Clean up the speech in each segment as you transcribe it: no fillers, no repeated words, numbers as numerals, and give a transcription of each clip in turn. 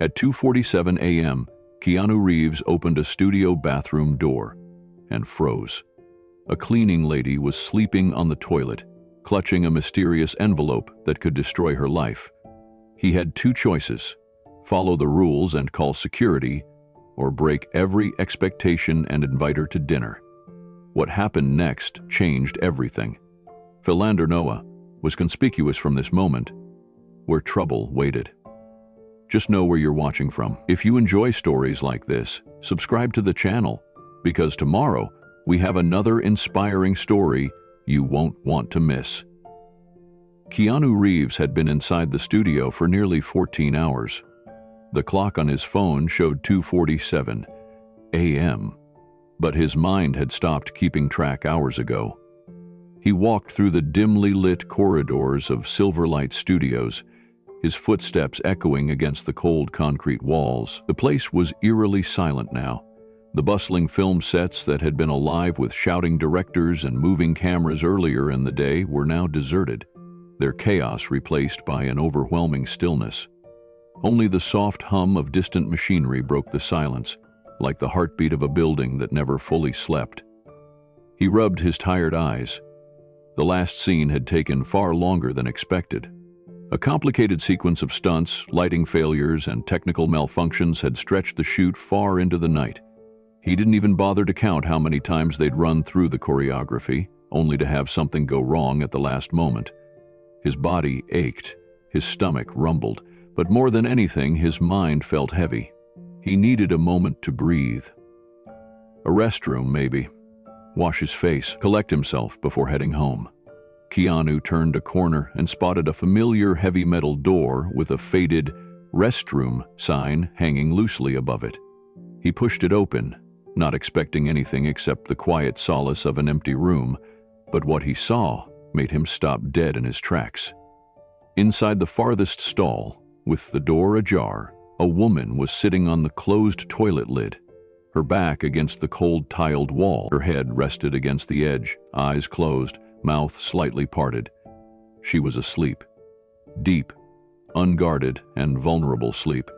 At 2:47 a.m., Keanu Reeves opened a studio bathroom door and froze. A cleaning lady was sleeping on the toilet, clutching a mysterious envelope that could destroy her life. He had two choices: follow the rules and call security, or break every expectation and invite her to dinner. What happened next changed everything. Philander Noah was conspicuous from this moment, where trouble waited. Just know where you're watching from. If you enjoy stories like this, subscribe to the channel, because tomorrow we have another inspiring story you won't want to miss. Keanu Reeves had been inside the studio for nearly 14 hours. The clock on his phone showed 2:47 a.m., but his mind had stopped keeping track hours ago. He walked through the dimly lit corridors of Silverlight Studios, his footsteps echoing against the cold concrete walls. The place was eerily silent now. The bustling film sets that had been alive with shouting directors and moving cameras earlier in the day were now deserted, their chaos replaced by an overwhelming stillness. Only the soft hum of distant machinery broke the silence, like the heartbeat of a building that never fully slept. He rubbed his tired eyes. The last scene had taken far longer than expected. A complicated sequence of stunts, lighting failures, and technical malfunctions had stretched the shoot far into the night. He didn't even bother to count how many times they'd run through the choreography, only to have something go wrong at the last moment. His body ached, his stomach rumbled, but more than anything, his mind felt heavy. He needed a moment to breathe. A restroom, maybe. Wash his face, collect himself before heading home. Keanu turned a corner and spotted a familiar heavy metal door with a faded restroom sign hanging loosely above it. He pushed it open, not expecting anything except the quiet solace of an empty room, but what he saw made him stop dead in his tracks. Inside the farthest stall, with the door ajar, a woman was sitting on the closed toilet lid, her back against the cold tiled wall. Her head rested against the edge, eyes closed, mouth slightly parted. She was asleep. Deep, unguarded, and vulnerable sleep.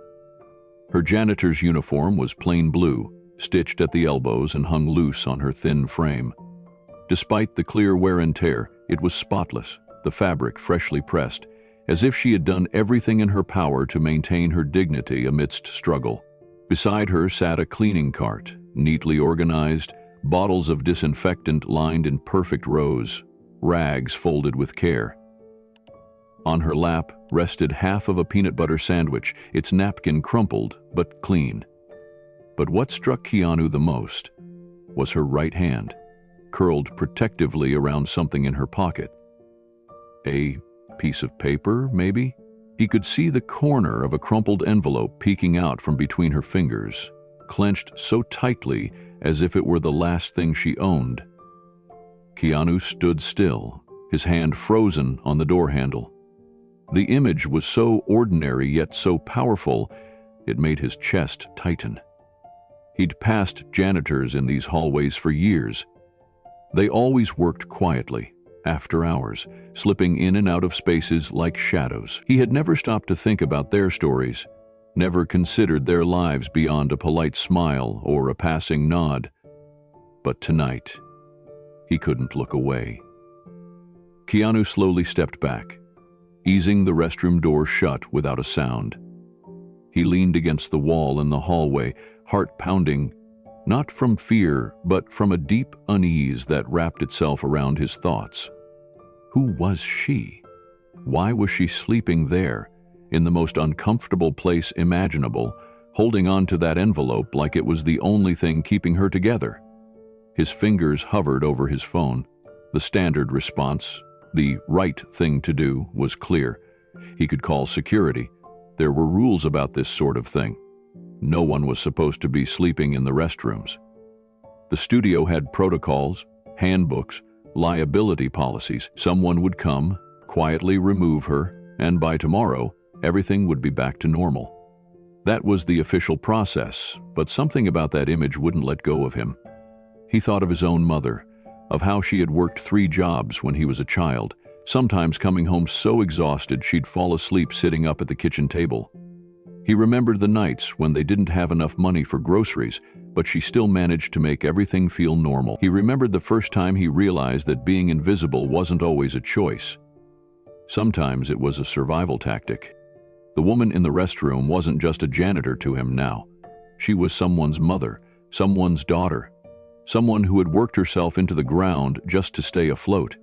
Her janitor's uniform was plain blue, stitched at the elbows and hung loose on her thin frame. Despite the clear wear and tear, it was spotless, the fabric freshly pressed, as if she had done everything in her power to maintain her dignity amidst struggle. Beside her sat a cleaning cart, neatly organized, bottles of disinfectant lined in perfect rows, rags folded with care. On her lap rested half of a peanut butter sandwich, its napkin crumpled but clean. But what struck Keanu the most was her right hand, curled protectively around something in her pocket. A piece of paper, maybe? He could see the corner of a crumpled envelope peeking out from between her fingers, clenched so tightly as if it were the last thing she owned. Keanu stood still, his hand frozen on the door handle. The image was so ordinary yet so powerful, it made his chest tighten. He'd passed janitors in these hallways for years. They always worked quietly, after hours, slipping in and out of spaces like shadows. He had never stopped to think about their stories, never considered their lives beyond a polite smile or a passing nod. But tonight, he couldn't look away. Keanu slowly stepped back, easing the restroom door shut without a sound. He leaned against the wall in the hallway, heart pounding, not from fear, but from a deep unease that wrapped itself around his thoughts. Who was she? Why was she sleeping there, in the most uncomfortable place imaginable, holding on to that envelope like it was the only thing keeping her together? His fingers hovered over his phone. The standard response, the right thing to do, was clear. He could call security. There were rules about this sort of thing. No one was supposed to be sleeping in the restrooms. The studio had protocols, handbooks, liability policies. Someone would come, quietly remove her, and by tomorrow, everything would be back to normal. That was the official process, but something about that image wouldn't let go of him. He thought of his own mother, of how she had worked 3 jobs when he was a child, sometimes coming home so exhausted she'd fall asleep sitting up at the kitchen table. He remembered the nights when they didn't have enough money for groceries, but she still managed to make everything feel normal. He remembered the first time he realized that being invisible wasn't always a choice. Sometimes it was a survival tactic. The woman in the restroom wasn't just a janitor to him now. She was someone's mother, someone's daughter, someone who had worked herself into the ground just to stay afloat.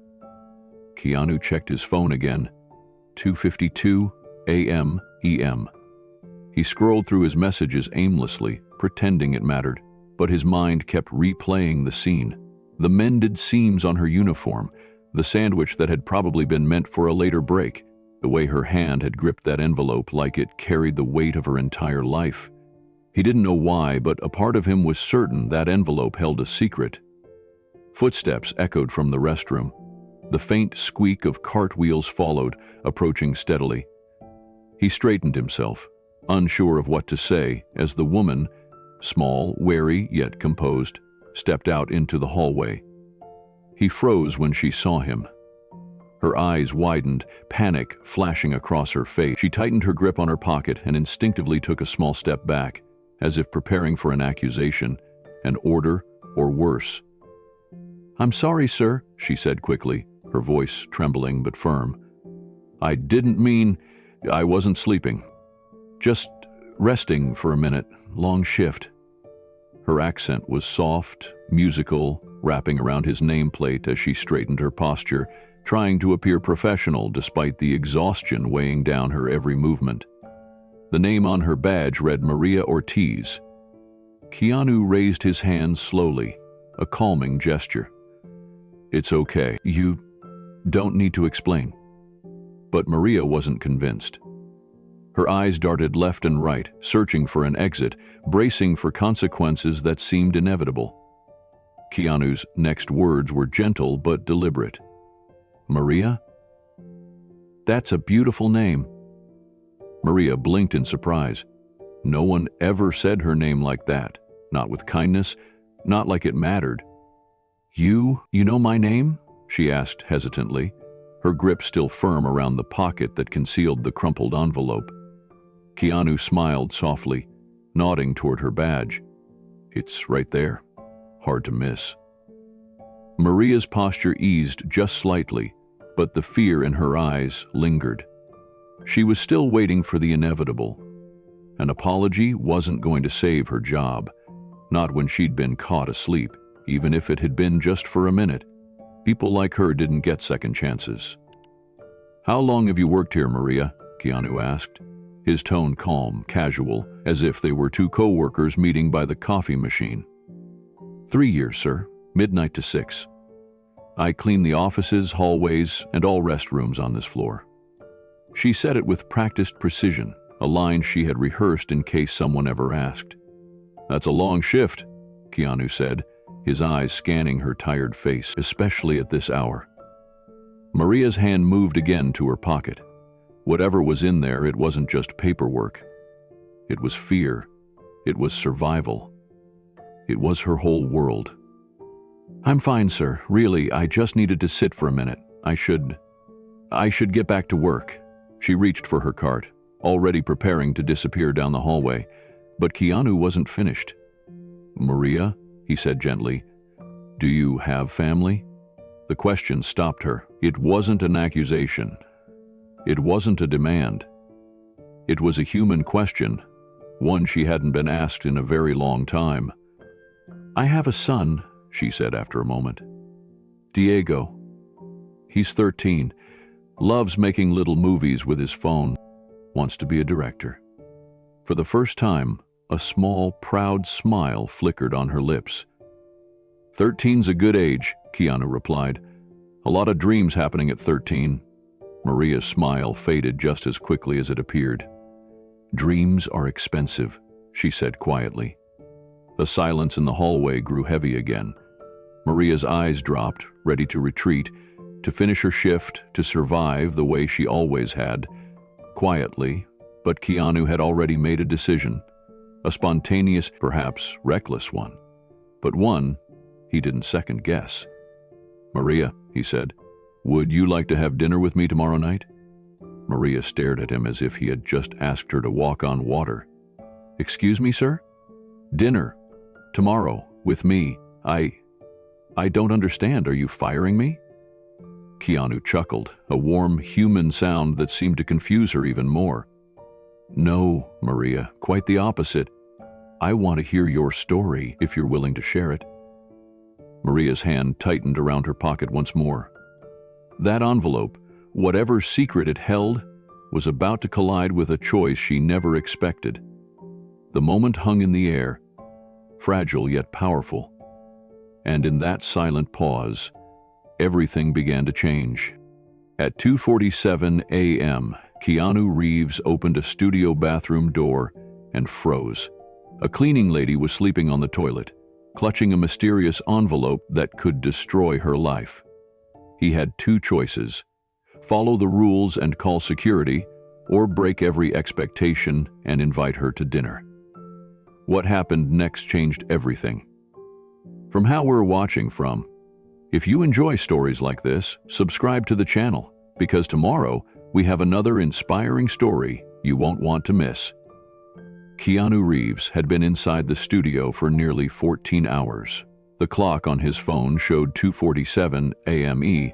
Keanu checked his phone again. 2:52 a.m. EM. He scrolled through his messages aimlessly, pretending it mattered, but his mind kept replaying the scene. The mended seams on her uniform, the sandwich that had probably been meant for a later break, the way her hand had gripped that envelope like it carried the weight of her entire life. He didn't know why, but a part of him was certain that envelope held a secret. Footsteps echoed from the restroom. The faint squeak of cartwheels followed, approaching steadily. He straightened himself, unsure of what to say, as the woman, small, wary yet composed, stepped out into the hallway. He froze when she saw him. Her eyes widened, panic flashing across her face. She tightened her grip on her pocket and instinctively took a small step back, as if preparing for an accusation, an order, or worse. "I'm sorry, sir," she said quickly, her voice trembling but firm. "I didn't mean I wasn't sleeping. Just resting for a minute, long shift." Her accent was soft, musical, wrapping around his nameplate as she straightened her posture, trying to appear professional despite the exhaustion weighing down her every movement. The name on her badge read Maria Ortiz. Keanu raised his hand slowly, a calming gesture. "It's okay. You don't need to explain." But Maria wasn't convinced. Her eyes darted left and right, searching for an exit, bracing for consequences that seemed inevitable. Keanu's next words were gentle but deliberate. "Maria? That's a beautiful name." Maria blinked in surprise. No one ever said her name like that, not with kindness, not like it mattered. You know my name?" she asked hesitantly, her grip still firm around the pocket that concealed the crumpled envelope. Keanu smiled softly, nodding toward her badge. "It's right there. Hard to miss." Maria's posture eased just slightly, but the fear in her eyes lingered. She was still waiting for the inevitable. An apology wasn't going to save her job, not when she'd been caught asleep, even if it had been just for a minute. People like her didn't get second chances. "How long have you worked here, Maria?" Keanu asked, his tone calm, casual, as if they were two co-workers meeting by the coffee machine. 3 years, sir. Midnight to 6. I clean the offices, hallways, and all restrooms on this floor." She said it with practiced precision, a line she had rehearsed in case someone ever asked. "That's a long shift," Keanu said, his eyes scanning her tired face, especially at this hour. Maria's hand moved again to her pocket. Whatever was in there, it wasn't just paperwork. It was fear. It was survival. It was her whole world. "I'm fine, sir. Really, I just needed to sit for a minute. I should get back to work." She reached for her cart, already preparing to disappear down the hallway, but Keanu wasn't finished. "Maria," he said gently, "do you have family?" The question stopped her. It wasn't an accusation. It wasn't a demand. It was a human question, one she hadn't been asked in a very long time. "I have a son," she said after a moment. "Diego. He's 13, loves making little movies with his phone, wants to be a director." For the first time, a small, proud smile flickered on her lips. "13's a good age," Keanu replied. "A lot of dreams happening at 13. Maria's smile faded just as quickly as it appeared. "Dreams are expensive," she said quietly. The silence in the hallway grew heavy again. Maria's eyes dropped, ready to retreat, to finish her shift, to survive the way she always had. Quietly, but Keanu had already made a decision. A spontaneous, perhaps reckless one. But one he didn't second guess. "Maria," he said, "would you like to have dinner with me tomorrow night?" Maria stared at him as if he had just asked her to walk on water. "Excuse me, sir? Dinner. Tomorrow. With me. I don't understand. Are you firing me?" Keanu chuckled, a warm, human sound that seemed to confuse her even more. "No, Maria, quite the opposite. I want to hear your story if you're willing to share it." Maria's hand tightened around her pocket once more. That envelope, whatever secret it held, was about to collide with a choice she never expected. The moment hung in the air, fragile yet powerful. And in that silent pause, everything began to change. At 2:47 a.m., Keanu Reeves opened a studio bathroom door and froze. A cleaning lady was sleeping on the toilet, clutching a mysterious envelope that could destroy her life. He had two choices: follow the rules and call security, or break every expectation and invite her to dinner. What happened next changed everything. From how we're watching from, if you enjoy stories like this, subscribe to the channel, because tomorrow we have another inspiring story you won't want to miss. Keanu Reeves had been inside the studio for nearly 14 hours. The clock on his phone showed 2:47 a.m.,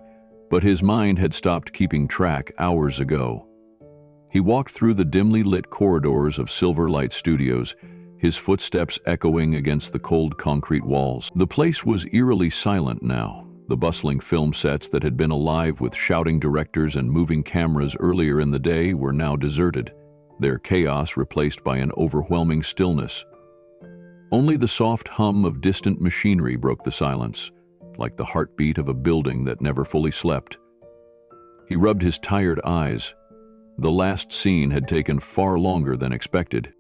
but his mind had stopped keeping track hours ago. He walked through the dimly lit corridors of Silverlight Studios, his footsteps echoing against the cold concrete walls. The place was eerily silent now. The bustling film sets that had been alive with shouting directors and moving cameras earlier in the day were now deserted, their chaos replaced by an overwhelming stillness. Only the soft hum of distant machinery broke the silence, like the heartbeat of a building that never fully slept. He rubbed his tired eyes. The last scene had taken far longer than expected.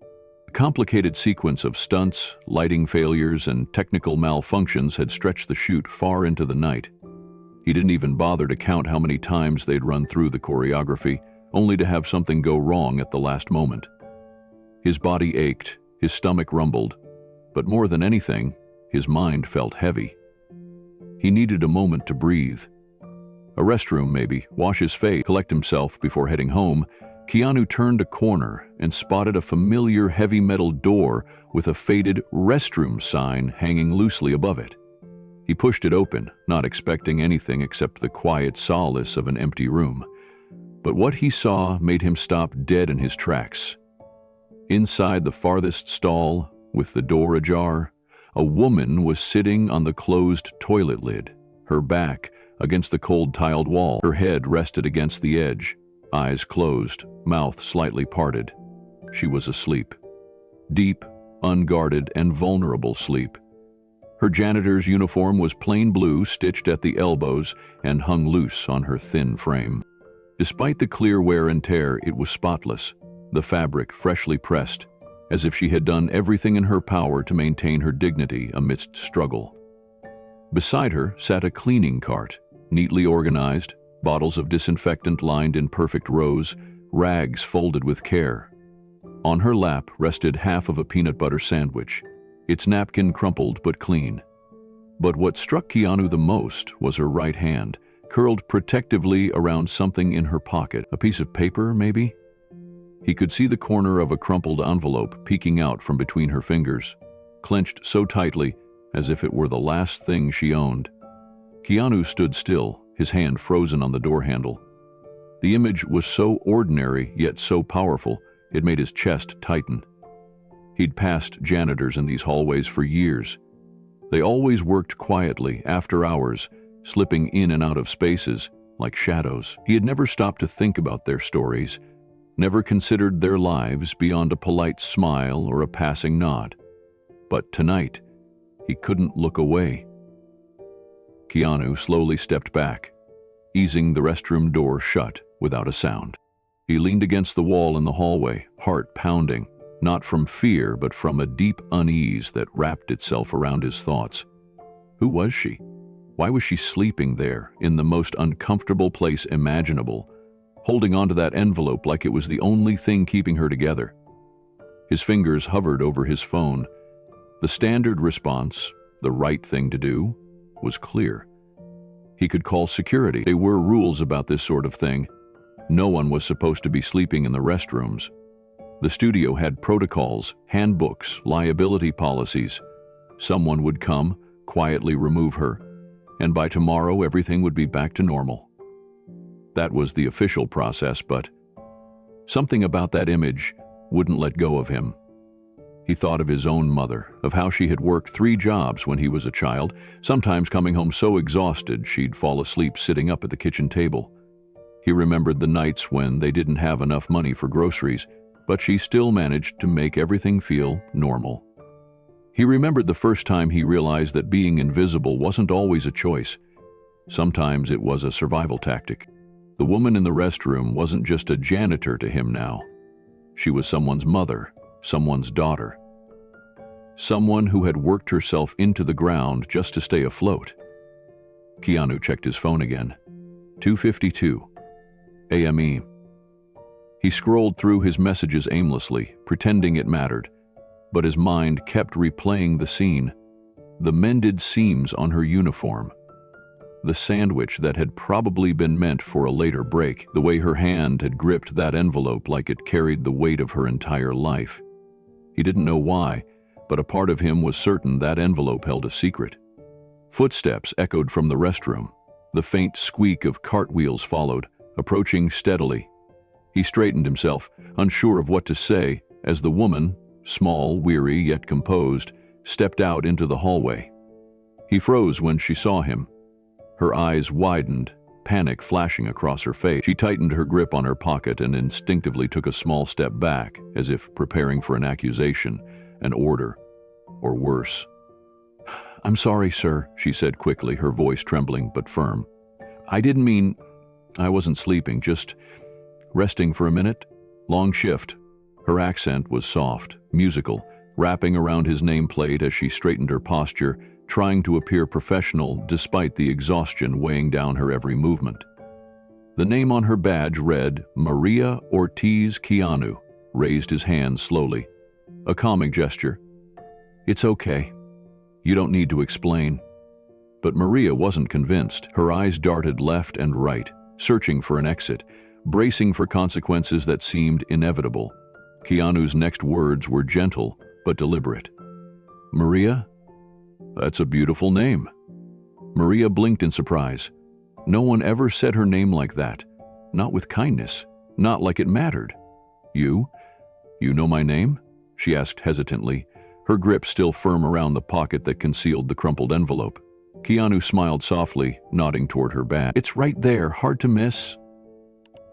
A complicated sequence of stunts, lighting failures, and technical malfunctions had stretched the shoot far into the night. He didn't even bother to count how many times they'd run through the choreography, only to have something go wrong at the last moment. His body ached, his stomach rumbled, but more than anything, his mind felt heavy. He needed a moment to breathe. A restroom, maybe, wash his face, collect himself before heading home. Keanu turned a corner and spotted a familiar heavy metal door with a faded restroom sign hanging loosely above it. He pushed it open, not expecting anything except the quiet solace of an empty room. But what he saw made him stop dead in his tracks. Inside the farthest stall, with the door ajar, a woman was sitting on the closed toilet lid, her back against the cold tiled wall. Her head rested against the edge, eyes closed, mouth slightly parted. She was asleep. Deep, unguarded, and vulnerable sleep. Her janitor's uniform was plain blue, stitched at the elbows, and hung loose on her thin frame. Despite the clear wear and tear, it was spotless, the fabric freshly pressed, as if she had done everything in her power to maintain her dignity amidst struggle. Beside her sat a cleaning cart, neatly organized, bottles of disinfectant lined in perfect rows, rags folded with care. On her lap rested half of a peanut butter sandwich, its napkin crumpled but clean. But what struck Keanu the most was her right hand, curled protectively around something in her pocket, a piece of paper, maybe? He could see the corner of a crumpled envelope peeking out from between her fingers, clenched so tightly as if it were the last thing she owned. Keanu stood still, his hand frozen on the door handle. The image was so ordinary yet so powerful, it made his chest tighten. He'd passed janitors in these hallways for years. They always worked quietly, after hours, slipping in and out of spaces like shadows. He had never stopped to think about their stories, never considered their lives beyond a polite smile or a passing nod. But tonight, he couldn't look away. Keanu slowly stepped back, easing the restroom door shut without a sound. He leaned against the wall in the hallway, heart pounding, not from fear but from a deep unease that wrapped itself around his thoughts. Who was she? Why was she sleeping there, in the most uncomfortable place imaginable, holding onto that envelope like it was the only thing keeping her together? His fingers hovered over his phone. The standard response, the right thing to do, was clear. He could call security. There were rules about this sort of thing. No one was supposed to be sleeping in the restrooms. The studio had protocols, handbooks, liability policies. Someone would come, quietly remove her, and by tomorrow everything would be back to normal. That was the official process, but something about that image wouldn't let go of him. He thought of his own mother, of how she had worked 3 jobs when he was a child, sometimes coming home so exhausted she'd fall asleep sitting up at the kitchen table. He remembered the nights when they didn't have enough money for groceries, but she still managed to make everything feel normal. He remembered the first time he realized that being invisible wasn't always a choice. Sometimes it was a survival tactic. The woman in the restroom wasn't just a janitor to him now. She was someone's mother, someone's daughter. Someone who had worked herself into the ground just to stay afloat. Keanu checked his phone again. 2:52 AME. He scrolled through his messages aimlessly, pretending it mattered, but his mind kept replaying the scene. The mended seams on her uniform. The sandwich that had probably been meant for a later break, the way her hand had gripped that envelope like it carried the weight of her entire life. He didn't know why, but a part of him was certain that envelope held a secret. Footsteps echoed from the restroom. The faint squeak of cartwheels followed, approaching steadily. He straightened himself, unsure of what to say, as the woman, small, weary, yet composed, stepped out into the hallway. He froze when she saw him. Her eyes widened, panic flashing across her face. She tightened her grip on her pocket and instinctively took a small step back, as if preparing for an accusation, an order, or worse. "I'm sorry, sir," she said quickly, her voice trembling but firm. "I didn't mean... I wasn't sleeping, just resting for a minute. Long shift." Her accent was soft, musical, wrapping around his nameplate as she straightened her posture, trying to appear professional despite the exhaustion weighing down her every movement. The name on her badge read Maria Ortiz Keanu, raised his hand slowly. A calming gesture. "It's okay. You don't need to explain." But Maria wasn't convinced. Her eyes darted left and right, searching for an exit, bracing for consequences that seemed inevitable. Keanu's next words were gentle but deliberate. "Maria? That's a beautiful name." Maria blinked in surprise. No one ever said her name like that. Not with kindness. Not like it mattered. You know my name?" she asked hesitantly, her grip still firm around the pocket that concealed the crumpled envelope. Keanu smiled softly, nodding toward her bag. "It's right there, hard to miss."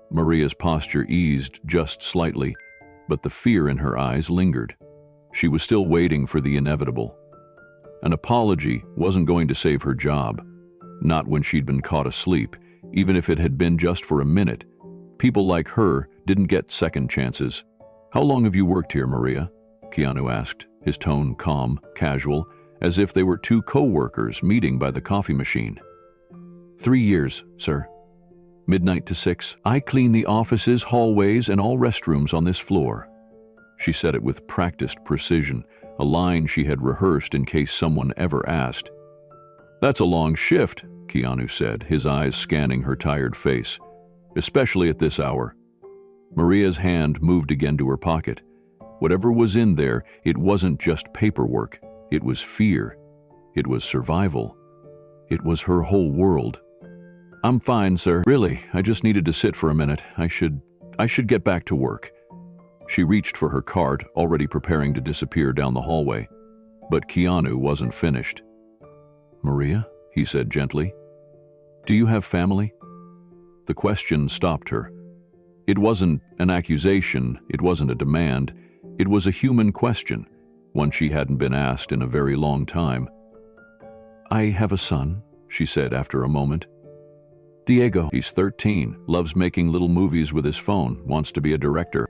Maria's posture eased just slightly, but the fear in her eyes lingered. She was still waiting for the inevitable. An apology wasn't going to save her job. Not when she'd been caught asleep, even if it had been just for a minute. People like her didn't get second chances. "How long have you worked here, Maria?" Keanu asked, his tone calm, casual, as if they were 2 co-workers meeting by the coffee machine. 3 years, sir. Midnight to 6. I clean the offices, hallways, and all restrooms on this floor." She said it with practiced precision, a line she had rehearsed in case someone ever asked. "That's a long shift," Keanu said, his eyes scanning her tired face. "Especially at this hour." Maria's hand moved again to her pocket. Whatever was in there, it wasn't just paperwork. It was fear. It was survival. It was her whole world. "I'm fine, sir. Really, I just needed to sit for a minute. I should get back to work." She reached for her cart, already preparing to disappear down the hallway. But Keanu wasn't finished. "Maria," he said gently, "do you have family?" The question stopped her. It wasn't an accusation, it wasn't a demand. It was a human question, one she hadn't been asked in a very long time. "I have a son," she said after a moment. "Diego. He's 13, loves making little movies with his phone, wants to be a director."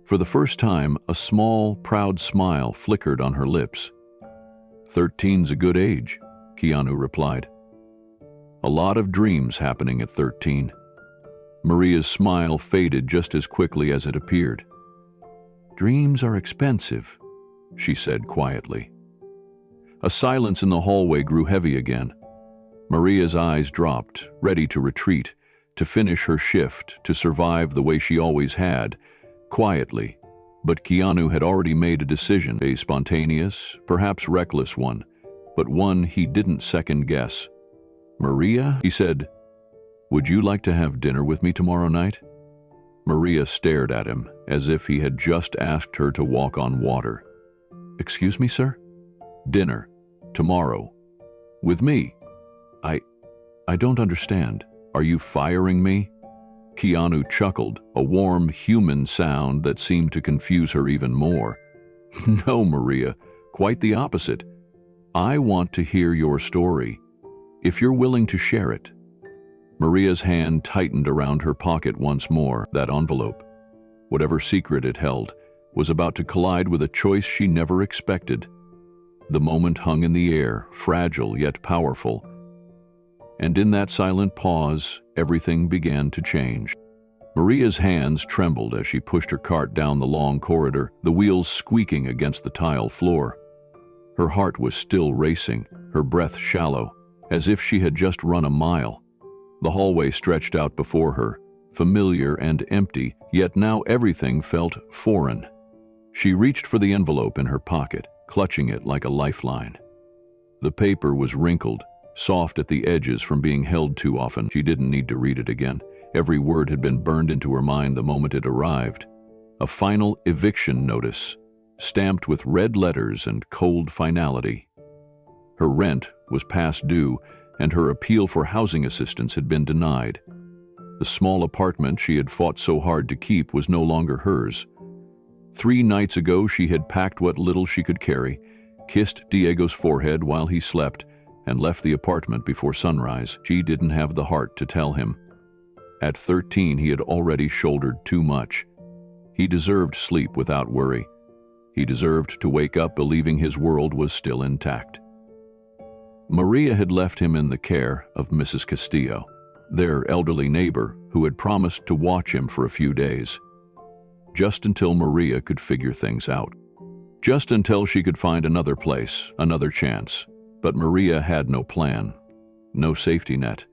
For the first time, a small, proud smile flickered on her lips. "13's a good age," Keanu replied. "A lot of dreams happening at 13. Maria's smile faded just as quickly as it appeared. "Dreams are expensive," she said quietly. A silence in the hallway grew heavy again. Maria's eyes dropped, ready to retreat, to finish her shift, to survive the way she always had, quietly. But Keanu had already made a decision, a spontaneous, perhaps reckless one, but one he didn't second-guess. "Maria," he said, "would you like to have dinner with me tomorrow night?" Maria stared at him, as if he had just asked her to walk on water. "Excuse me, sir?" "Dinner. Tomorrow. With me." I don't understand. Are you firing me?" Keanu chuckled, a warm, human sound that seemed to confuse her even more. "No, Maria, quite the opposite. I want to hear your story, if you're willing to share it." Maria's hand tightened around her pocket once more. That envelope, whatever secret it held, was about to collide with a choice she never expected. The moment hung in the air, fragile yet powerful. And in that silent pause, everything began to change. Maria's hands trembled as she pushed her cart down the long corridor, the wheels squeaking against the tile floor. Her heart was still racing, her breath shallow, as if she had just run a mile. The hallway stretched out before her, familiar and empty, yet now everything felt foreign. She reached for the envelope in her pocket, clutching it like a lifeline. The paper was wrinkled, soft at the edges from being held too often. She didn't need to read it again. Every word had been burned into her mind the moment it arrived. A final eviction notice, stamped with red letters and cold finality. Her rent was past due, and her appeal for housing assistance had been denied. The small apartment she had fought so hard to keep was no longer hers. 3 nights ago she had packed what little she could carry, kissed Diego's forehead while he slept, and left the apartment before sunrise. She didn't have the heart to tell him. At 13, he had already shouldered too much. He deserved sleep without worry. He deserved to wake up believing his world was still intact. Maria had left him in the care of Mrs. Castillo, their elderly neighbor who had promised to watch him for a few days. Just until Maria could figure things out. Just until she could find another place, another chance. But Maria had no plan, no safety net.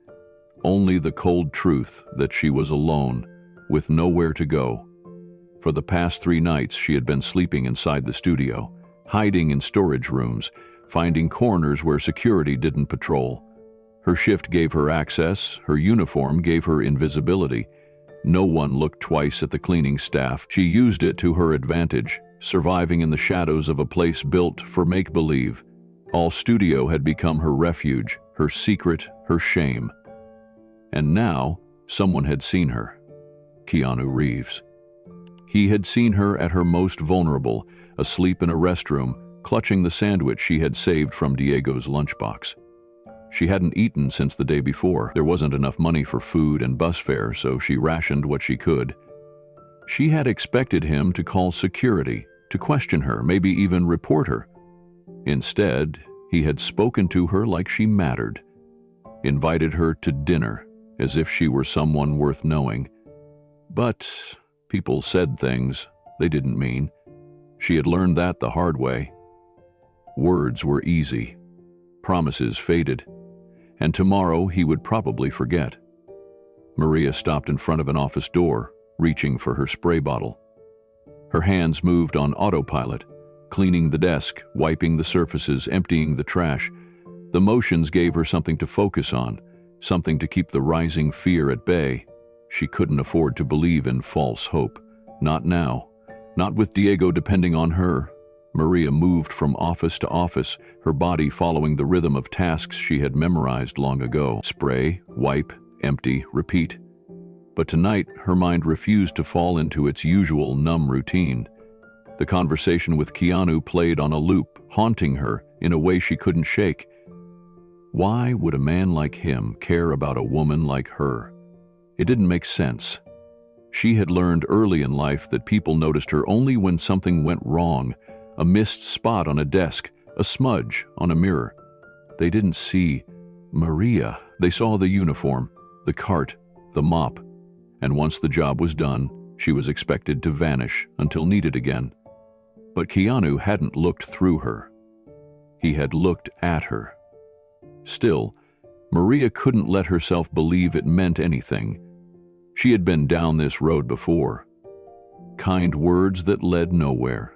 Only the cold truth that she was alone, with nowhere to go. For the past 3 nights she had been sleeping inside the studio, hiding in storage rooms, finding corners where security didn't patrol. Her shift gave her access, her uniform gave her invisibility. No one looked twice at the cleaning staff. She used it to her advantage, surviving in the shadows of a place built for make-believe. All studio had become her refuge, her secret, her shame. And now, someone had seen her. Keanu Reeves. He had seen her at her most vulnerable, asleep in a restroom, clutching the sandwich she had saved from Diego's lunchbox. She hadn't eaten since the day before. There wasn't enough money for food and bus fare, so she rationed what she could. She had expected him to call security, to question her, maybe even report her. Instead, he had spoken to her like she mattered, invited her to dinner as if she were someone worth knowing. But people said things they didn't mean. She had learned that the hard way. Words were easy. Promises faded. And tomorrow he would probably forget. Maria stopped in front of an office door, reaching for her spray bottle. Her hands moved on autopilot, cleaning the desk, wiping the surfaces, emptying the trash. The motions gave her something to focus on, something to keep the rising fear at bay. She couldn't afford to believe in false hope. Not now. Not with Diego depending on her. Maria moved from office to office, her body following the rhythm of tasks she had memorized long ago. Spray, wipe, empty, repeat. But tonight, her mind refused to fall into its usual numb routine. The conversation with Keanu played on a loop, haunting her in a way she couldn't shake. Why would a man like him care about a woman like her? It didn't make sense. She had learned early in life that people noticed her only when something went wrong, a missed spot on a desk, a smudge on a mirror. They didn't see Maria. They saw the uniform, the cart, the mop. And once the job was done, she was expected to vanish until needed again. But Keanu hadn't looked through her. He had looked at her. Still, Maria couldn't let herself believe it meant anything. She had been down this road before. Kind words that led nowhere.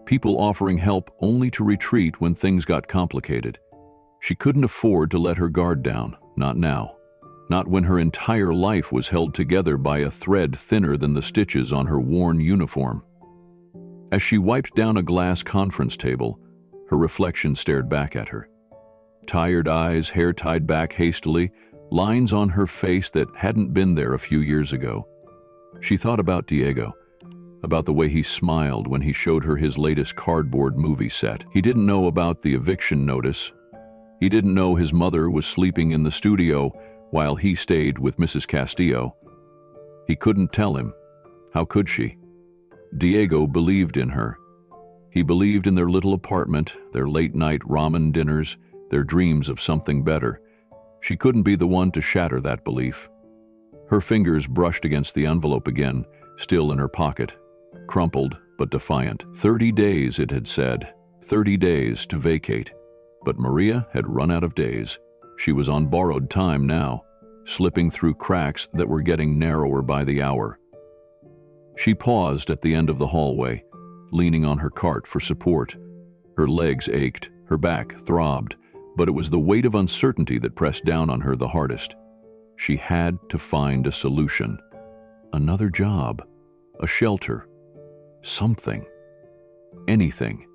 People offering help only to retreat when things got complicated. She couldn't afford to let her guard down, not now. Not when her entire life was held together by a thread thinner than the stitches on her worn uniform. As she wiped down a glass conference table, her reflection stared back at her. Tired eyes, hair tied back hastily, lines on her face that hadn't been there a few years ago. She thought about Diego, about the way he smiled when he showed her his latest cardboard movie set. He didn't know about the eviction notice. He didn't know his mother was sleeping in the studio while he stayed with Mrs. Castillo. He couldn't tell him. How could she? Diego believed in her. He believed in their little apartment, their late-night ramen dinners, their dreams of something better. She couldn't be the one to shatter that belief. Her fingers brushed against the envelope again, still in her pocket, crumpled but defiant. 30 days, it had said. 30 days to vacate. But Maria had run out of days. She was on borrowed time now, slipping through cracks that were getting narrower by the hour. She paused at the end of the hallway, leaning on her cart for support. Her legs ached, her back throbbed, but it was the weight of uncertainty that pressed down on her the hardest. She had to find a solution. Another job, a shelter, something, anything.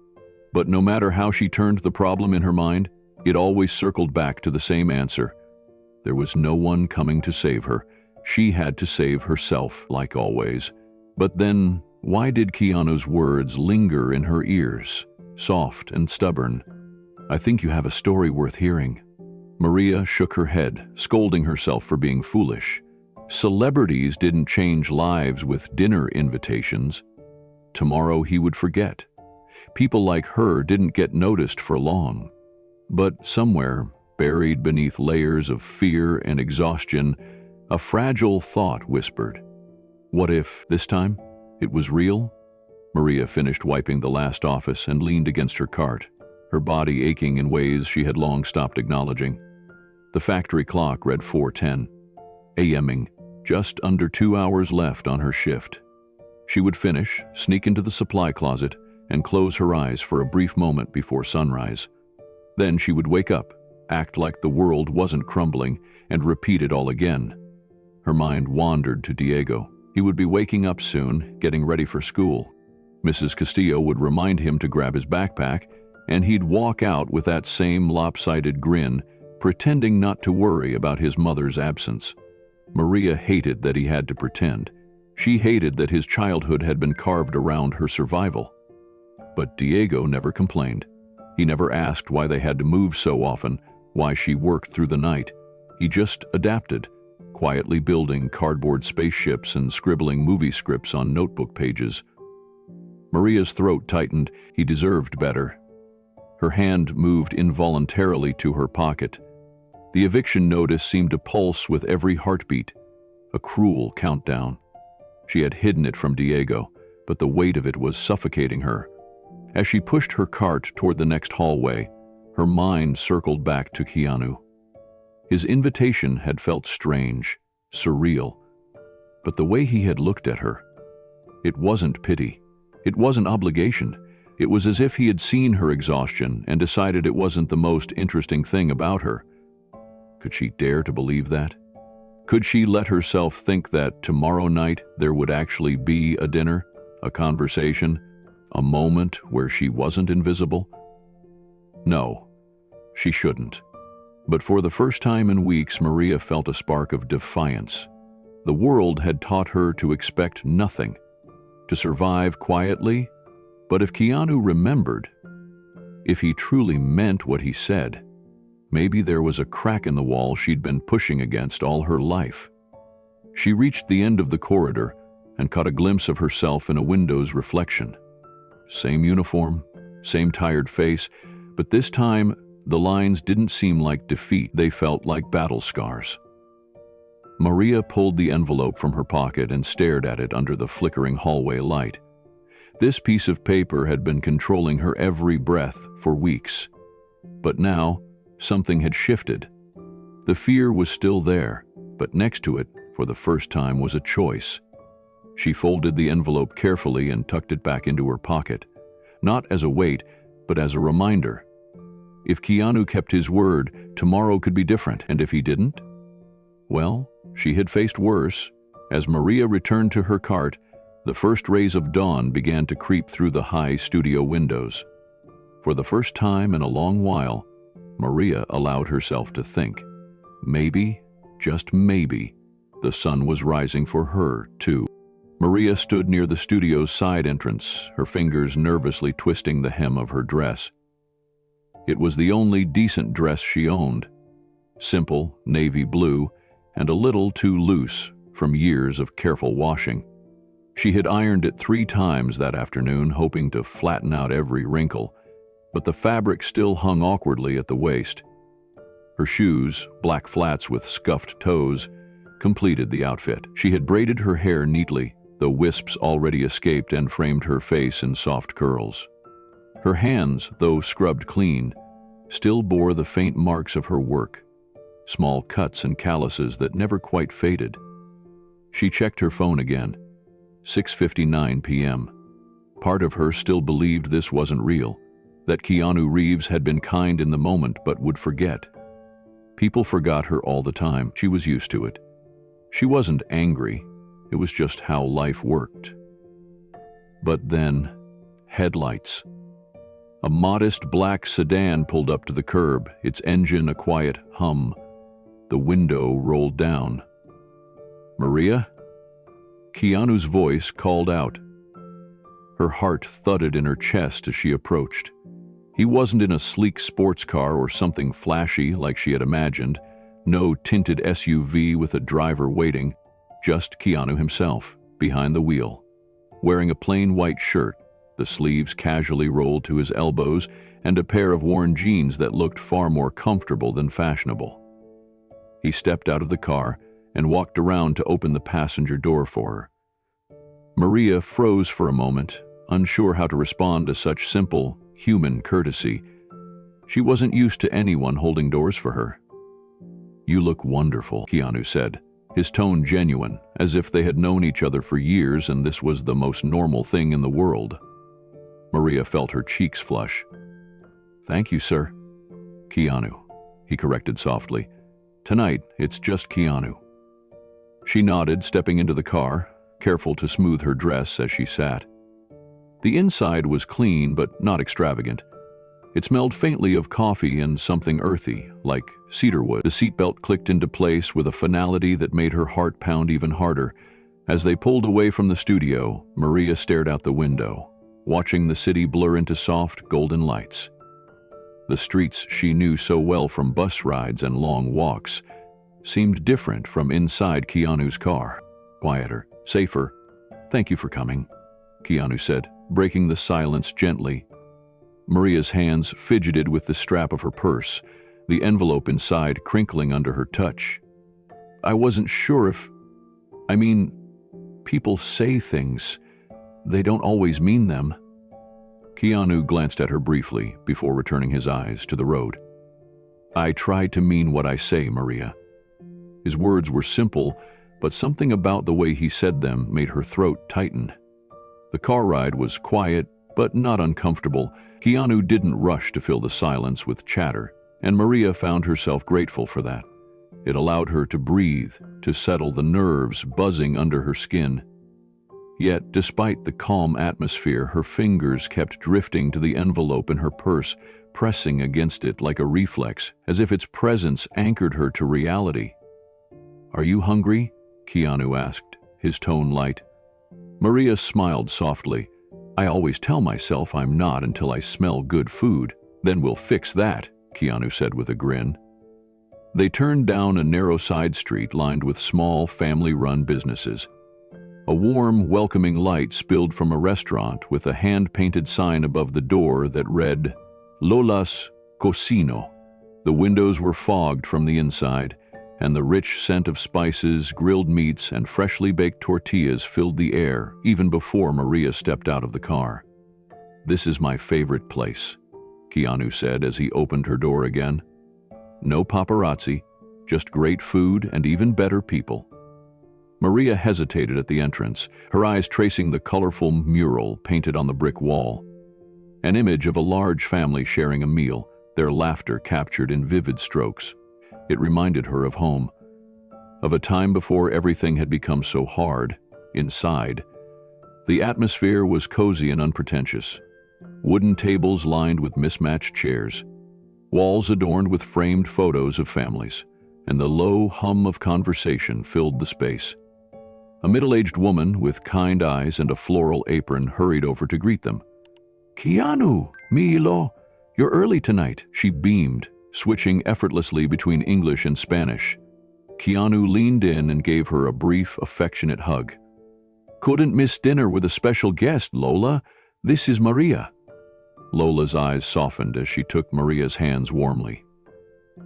But no matter how she turned the problem in her mind, it always circled back to the same answer. There was no one coming to save her. She had to save herself, like always. But then, why did Keanu's words linger in her ears, soft and stubborn? I think you have a story worth hearing. Maria shook her head, scolding herself for being foolish. Celebrities didn't change lives with dinner invitations. Tomorrow he would forget. People like her didn't get noticed for long. But somewhere, buried beneath layers of fear and exhaustion, a fragile thought whispered. What if, this time, it was real? Maria finished wiping the last office and leaned against her cart, her body aching in ways she had long stopped acknowledging. The factory clock read 4:10, AMing, just under 2 hours left on her shift. She would finish, sneak into the supply closet, and close her eyes for a brief moment before sunrise. Then she would wake up, act like the world wasn't crumbling, and repeat it all again. Her mind wandered to Diego. He would be waking up soon, getting ready for school. Mrs. Castillo would remind him to grab his backpack, and he'd walk out with that same lopsided grin, pretending not to worry about his mother's absence. Maria hated that he had to pretend. She hated that his childhood had been carved around her survival. But Diego never complained. He never asked why they had to move so often, why she worked through the night. He just adapted, quietly building cardboard spaceships and scribbling movie scripts on notebook pages. Maria's throat tightened. He deserved better. Her hand moved involuntarily to her pocket. The eviction notice seemed to pulse with every heartbeat, a cruel countdown. She had hidden it from Diego, but the weight of it was suffocating her. As she pushed her cart toward the next hallway, her mind circled back to Keanu. His invitation had felt strange, surreal, but the way he had looked at her, it wasn't pity. It wasn't obligation. It was as if he had seen her exhaustion and decided it wasn't the most interesting thing about her. Could she dare to believe that? Could she let herself think that tomorrow night there would actually be a dinner, a conversation, a moment where she wasn't invisible? No, she shouldn't. But for the first time in weeks, Maria felt a spark of defiance. The world had taught her to expect nothing, to survive quietly. But if Keanu remembered, if he truly meant what he said, maybe there was a crack in the wall she'd been pushing against all her life. She reached the end of the corridor and caught a glimpse of herself in a window's reflection. Same uniform, same tired face, but this time the lines didn't seem like defeat, they felt like battle scars. Maria pulled the envelope from her pocket and stared at it under the flickering hallway light. This piece of paper had been controlling her every breath for weeks. But now, something had shifted. The fear was still there, but next to it, for the first time, was a choice. She folded the envelope carefully and tucked it back into her pocket, not as a weight, but as a reminder. If Keanu kept his word, tomorrow could be different, and if he didn't? Well, she had faced worse. As Maria returned to her cart, the first rays of dawn began to creep through the high studio windows. For the first time in a long while, Maria allowed herself to think. Maybe, just maybe, the sun was rising for her, too. Maria stood near the studio's side entrance, her fingers nervously twisting the hem of her dress. It was the only decent dress she owned. Simple, navy blue, and a little too loose from years of careful washing. She had ironed it 3 times that afternoon, hoping to flatten out every wrinkle, but the fabric still hung awkwardly at the waist. Her shoes, black flats with scuffed toes, completed the outfit. She had braided her hair neatly, though wisps already escaped and framed her face in soft curls. Her hands, though scrubbed clean, still bore the faint marks of her work, small cuts and calluses that never quite faded. She checked her phone again. 6:59 p.m. Part of her still believed this wasn't real, that Keanu Reeves had been kind in the moment but would forget. People forgot her all the time. She was used to it. She wasn't angry. It was just how life worked. But then, headlights. A modest black sedan pulled up to the curb, its engine a quiet hum. The window rolled down. "Maria?" Keanu's voice called out. Her heart thudded in her chest as she approached. He wasn't in a sleek sports car or something flashy like she had imagined, no tinted SUV with a driver waiting, just Keanu himself, behind the wheel, wearing a plain white shirt, the sleeves casually rolled to his elbows, and a pair of worn jeans that looked far more comfortable than fashionable. He stepped out of the car and walked around to open the passenger door for her. Maria froze for a moment, unsure how to respond to such simple, human courtesy. She wasn't used to anyone holding doors for her. "You look wonderful," Keanu said, his tone genuine, as if they had known each other for years and this was the most normal thing in the world. Maria felt her cheeks flush. "Thank you, sir." "Keanu," he corrected softly. "Tonight, it's just Keanu." She nodded, stepping into the car, careful to smooth her dress as she sat. The inside was clean but not extravagant. It smelled faintly of coffee and something earthy, like cedarwood. The seatbelt clicked into place with a finality that made her heart pound even harder. As they pulled away from the studio, Maria stared out the window, watching the city blur into soft, golden lights. The streets she knew so well from bus rides and long walks seemed different from inside Keanu's car. Quieter, safer. "Thank you for coming," Keanu said, breaking the silence gently. Maria's hands fidgeted with the strap of her purse, the envelope inside crinkling under her touch. "I wasn't sure if... people say things. They don't always mean them." Keanu glanced at her briefly before returning his eyes to the road. "I try to mean what I say, Maria." His words were simple, but something about the way he said them made her throat tighten. The car ride was quiet, but not uncomfortable. Keanu didn't rush to fill the silence with chatter, and Maria found herself grateful for that. It allowed her to breathe, to settle the nerves buzzing under her skin. Yet, despite the calm atmosphere, her fingers kept drifting to the envelope in her purse, pressing against it like a reflex, as if its presence anchored her to reality. "Are you hungry?" Keanu asked, his tone light. Maria smiled softly. "I always tell myself I'm not until I smell good food. Then we'll fix that," Keanu said with a grin. They turned down a narrow side street lined with small, family-run businesses. A warm, welcoming light spilled from a restaurant with a hand-painted sign above the door that read, "Lola's Cocino." The windows were fogged from the inside, and the rich scent of spices, grilled meats, and freshly baked tortillas filled the air even before Maria stepped out of the car. "This is my favorite place," Keanu said as he opened her door again. "No paparazzi, just great food and even better people." Maria hesitated at the entrance, her eyes tracing the colorful mural painted on the brick wall. An image of a large family sharing a meal, their laughter captured in vivid strokes. It reminded her of home, of a time before everything had become so hard, inside. The atmosphere was cozy and unpretentious. Wooden tables lined with mismatched chairs, walls adorned with framed photos of families, and the low hum of conversation filled the space. A middle-aged woman with kind eyes and a floral apron hurried over to greet them. "Keanu, Milo, you're early tonight," she beamed, switching effortlessly between English and Spanish. Keanu leaned in and gave her a brief, affectionate hug. "Couldn't miss dinner with a special guest, Lola. This is Maria." Lola's eyes softened as she took Maria's hands warmly.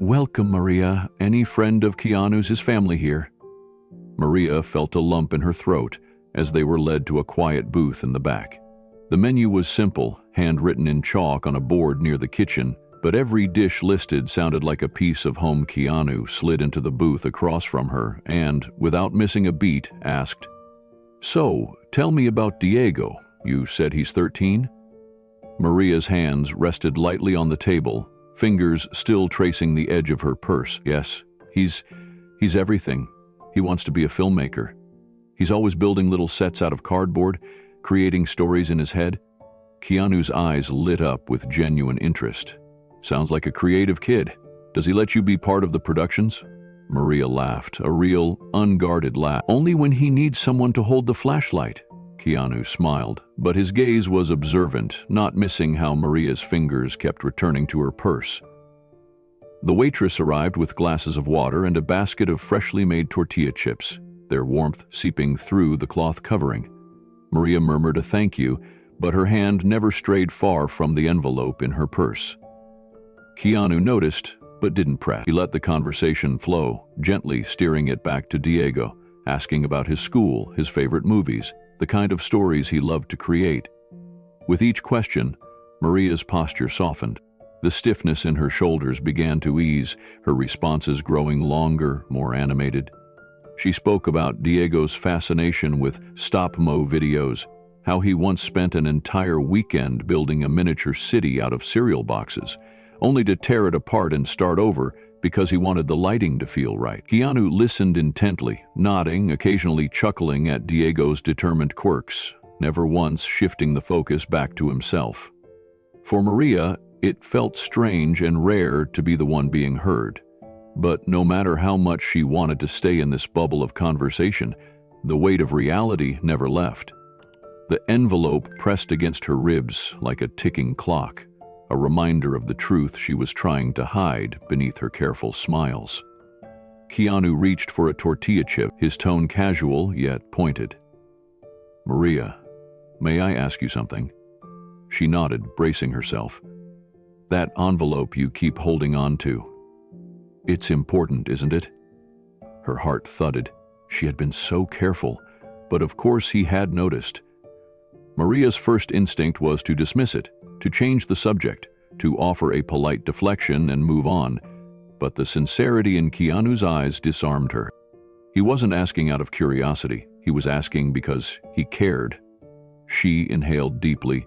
"Welcome, Maria. Any friend of Keanu's is family here." Maria felt a lump in her throat as they were led to a quiet booth in the back. The menu was simple, handwritten in chalk on a board near the kitchen, but every dish listed sounded like a piece of home. Keanu slid into the booth across from her and, without missing a beat, asked, "So, tell me about Diego. You said he's 13? Maria's hands rested lightly on the table, fingers still tracing the edge of her purse. "Yes, he's everything. He wants to be a filmmaker. He's always building little sets out of cardboard, creating stories in his head." Keanu's eyes lit up with genuine interest. "Sounds like a creative kid. Does he let you be part of the productions?" Maria laughed, a real, unguarded laugh. "Only when he needs someone to hold the flashlight." Keanu smiled, but his gaze was observant, not missing how Maria's fingers kept returning to her purse. The waitress arrived with glasses of water and a basket of freshly made tortilla chips, their warmth seeping through the cloth covering. Maria murmured a thank you, but her hand never strayed far from the envelope in her purse. Keanu noticed, but didn't press. He let the conversation flow, gently steering it back to Diego, asking about his school, his favorite movies, the kind of stories he loved to create. With each question, Maria's posture softened. The stiffness in her shoulders began to ease, her responses growing longer, more animated. She spoke about Diego's fascination with stop-mo videos, how he once spent an entire weekend building a miniature city out of cereal boxes, only to tear it apart and start over because he wanted the lighting to feel right. Keanu listened intently, nodding, occasionally chuckling at Diego's determined quirks, never once shifting the focus back to himself. For Maria, it felt strange and rare to be the one being heard. But no matter how much she wanted to stay in this bubble of conversation, the weight of reality never left. The envelope pressed against her ribs like a ticking clock, a reminder of the truth she was trying to hide beneath her careful smiles. Keanu reached for a tortilla chip, his tone casual yet pointed. "Maria, may I ask you something?" She nodded, bracing herself. "That envelope you keep holding on to. It's important, isn't it?" Her heart thudded. She had been so careful, but of course he had noticed. Maria's first instinct was to dismiss it, to change the subject, to offer a polite deflection and move on, but the sincerity in Keanu's eyes disarmed her. He wasn't asking out of curiosity, he was asking because he cared. She inhaled deeply,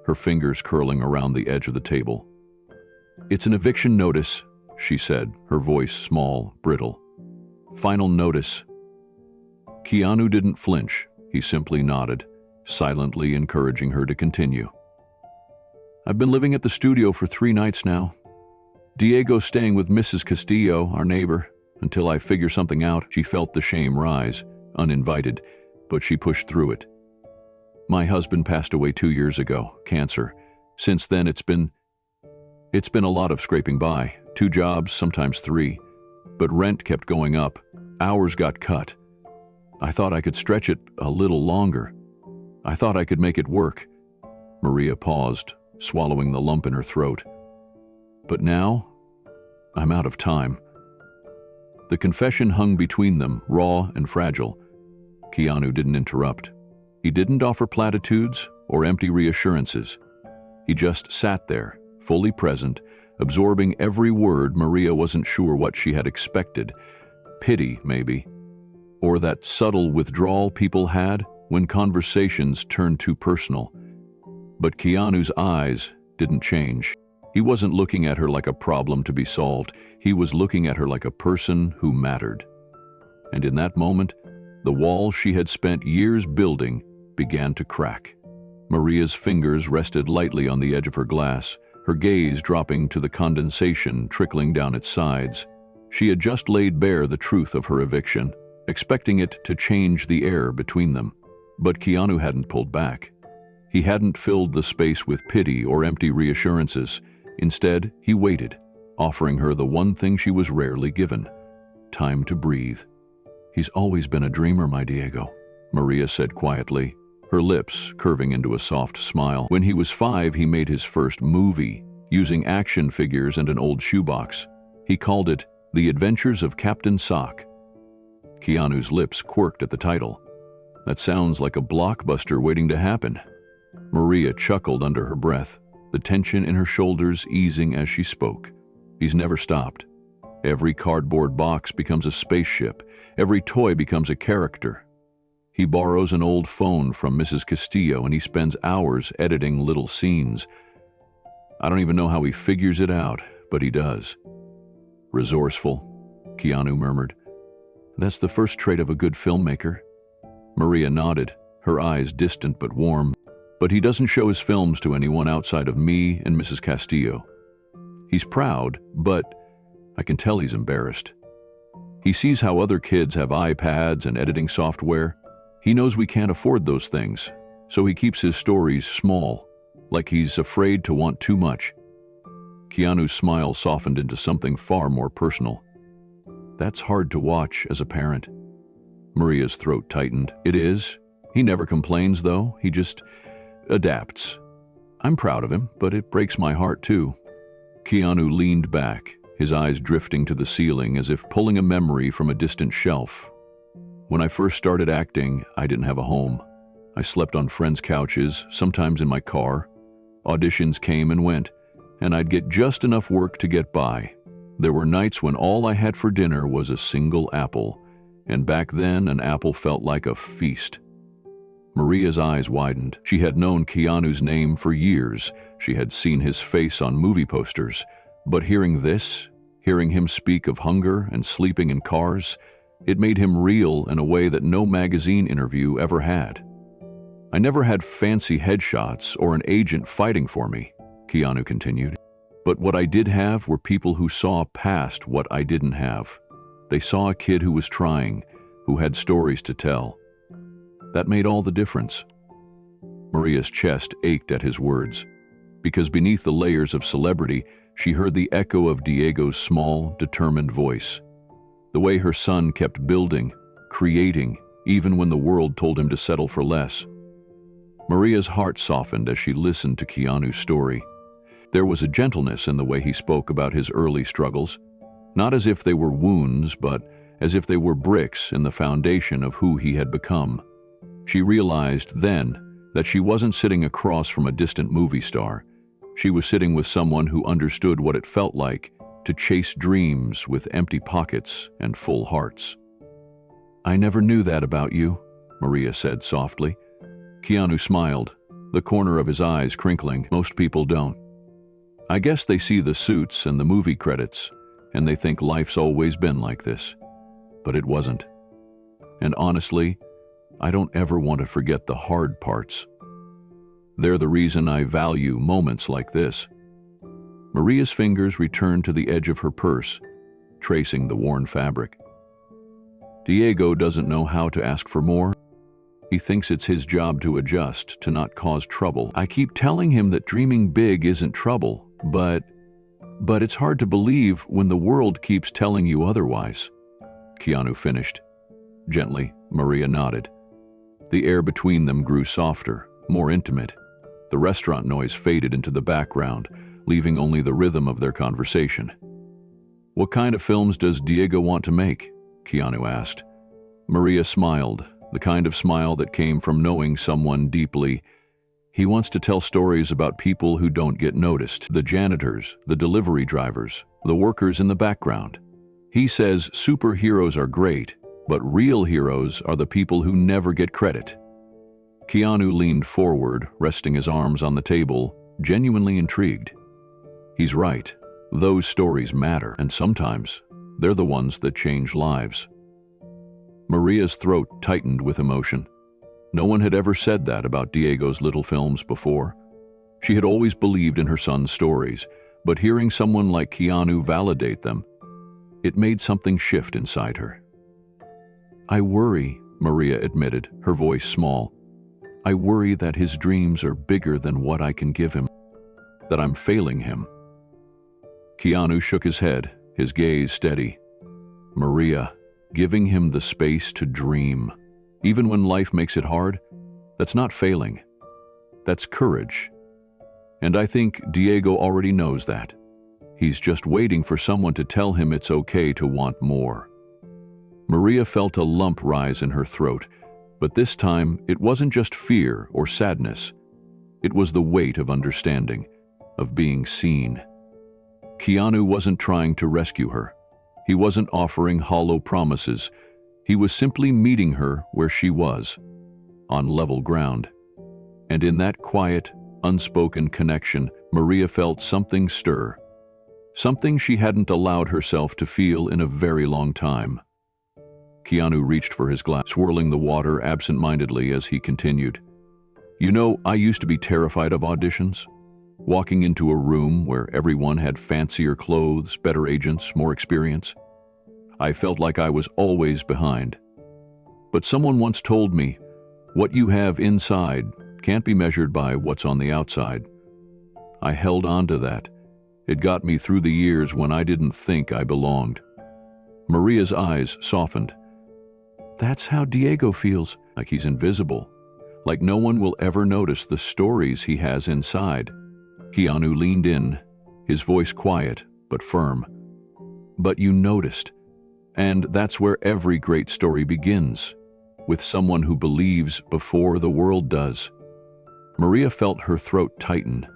her fingers curling around the edge of the table. "It's an eviction notice," she said, her voice small, brittle. "Final notice." Keanu didn't flinch, he simply nodded, silently encouraging her to continue. "I've been living at the studio for 3 nights now. Diego's staying with Mrs. Castillo, our neighbor, until I figure something out." She felt the shame rise, uninvited, but she pushed through it. "My husband passed away 2 years ago, cancer. Since then it's been a lot of scraping by, 2 jobs, sometimes 3. But rent kept going up, hours got cut. I thought I could stretch it a little longer. I thought I could make it work." Maria paused, swallowing the lump in her throat. "But now, I'm out of time." The confession hung between them, raw and fragile. Keanu didn't interrupt. He didn't offer platitudes or empty reassurances. He just sat there, fully present, absorbing every word. Maria wasn't sure what she had expected. Pity, maybe. or that subtle withdrawal people had when conversations turned too personal. But Keanu's eyes didn't change. He wasn't looking at her like a problem to be solved. He was looking at her like a person who mattered. And in that moment, the wall she had spent years building began to crack. Maria's fingers rested lightly on the edge of her glass, her gaze dropping to the condensation trickling down its sides. She had just laid bare the truth of her eviction, expecting it to change the air between them. But Keanu hadn't pulled back. He hadn't filled the space with pity or empty reassurances. Instead, he waited, offering her the one thing she was rarely given: time to breathe. "He's always been a dreamer, my Diego," Maria said quietly, her lips curving into a soft smile. "When he was 5, he made his first movie, using action figures and an old shoebox. He called it The Adventures of Captain Sock." Keanu's lips quirked at the title. That sounds like a blockbuster waiting to happen. Maria chuckled under her breath, the tension in her shoulders easing as she spoke. "He's never stopped. Every cardboard box becomes a spaceship. Every toy becomes a character. He borrows an old phone from Mrs. Castillo and he spends hours editing little scenes. I don't even know how he figures it out, but he does." "Resourceful," Keanu murmured. "That's the first trait of a good filmmaker." Maria nodded, her eyes distant but warm. "But he doesn't show his films to anyone outside of me and Mrs. Castillo. He's proud, but I can tell he's embarrassed. He sees how other kids have iPads and editing software. He knows we can't afford those things, so he keeps his stories small, like he's afraid to want too much." Keanu's smile softened into something far more personal. "That's hard to watch as a parent." Maria's throat tightened. "It is. He never complains, though. He just adapts. I'm proud of him, but it breaks my heart, too." Keanu leaned back, his eyes drifting to the ceiling as if pulling a memory from a distant shelf. "When I first started acting, I didn't have a home. I slept on friends' couches, sometimes in my car. Auditions came and went, and I'd get just enough work to get by. There were nights when all I had for dinner was a single apple, and back then an apple felt like a feast." Maria's eyes widened. She had known Keanu's name for years. She had seen his face on movie posters. But hearing this, hearing him speak of hunger and sleeping in cars, it made him real in a way that no magazine interview ever had. "I never had fancy headshots or an agent fighting for me," Keanu continued. "But what I did have were people who saw past what I didn't have. They saw a kid who was trying, who had stories to tell. That made all the difference." Maria's chest ached at his words, because beneath the layers of celebrity, she heard the echo of Diego's small, determined voice. The way her son kept building, creating, even when the world told him to settle for less. Maria's heart softened as she listened to Keanu's story. There was a gentleness in the way he spoke about his early struggles, not as if they were wounds, but as if they were bricks in the foundation of who he had become. She realized then that she wasn't sitting across from a distant movie star. She was sitting with someone who understood what it felt like to chase dreams with empty pockets and full hearts. "I never knew that about you," Maria said softly. Keanu smiled, the corner of his eyes crinkling. "Most people don't. I guess they see the suits and the movie credits, and they think life's always been like this. But it wasn't. And honestly, I don't ever want to forget the hard parts. They're the reason I value moments like this." Maria's fingers returned to the edge of her purse, tracing the worn fabric. "Diego doesn't know how to ask for more. He thinks it's his job to adjust, to not cause trouble. I keep telling him that dreaming big isn't trouble, but it's hard to believe when the world keeps telling you otherwise." Keanu finished. Gently, Maria nodded. The air between them grew softer, more intimate. The restaurant noise faded into the background, leaving only the rhythm of their conversation. "What kind of films does Diego want to make?" Keanu asked. Maria smiled, the kind of smile that came from knowing someone deeply. "He wants to tell stories about people who don't get noticed, the janitors, the delivery drivers, the workers in the background. He says superheroes are great, But real heroes are the people who never get credit. Keanu leaned forward, resting his arms on the table, genuinely intrigued. He's right. Those stories matter, and sometimes they're the ones that change lives. Maria's throat tightened with emotion. No one had ever said that about Diego's little films before. She had always believed in her son's stories, but hearing someone like Keanu validate them, it made something shift inside her. "I worry," Maria admitted, her voice small. "I worry that his dreams are bigger than what I can give him, that I'm failing him." Keanu shook his head, his gaze steady. "Maria, giving him the space to dream, even when life makes it hard, that's not failing. That's courage. And I think Diego already knows that. He's just waiting for someone to tell him it's okay to want more." Maria felt a lump rise in her throat, but this time it wasn't just fear or sadness. It was the weight of understanding, of being seen. Keanu wasn't trying to rescue her. He wasn't offering hollow promises. He was simply meeting her where she was, on level ground. And in that quiet, unspoken connection, Maria felt something stir. Something she hadn't allowed herself to feel in a very long time. Keanu reached for his glass, swirling the water absent-mindedly as he continued. "You know, I used to be terrified of auditions. Walking into a room where everyone had fancier clothes, better agents, more experience. I felt like I was always behind. But someone once told me, what you have inside can't be measured by what's on the outside. I held on to that. It got me through the years when I didn't think I belonged." Maria's eyes softened. "That's how Diego feels, like he's invisible, like no one will ever notice the stories he has inside." Keanu leaned in, his voice quiet but firm. "But you noticed, and that's where every great story begins, with someone who believes before the world does." Maria felt her throat tighten.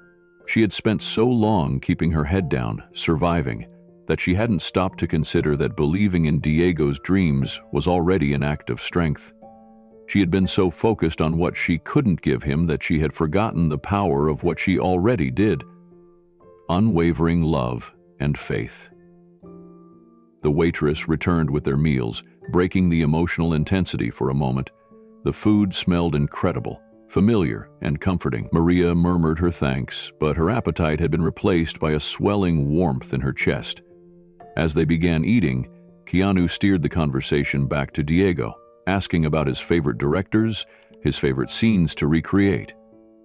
She had spent so long keeping her head down, surviving, that she hadn't stopped to consider that believing in Diego's dreams was already an act of strength. She had been so focused on what she couldn't give him that she had forgotten the power of what she already did: unwavering love and faith. The waitress returned with their meals, breaking the emotional intensity for a moment. The food smelled incredible, familiar and comforting. Maria murmured her thanks, but her appetite had been replaced by a swelling warmth in her chest. As they began eating, Keanu steered the conversation back to Diego, asking about his favorite directors, his favorite scenes to recreate.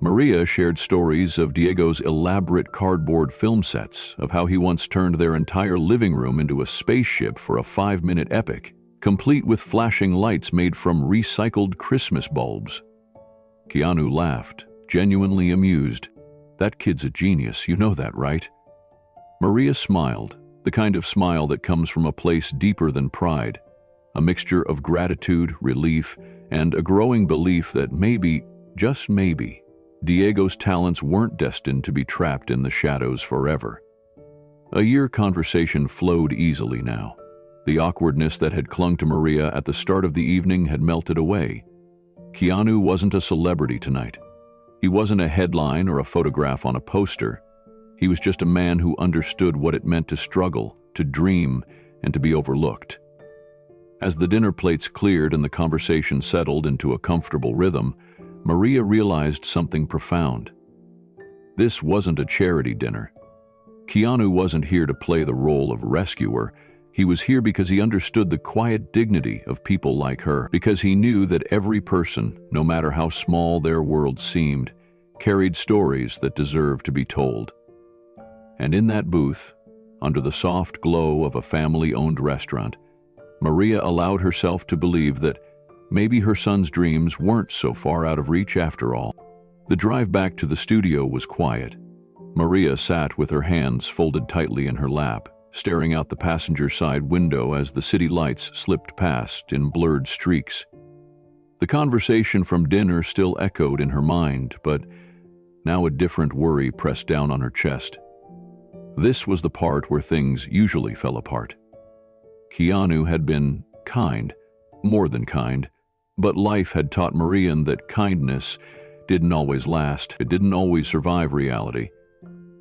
Maria shared stories of Diego's elaborate cardboard film sets, of how he once turned their entire living room into a spaceship for a 5-minute epic, complete with flashing lights made from recycled Christmas bulbs. Keanu laughed, genuinely amused. "That kid's a genius, you know that, right?" Maria smiled, the kind of smile that comes from a place deeper than pride, a mixture of gratitude, relief, and a growing belief that maybe, just maybe, Diego's talents weren't destined to be trapped in the shadows forever. A year conversation flowed easily now. The awkwardness that had clung to Maria at the start of the evening had melted away. Keanu wasn't a celebrity tonight. He wasn't a headline or a photograph on a poster. He was just a man who understood what it meant to struggle, to dream, and to be overlooked. As the dinner plates cleared and the conversation settled into a comfortable rhythm, Maria realized something profound. This wasn't a charity dinner. Keanu wasn't here to play the role of rescuer. He was here because he understood the quiet dignity of people like her, because he knew that every person, no matter how small their world seemed, carried stories that deserved to be told. And in that booth, under the soft glow of a family-owned restaurant, Maria allowed herself to believe that maybe her son's dreams weren't so far out of reach after all. The drive back to the studio was quiet. Maria sat with her hands folded tightly in her lap, staring out the passenger side window as the city lights slipped past in blurred streaks. The conversation from dinner still echoed in her mind, but now a different worry pressed down on her chest. This was the part where things usually fell apart. Keanu had been kind, more than kind. But life had taught Marian that kindness didn't always last. It didn't always survive reality.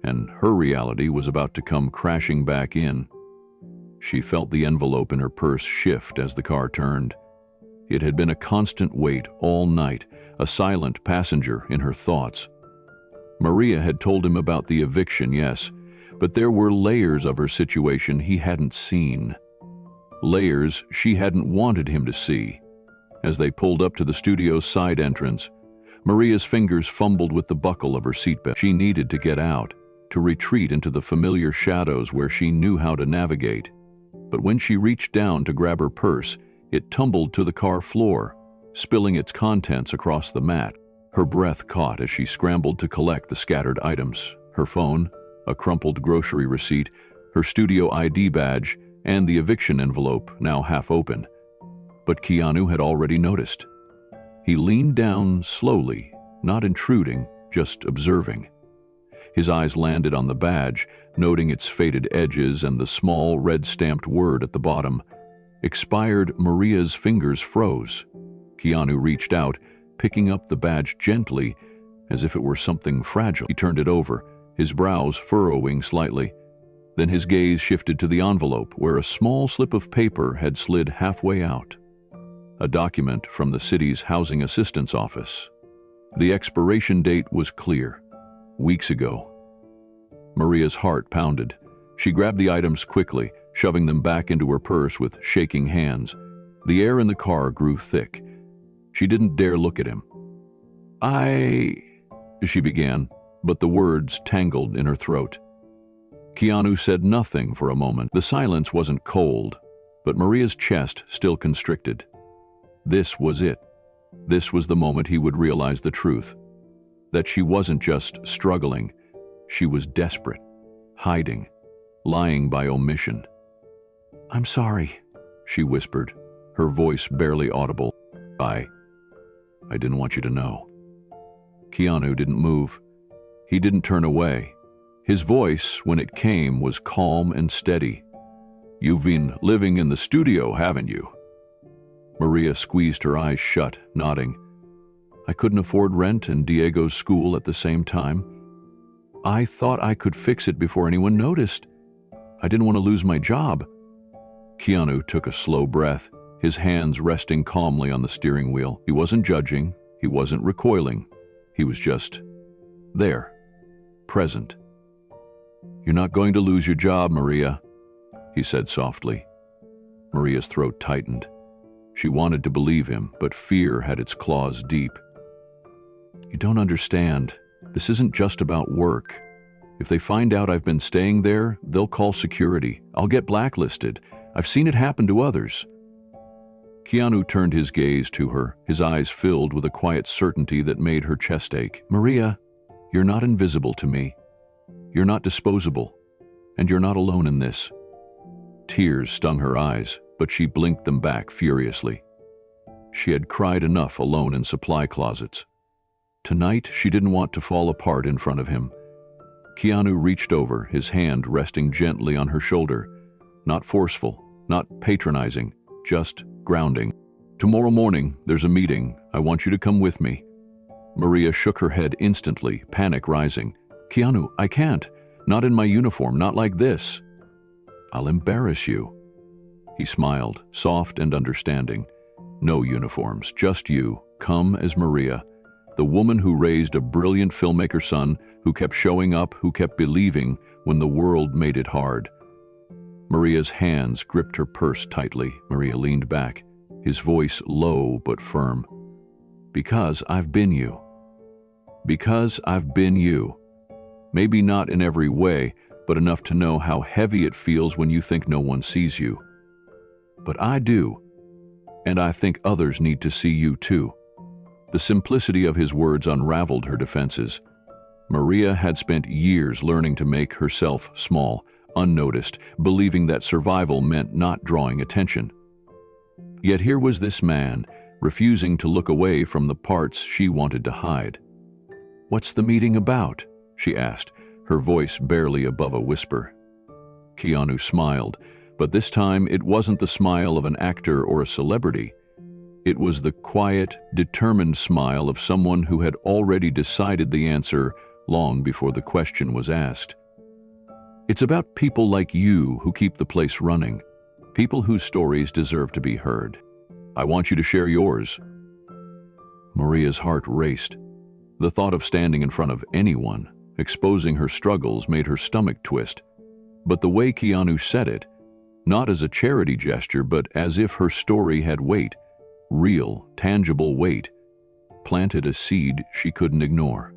And her reality was about to come crashing back in. She felt the envelope in her purse shift as the car turned. It had been a constant wait all night, a silent passenger in her thoughts. Maria had told him about the eviction, yes, but there were layers of her situation he hadn't seen. Layers she hadn't wanted him to see. As they pulled up to the studio's side entrance, Maria's fingers fumbled with the buckle of her seatbelt. She needed to get out, to retreat into the familiar shadows where she knew how to navigate. But when she reached down to grab her purse, it tumbled to the car floor, spilling its contents across the mat. Her breath caught as she scrambled to collect the scattered items: her phone, a crumpled grocery receipt, her studio ID badge, and the eviction envelope, now half open. But Keanu had already noticed. He leaned down slowly, not intruding, just observing. His eyes landed on the badge, noting its faded edges and the small red-stamped word at the bottom. Expired. Maria's fingers froze. Keanu reached out, picking up the badge gently, as if it were something fragile. He turned it over, his brows furrowing slightly. Then his gaze shifted to the envelope, where a small slip of paper had slid halfway out. A document from the city's housing assistance office. The expiration date was clear. Weeks ago. Maria's heart pounded. She grabbed the items quickly, shoving them back into her purse with shaking hands. The air in the car grew thick. She didn't dare look at him. She began, but the words tangled in her throat. Keanu said nothing for a moment. The silence wasn't cold, but Maria's chest still constricted. This was it. This was the moment he would realize the truth. That she wasn't just struggling, she was desperate, hiding, lying by omission. "I'm sorry," she whispered, her voice barely audible. I didn't want you to know." Keanu didn't move. He didn't turn away. His voice, when it came, was calm and steady. "You've been living in the studio, haven't you?" Maria squeezed her eyes shut, nodding. "I couldn't afford rent and Diego's school at the same time. I thought I could fix it before anyone noticed. I didn't want to lose my job." Keanu took a slow breath, his hands resting calmly on the steering wheel. He wasn't judging, he wasn't recoiling. He was just there, present. "You're not going to lose your job, Maria," he said softly. Maria's throat tightened. She wanted to believe him, but fear had its claws deep. "You don't understand. This isn't just about work. If they find out I've been staying there, they'll call security. I'll get blacklisted. I've seen it happen to others." Keanu turned his gaze to her, his eyes filled with a quiet certainty that made her chest ache. "Maria, you're not invisible to me. You're not disposable. And you're not alone in this." Tears stung her eyes, but she blinked them back furiously. She had cried enough alone in supply closets. Tonight, she didn't want to fall apart in front of him. Keanu reached over, his hand resting gently on her shoulder. Not forceful, not patronizing, just grounding. "Tomorrow morning, there's a meeting. I want you to come with me." Maria shook her head instantly, panic rising. "Keanu, I can't. Not in my uniform, not like this." "I'll embarrass you." He smiled, soft and understanding. "No uniforms, just you. Come as Maria. The woman who raised a brilliant filmmaker son, who kept showing up, who kept believing when the world made it hard." Maria's hands gripped her purse tightly. Maria leaned back, his voice low but firm. "Because I've been you. Because I've been you. Maybe not in every way, but enough to know how heavy it feels when you think no one sees you. But I do, and I think others need to see you too." The simplicity of his words unraveled her defenses. Maria had spent years learning to make herself small, unnoticed, believing that survival meant not drawing attention. Yet here was this man, refusing to look away from the parts she wanted to hide. "What's the meeting about?" she asked, her voice barely above a whisper. Keanu smiled, but this time it wasn't the smile of an actor or a celebrity. It was the quiet, determined smile of someone who had already decided the answer long before the question was asked. It's about people like you who keep the place running, people whose stories deserve to be heard. I want you to share yours. Maria's heart raced. The thought of standing in front of anyone, exposing her struggles, made her stomach twist. But the way Keanu said it, not as a charity gesture, but as if her story had weight, real, tangible weight, planted a seed she couldn't ignore.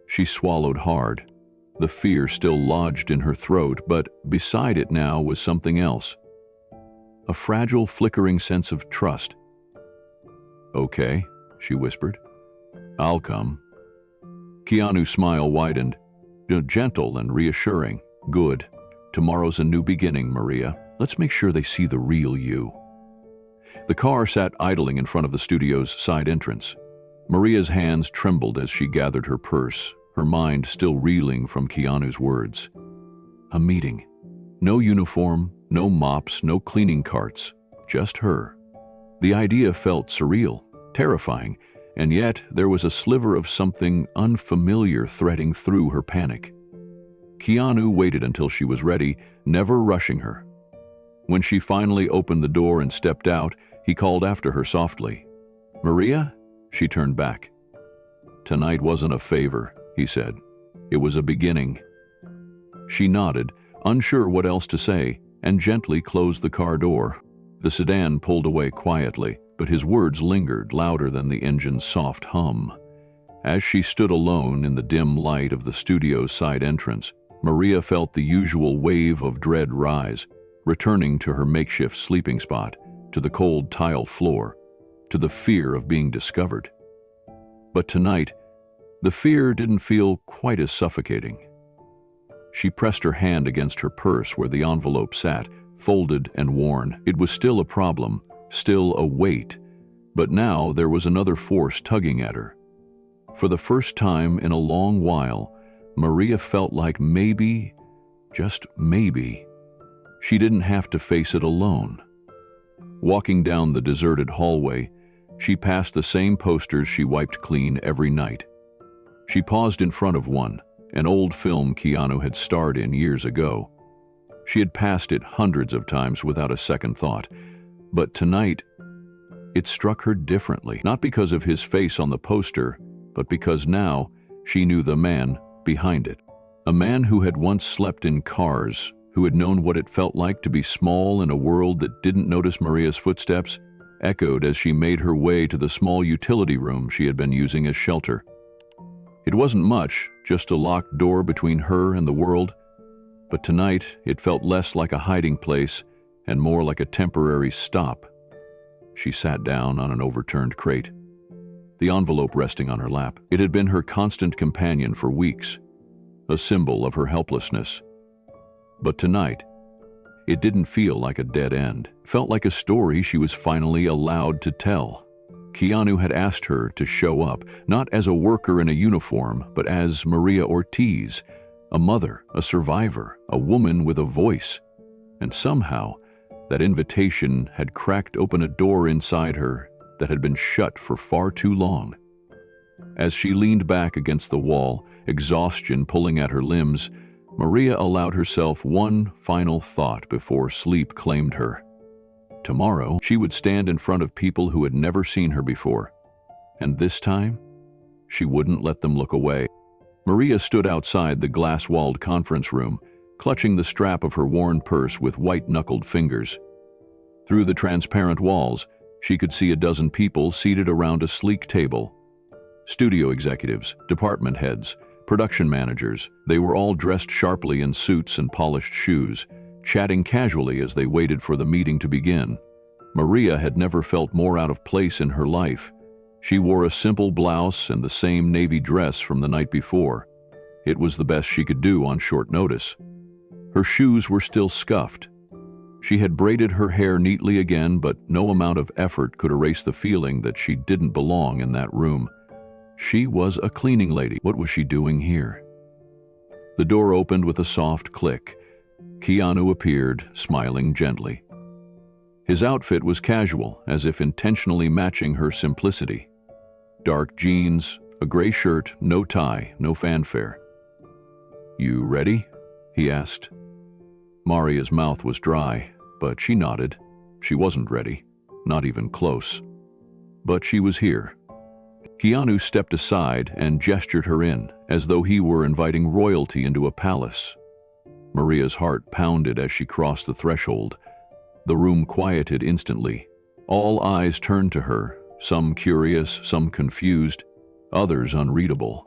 She swallowed hard. The fear still lodged in her throat, but beside it now was something else. A fragile, flickering sense of trust. "Okay," she whispered. "I'll come." Keanu's smile widened, gentle and reassuring. "Good. Tomorrow's a new beginning, Maria. Let's make sure they see the real you." The car sat idling in front of the studio's side entrance. Maria's hands trembled as she gathered her purse, her mind still reeling from Keanu's words. A meeting. No uniform, no mops, no cleaning carts, just her. The idea felt surreal, terrifying, and yet there was a sliver of something unfamiliar threading through her panic. Keanu waited until she was ready, never rushing her. When she finally opened the door and stepped out, he called after her softly. "Maria?" She turned back. "Tonight wasn't a favor," he said. "It was a beginning." She nodded, unsure what else to say, and gently closed the car door. The sedan pulled away quietly, but his words lingered, louder than the engine's soft hum. As she stood alone in the dim light of the studio's side entrance, Maria felt the usual wave of dread rise, returning to her makeshift sleeping spot, to the cold tile floor, to the fear of being discovered. But tonight, the fear didn't feel quite as suffocating. She pressed her hand against her purse where the envelope sat, folded and worn. It was still a problem, still a weight, but now there was another force tugging at her. For the first time in a long while, Maria felt like maybe, just maybe, she didn't have to face it alone. Walking down the deserted hallway, she passed the same posters she wiped clean every night. She paused in front of one, an old film Keanu had starred in years ago. She had passed it hundreds of times without a second thought, but tonight, it struck her differently, not because of his face on the poster, but because now she knew the man behind it. A man who had once slept in cars, who had known what it felt like to be small in a world that didn't notice Maria's footsteps, echoed as she made her way to the small utility room she had been using as shelter. It wasn't much, just a locked door between her and the world, but tonight it felt less like a hiding place and more like a temporary stop. She sat down on an overturned crate, the envelope resting on her lap. It had been her constant companion for weeks, a symbol of her helplessness. But tonight, it didn't feel like a dead end. It felt like a story she was finally allowed to tell. Keanu had asked her to show up, not as a worker in a uniform, but as Maria Ortiz, a mother, a survivor, a woman with a voice. And somehow, that invitation had cracked open a door inside her that had been shut for far too long. As she leaned back against the wall, exhaustion pulling at her limbs, Maria allowed herself one final thought before sleep claimed her. Tomorrow, she would stand in front of people who had never seen her before. And this time, she wouldn't let them look away. Maria stood outside the glass-walled conference room, clutching the strap of her worn purse with white-knuckled fingers. Through the transparent walls, she could see a dozen people seated around a sleek table. Studio executives, department heads, production managers, they were all dressed sharply in suits and polished shoes, chatting casually as they waited for the meeting to begin. Maria had never felt more out of place in her life. She wore a simple blouse and the same navy dress from the night before. It was the best she could do on short notice. Her shoes were still scuffed. She had braided her hair neatly again, but no amount of effort could erase the feeling that she didn't belong in that room. She was a cleaning lady. What was she doing here? The door opened with a soft click. Keanu appeared, smiling gently. His outfit was casual, as if intentionally matching her simplicity. Dark jeans, a gray shirt, no tie, no fanfare. "You ready?" he asked. Maria's mouth was dry, but she nodded. She wasn't ready, not even close. But she was here. Keanu stepped aside and gestured her in, as though he were inviting royalty into a palace. Maria's heart pounded as she crossed the threshold. The room quieted instantly. All eyes turned to her, some curious, some confused, others unreadable.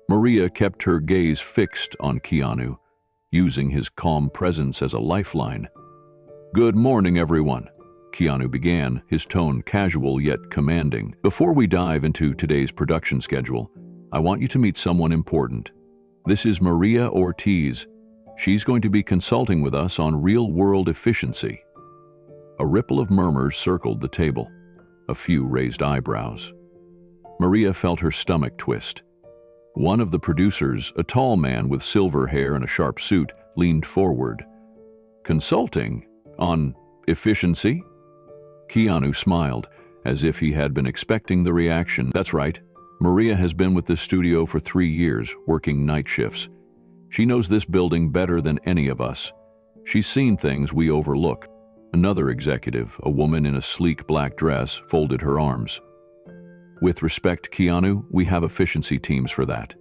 Maria kept her gaze fixed on Keanu, using his calm presence as a lifeline. "Good morning, everyone," Keanu began, his tone casual yet commanding. "Before we dive into today's production schedule, I want you to meet someone important. This is Maria Ortiz. She's going to be consulting with us on real-world efficiency." A ripple of murmurs circled the table. A few raised eyebrows. Maria felt her stomach twist. One of the producers, a tall man with silver hair and a sharp suit, leaned forward. "Consulting? On efficiency?" Keanu smiled, as if he had been expecting the reaction. "That's right. Maria has been with this studio for 3 years, working night shifts. She knows this building better than any of us. She's seen things we overlook." Another executive, a woman in a sleek black dress, folded her arms. "With respect, Keanu, we have efficiency teams for that."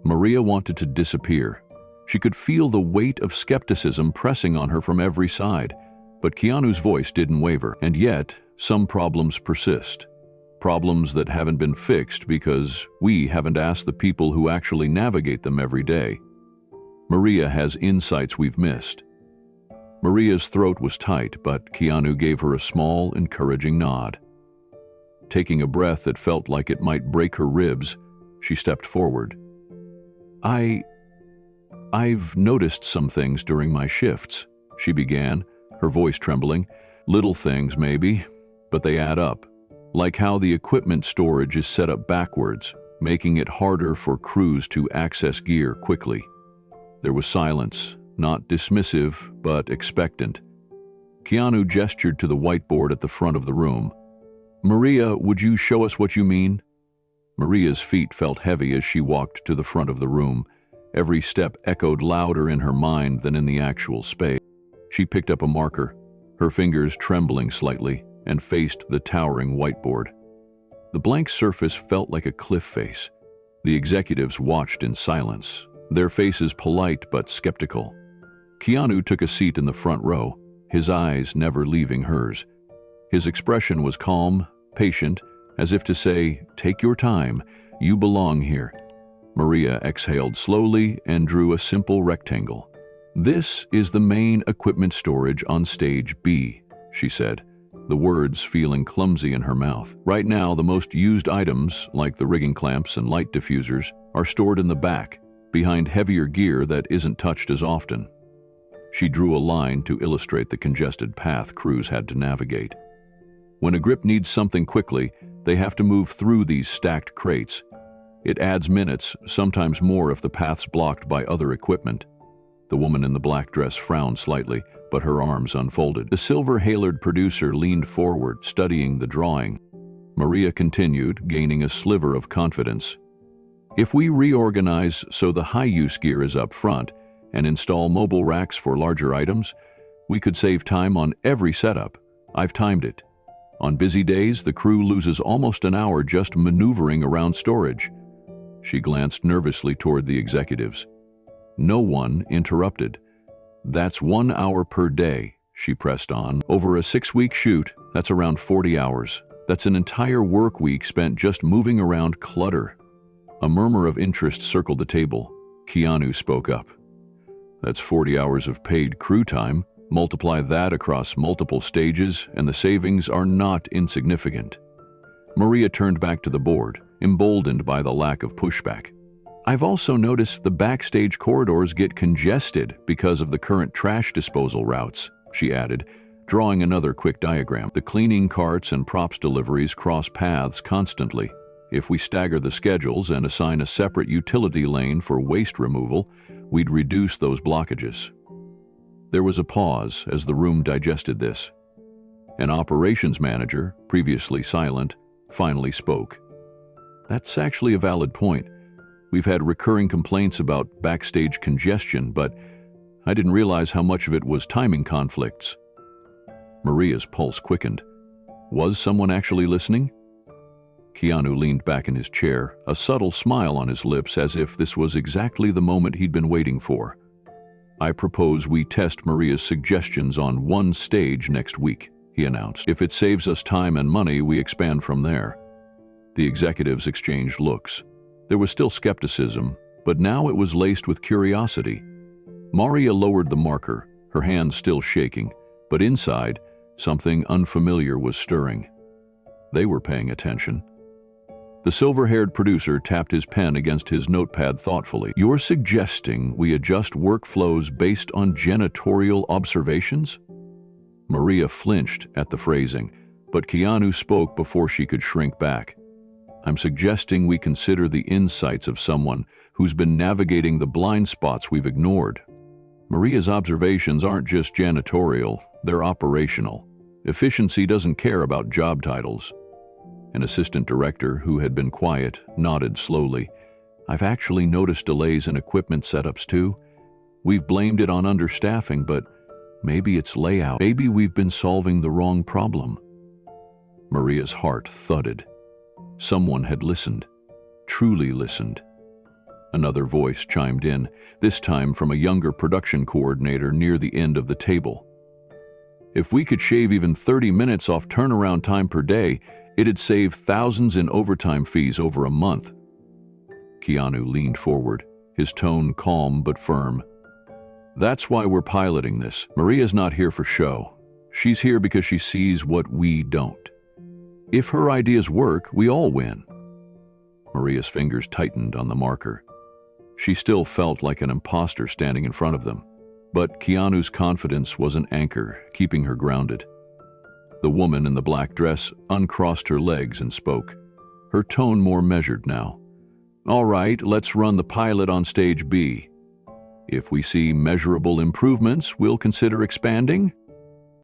Maria wanted to disappear. She could feel the weight of skepticism pressing on her from every side, but Keanu's voice didn't waver. "And yet, some problems persist. Problems that haven't been fixed because we haven't asked the people who actually navigate them every day. Maria has insights we've missed." Maria's throat was tight, but Keanu gave her a small, encouraging nod. Taking a breath that felt like it might break her ribs, she stepped forward. I've noticed some things during my shifts," she began, her voice trembling. "Little things, maybe, but they add up. Like how the equipment storage is set up backwards, making it harder for crews to access gear quickly." There was silence, not dismissive, but expectant. Keanu gestured to the whiteboard at the front of the room. "Maria, would you show us what you mean?" Maria's feet felt heavy as she walked to the front of the room. Every step echoed louder in her mind than in the actual space. She picked up a marker, her fingers trembling slightly, and faced the towering whiteboard. The blank surface felt like a cliff face. The executives watched in silence, their faces polite but skeptical. Keanu took a seat in the front row, his eyes never leaving hers. His expression was calm, patient, as if to say, "Take your time, you belong here." Maria exhaled slowly and drew a simple rectangle. "This is the main equipment storage on stage B," she said, the words feeling clumsy in her mouth. "Right now, the most used items, like the rigging clamps and light diffusers, are stored in the back, behind heavier gear that isn't touched as often." She drew a line to illustrate the congested path crews had to navigate. When a grip needs something quickly, they have to move through these stacked crates. It adds minutes, sometimes more if the path's blocked by other equipment. The woman in the black dress frowned slightly, but her arms unfolded. The silver-haired producer leaned forward, studying the drawing. Maria continued, gaining a sliver of confidence. "If we reorganize so the high-use gear is up front and install mobile racks for larger items, we could save time on every setup. I've timed it. On busy days, the crew loses almost an hour just maneuvering around storage." She glanced nervously toward the executives. No one interrupted. "That's 1 hour per day," she pressed on. "Over a 6-week shoot, that's around 40 hours. That's an entire work week spent just moving around clutter." A murmur of interest circled the table. Keanu spoke up. "That's 40 hours of paid crew time. Multiply that across multiple stages, and the savings are not insignificant." Maria turned back to the board, emboldened by the lack of pushback. "I've also noticed the backstage corridors get congested because of the current trash disposal routes," she added, drawing another quick diagram. "The cleaning carts and props deliveries cross paths constantly. If we stagger the schedules and assign a separate utility lane for waste removal, we'd reduce those blockages." There was a pause as the room digested this. An operations manager, previously silent, finally spoke. That's actually a valid point. We've had recurring complaints about backstage congestion, but I didn't realize how much of it was timing conflicts. Maria's pulse quickened. Was someone actually listening? Keanu leaned back in his chair, a subtle smile on his lips as if this was exactly the moment he'd been waiting for. I propose we test Maria's suggestions on one stage next week, he announced. If it saves us time and money, we expand from there. The executives exchanged looks. There was still skepticism, but now it was laced with curiosity. Maria lowered the marker, her hands still shaking, but inside, something unfamiliar was stirring. They were paying attention. The silver-haired producer tapped his pen against his notepad thoughtfully. You're suggesting we adjust workflows based on janitorial observations? Maria flinched at the phrasing, but Keanu spoke before she could shrink back. I'm suggesting we consider the insights of someone who's been navigating the blind spots we've ignored. Maria's observations aren't just janitorial, they're operational. Efficiency doesn't care about job titles. An assistant director, who had been quiet, nodded slowly. I've actually noticed delays in equipment setups too. We've blamed it on understaffing, but maybe it's layout. Maybe we've been solving the wrong problem. Maria's heart thudded. Someone had listened, truly listened. Another voice chimed in, this time from a younger production coordinator near the end of the table. If we could shave even 30 minutes off turnaround time per day, it'd save thousands in overtime fees over a month. Keanu leaned forward, his tone calm but firm. That's why we're piloting this. Maria's not here for show. She's here because she sees what we don't. If her ideas work, we all win. Maria's fingers tightened on the marker. She still felt like an imposter standing in front of them, but Keanu's confidence was an anchor, keeping her grounded. The woman in the black dress uncrossed her legs and spoke, her tone more measured now. All right, let's run the pilot on stage B. If we see measurable improvements, we'll consider expanding?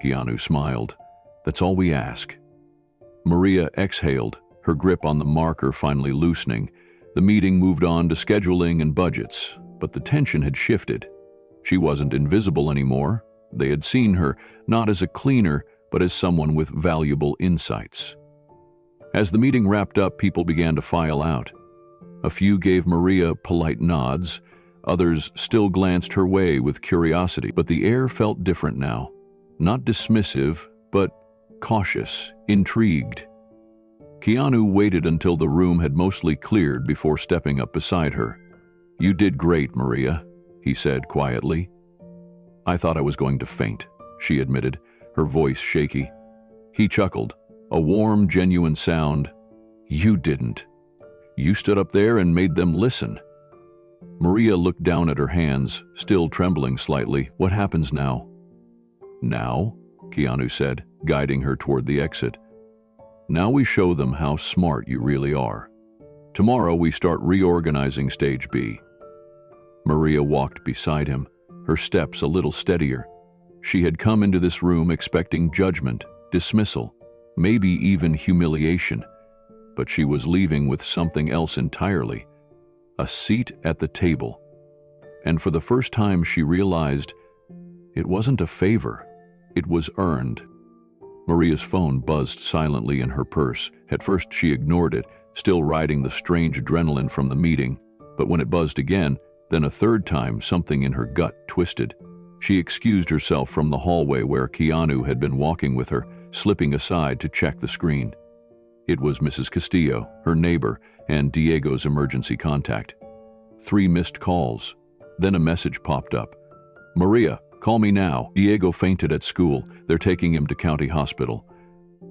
Keanu smiled. That's all we ask. Maria exhaled, her grip on the marker finally loosening. The meeting moved on to scheduling and budgets, but the tension had shifted. She wasn't invisible anymore. They had seen her, not as a cleaner, but as someone with valuable insights. As the meeting wrapped up, people began to file out. A few gave Maria polite nods, others still glanced her way with curiosity, but the air felt different now. Not dismissive, but cautious, intrigued. Keanu waited until the room had mostly cleared before stepping up beside her. You did great, Maria, he said quietly. I thought I was going to faint, she admitted, her voice shaky. He chuckled, a warm, genuine sound. You didn't. You stood up there and made them listen. Maria looked down at her hands, still trembling slightly. What happens now? Now? Keanu said, guiding her toward the exit. Now we show them how smart you really are. Tomorrow we start reorganizing Stage B. Maria walked beside him, her steps a little steadier. She had come into this room expecting judgment, dismissal, maybe even humiliation, but she was leaving with something else entirely, a seat at the table. And for the first time she realized it wasn't a favor, it was earned. Maria's phone buzzed silently in her purse. At first she ignored it, still riding the strange adrenaline from the meeting, but when it buzzed again, then a third time, something in her gut twisted. She excused herself from the hallway where Keanu had been walking with her, slipping aside to check the screen. It was Mrs. Castillo, her neighbor, and Diego's emergency contact. 3 missed calls. Then a message popped up. Maria, call me now. Diego fainted at school. They're taking him to county hospital.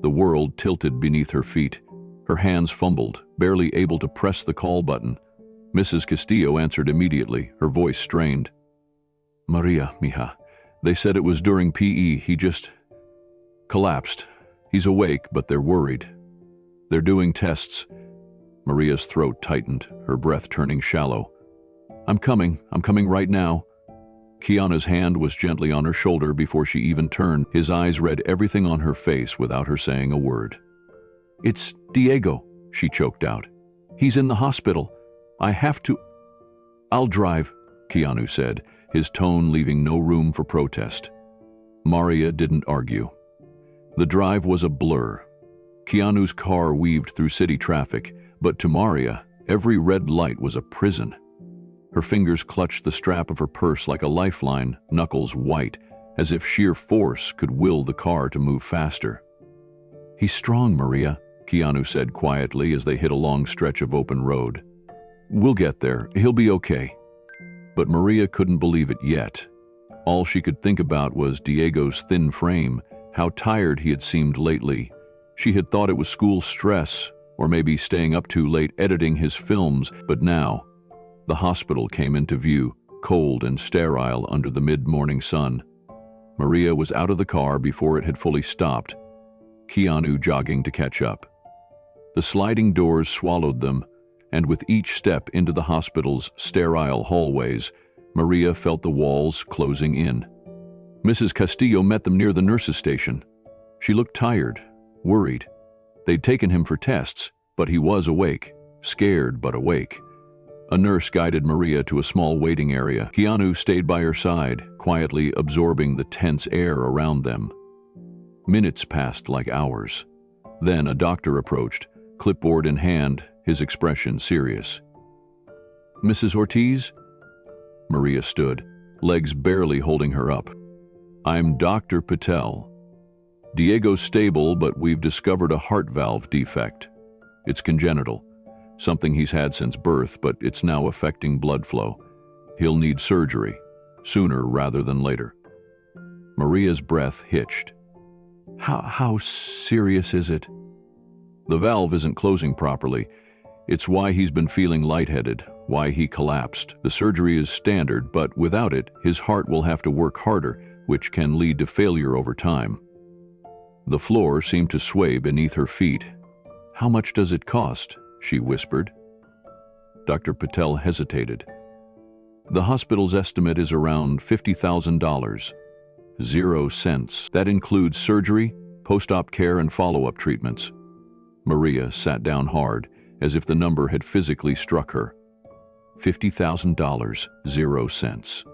The world tilted beneath her feet. Her hands fumbled, barely able to press the call button. Mrs. Castillo answered immediately, her voice strained. Maria, mija. They said it was during PE. He just collapsed. He's awake, but they're worried. They're doing tests. Maria's throat tightened, her breath turning shallow. I'm coming right now. Keanu's hand was gently on her shoulder before she even turned. His eyes read everything on her face without her saying a word. "It's Diego," she choked out. "He's in the hospital. I have to—" "I'll drive," Keanu said, his tone leaving no room for protest. Maria didn't argue. The drive was a blur. Keanu's car weaved through city traffic, but to Maria, every red light was a prison. Her fingers clutched the strap of her purse like a lifeline, knuckles white, as if sheer force could will the car to move faster. "He's strong, Maria," Keanu said quietly as they hit a long stretch of open road. "We'll get there. He'll be okay." But Maria couldn't believe it yet. All she could think about was Diego's thin frame, how tired he had seemed lately. She had thought it was school stress, or maybe staying up too late editing his films, but now, the hospital came into view, cold and sterile under the mid-morning sun. Maria was out of the car before it had fully stopped, Keanu jogging to catch up. The sliding doors swallowed them, and with each step into the hospital's sterile hallways, Maria felt the walls closing in. Mrs. Castillo met them near the nurse's station. She looked tired, worried. They'd taken him for tests, but he was awake, scared but awake. A nurse guided Maria to a small waiting area. Keanu stayed by her side, quietly absorbing the tense air around them. Minutes passed like hours. Then a doctor approached, clipboard in hand, his expression serious. "Mrs. Ortiz?" Maria stood, legs barely holding her up. "I'm Dr. Patel. Diego's stable, but we've discovered a heart valve defect. It's congenital, something he's had since birth, but it's now affecting blood flow. He'll need surgery, sooner rather than later." Maria's breath hitched. How serious is it?" "The valve isn't closing properly. It's why he's been feeling lightheaded, why he collapsed. The surgery is standard, but without it, his heart will have to work harder, which can lead to failure over time." The floor seemed to sway beneath her feet. "How much does it cost?" she whispered. Dr. Patel hesitated. "The hospital's estimate is around $50,000. 0 cents. That includes surgery, post-op care, and follow-up treatments." Maria sat down hard, as if the number had physically struck her. $50,000, 0 cents.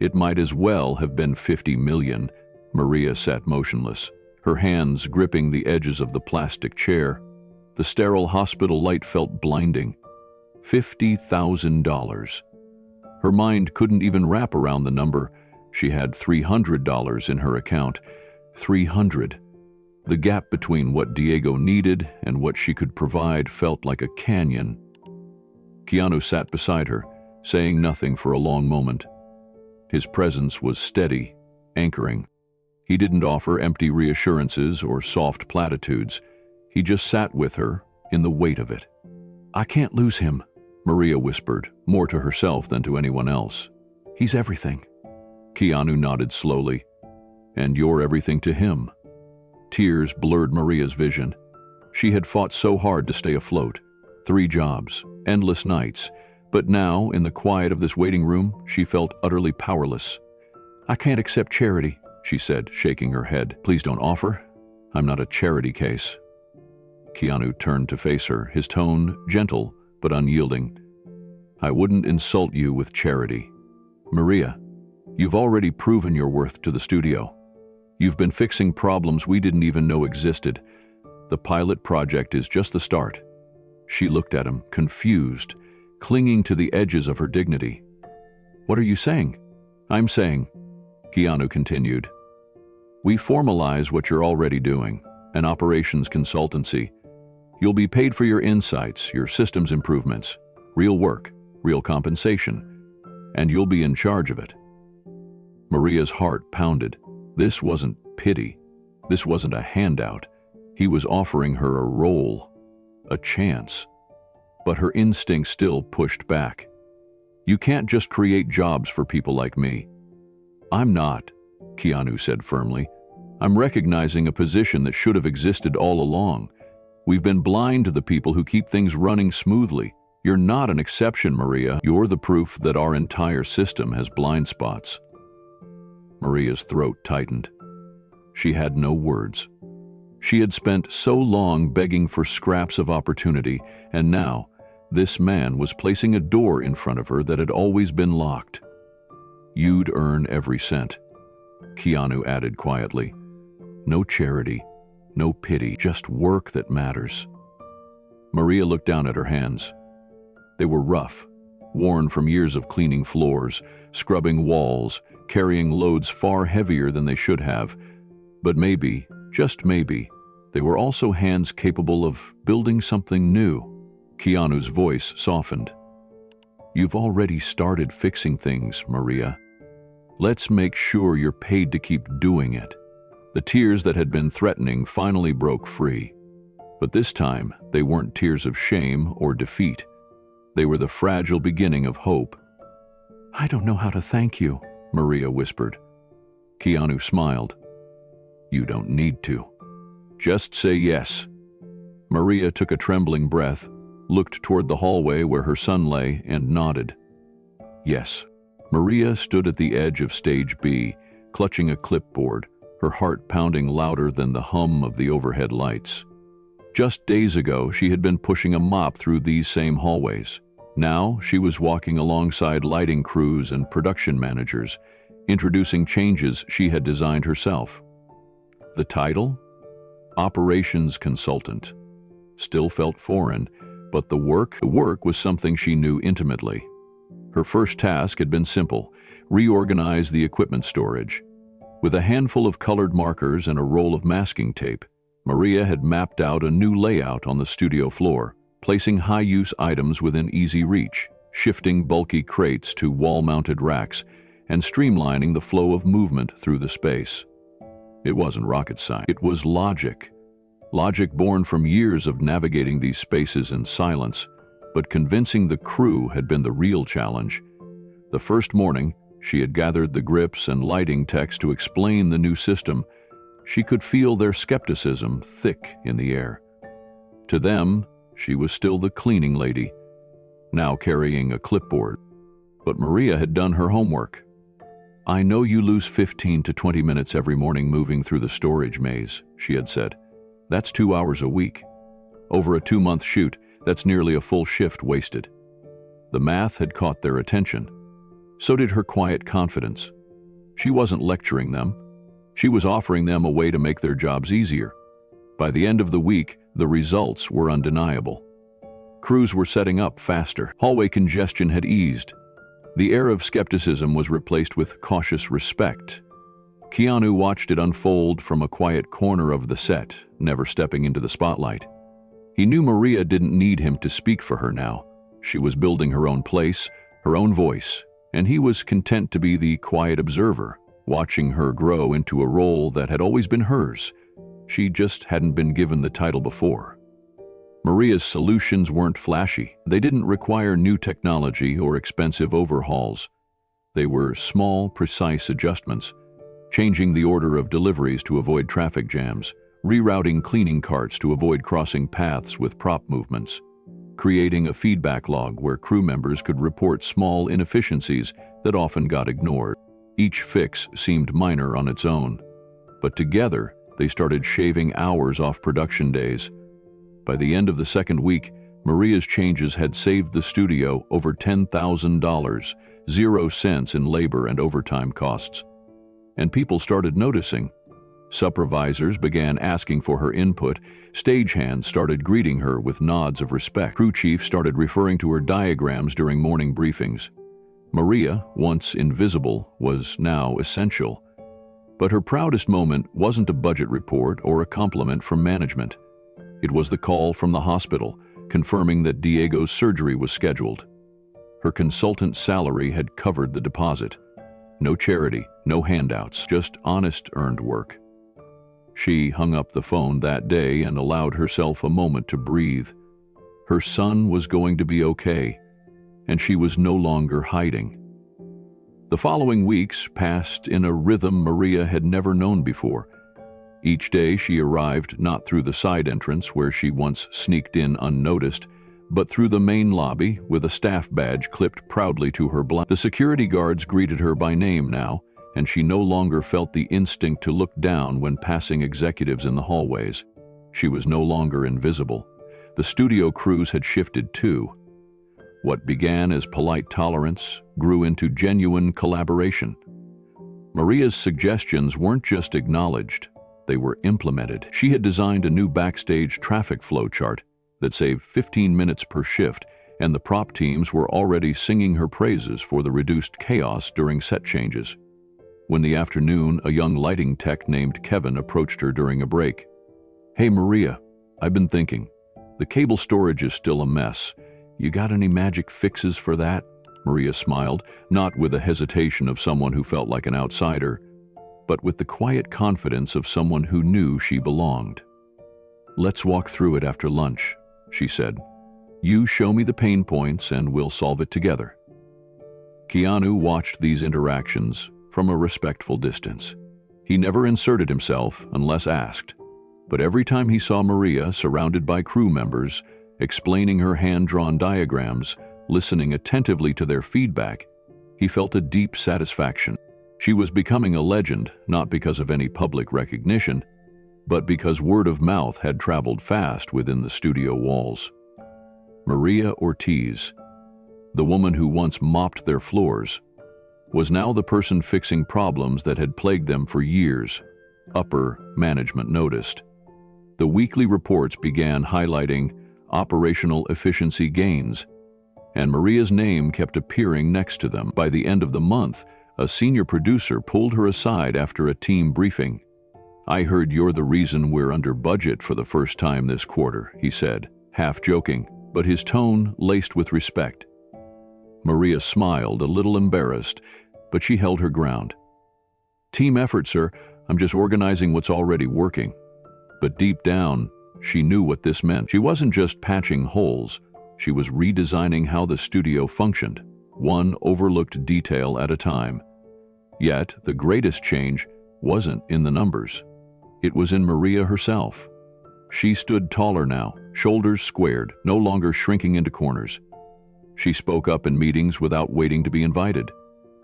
It might as well have been 50 million. Maria sat motionless, her hands gripping the edges of the plastic chair. The sterile hospital light felt blinding. $50,000. Her mind couldn't even wrap around the number. She had $300 in her account. 300. The gap between what Diego needed and what she could provide felt like a canyon. Keanu sat beside her, saying nothing for a long moment. His presence was steady, anchoring. He didn't offer empty reassurances or soft platitudes. He just sat with her in the weight of it. "I can't lose him," Maria whispered, more to herself than to anyone else. "He's everything." Keanu nodded slowly. "And you're everything to him." Tears blurred Maria's vision. She had fought so hard to stay afloat. 3 jobs, endless nights. But now, in the quiet of this waiting room, she felt utterly powerless. "I can't accept charity," she said, shaking her head. "Please don't offer. I'm not a charity case." Keanu turned to face her, his tone gentle but unyielding. "I wouldn't insult you with charity. Maria, you've already proven your worth to the studio. You've been fixing problems we didn't even know existed. The pilot project is just the start." She looked at him, confused, clinging to the edges of her dignity. "What are you saying?" "I'm saying," Keanu continued, "we formalize what you're already doing, an operations consultancy. You'll be paid for your insights, your systems improvements, real work, real compensation, and you'll be in charge of it." Maria's heart pounded. This wasn't pity. This wasn't a handout. He was offering her a role, a chance. But her instinct still pushed back. "You can't just create jobs for people like me." "I'm not," Keanu said firmly. "I'm recognizing a position that should have existed all along. We've been blind to the people who keep things running smoothly, You're not an exception, Maria. You're the proof that our entire system has blind spots." Maria's throat tightened. She had no words. She had spent so long begging for scraps of opportunity, and now this man was placing a door in front of her that had always been locked. "You'd earn every cent," Keanu added quietly. "No charity, no pity, just work that matters." Maria looked down at her hands. They were rough, worn from years of cleaning floors, scrubbing walls, carrying loads far heavier than they should have. But maybe, just maybe, they were also hands capable of building something new. Keanu's voice softened. "You've already started fixing things, Maria. Let's make sure you're paid to keep doing it." The tears that had been threatening finally broke free. But this time, they weren't tears of shame or defeat. They were the fragile beginning of hope. "I don't know how to thank you," Maria whispered. Keanu smiled. "You don't need to. Just say yes." Maria took a trembling breath, looked toward the hallway where her son lay, and nodded. "Yes." Maria stood at the edge of Stage B, clutching a clipboard, her heart pounding louder than the hum of the overhead lights. Just days ago, she had been pushing a mop through these same hallways. Now, she was walking alongside lighting crews and production managers, introducing changes she had designed herself. The title? Operations Consultant. Still felt foreign, but the work was something she knew intimately. Her first task had been simple: reorganize the equipment storage. With a handful of colored markers and a roll of masking tape, Maria had mapped out a new layout on the studio floor, placing high-use items within easy reach, shifting bulky crates to wall-mounted racks, and streamlining the flow of movement through the space. It wasn't rocket science. It was logic. Logic born from years of navigating these spaces in silence, but convincing the crew had been the real challenge. The first morning, she had gathered the grips and lighting techs to explain the new system. She could feel their skepticism thick in the air. To them, she was still the cleaning lady, now carrying a clipboard. But Maria had done her homework. "I know you lose 15 to 20 minutes every morning moving through the storage maze," she had said. "That's 2 hours a week. Over a 2-month shoot, that's nearly a full shift wasted." The math had caught their attention. So did her quiet confidence. She wasn't lecturing them. She was offering them a way to make their jobs easier. By the end of the week, the results were undeniable. Crews were setting up faster. Hallway congestion had eased. The air of skepticism was replaced with cautious respect. Keanu watched it unfold from a quiet corner of the set, never stepping into the spotlight. He knew Maria didn't need him to speak for her now. She was building her own place, her own voice, and he was content to be the quiet observer, watching her grow into a role that had always been hers. She just hadn't been given the title before. Maria's solutions weren't flashy. They didn't require new technology or expensive overhauls. They were small, precise adjustments, changing the order of deliveries to avoid traffic jams, rerouting cleaning carts to avoid crossing paths with prop movements, creating a feedback log where crew members could report small inefficiencies that often got ignored. Each fix seemed minor on its own, but together they started shaving hours off production days. By the end of the second week, Maria's changes had saved the studio over $10,000, 0 cents in labor and overtime costs. And people started noticing. Supervisors began asking for her input, stagehands started greeting her with nods of respect, crew chiefs started referring to her diagrams during morning briefings. Maria, once invisible, was now essential. But her proudest moment wasn't a budget report or a compliment from management. It was the call from the hospital, confirming that Diego's surgery was scheduled. Her consultant salary had covered the deposit. No charity, no handouts, just honest earned work. She hung up the phone that day and allowed herself a moment to breathe. Her son was going to be okay, and she was no longer hiding. The following weeks passed in a rhythm Maria had never known before. Each day she arrived not through the side entrance where she once sneaked in unnoticed, but through the main lobby, with a staff badge clipped proudly to her blouse. The security guards greeted her by name now, and she no longer felt the instinct to look down when passing executives in the hallways. She was no longer invisible. The studio crews had shifted too. What began as polite tolerance grew into genuine collaboration. Maria's suggestions weren't just acknowledged, they were implemented. She had designed a new backstage traffic flow chart that saved 15 minutes per shift, and the prop teams were already singing her praises for the reduced chaos during set changes. When the afternoon, a young lighting tech named Kevin approached her during a break. "Hey Maria, I've been thinking. The cable storage is still a mess. You got any magic fixes for that?" Maria smiled, not with the hesitation of someone who felt like an outsider, but with the quiet confidence of someone who knew she belonged. "Let's walk through it after lunch," she said. "You show me the pain points and we'll solve it together." Keanu watched these interactions from a respectful distance. He never inserted himself unless asked, but every time he saw Maria surrounded by crew members, explaining her hand-drawn diagrams, listening attentively to their feedback, he felt a deep satisfaction. She was becoming a legend, not because of any public recognition, but because word of mouth had traveled fast within the studio walls. Maria Ortiz, the woman who once mopped their floors, was now the person fixing problems that had plagued them for years. Upper management noticed. The weekly reports began highlighting operational efficiency gains, and Maria's name kept appearing next to them. By the end of the month, a senior producer pulled her aside after a team briefing. "I heard you're the reason we're under budget for the first time this quarter," he said, half joking, but his tone laced with respect. Maria smiled, a little embarrassed, but she held her ground. "Team effort, sir. I'm just organizing what's already working." But deep down, she knew what this meant. She wasn't just patching holes, she was redesigning how the studio functioned, one overlooked detail at a time. Yet, the greatest change wasn't in the numbers. It was in Maria herself. She stood taller now, shoulders squared, no longer shrinking into corners. She spoke up in meetings without waiting to be invited.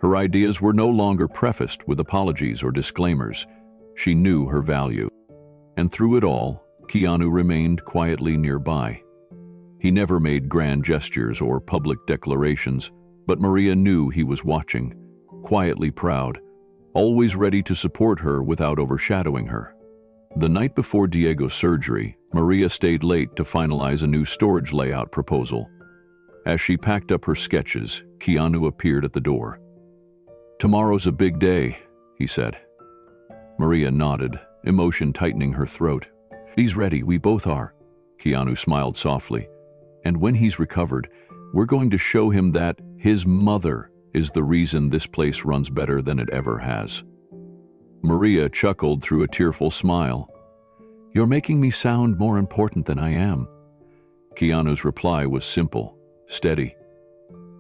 Her ideas were no longer prefaced with apologies or disclaimers. She knew her value. And through it all, Keanu remained quietly nearby. He never made grand gestures or public declarations, but Maria knew he was watching, quietly proud, always ready to support her without overshadowing her. The night before Diego's surgery, Maria stayed late to finalize a new storage layout proposal. As she packed up her sketches, Keanu appeared at the door. "Tomorrow's a big day," he said. Maria nodded, emotion tightening her throat. "He's ready, we both are." Keanu smiled softly. "And when he's recovered, we're going to show him that his mother is the reason this place runs better than it ever has." Maria chuckled through a tearful smile. "You're making me sound more important than I am." Keanu's reply was simple, steady.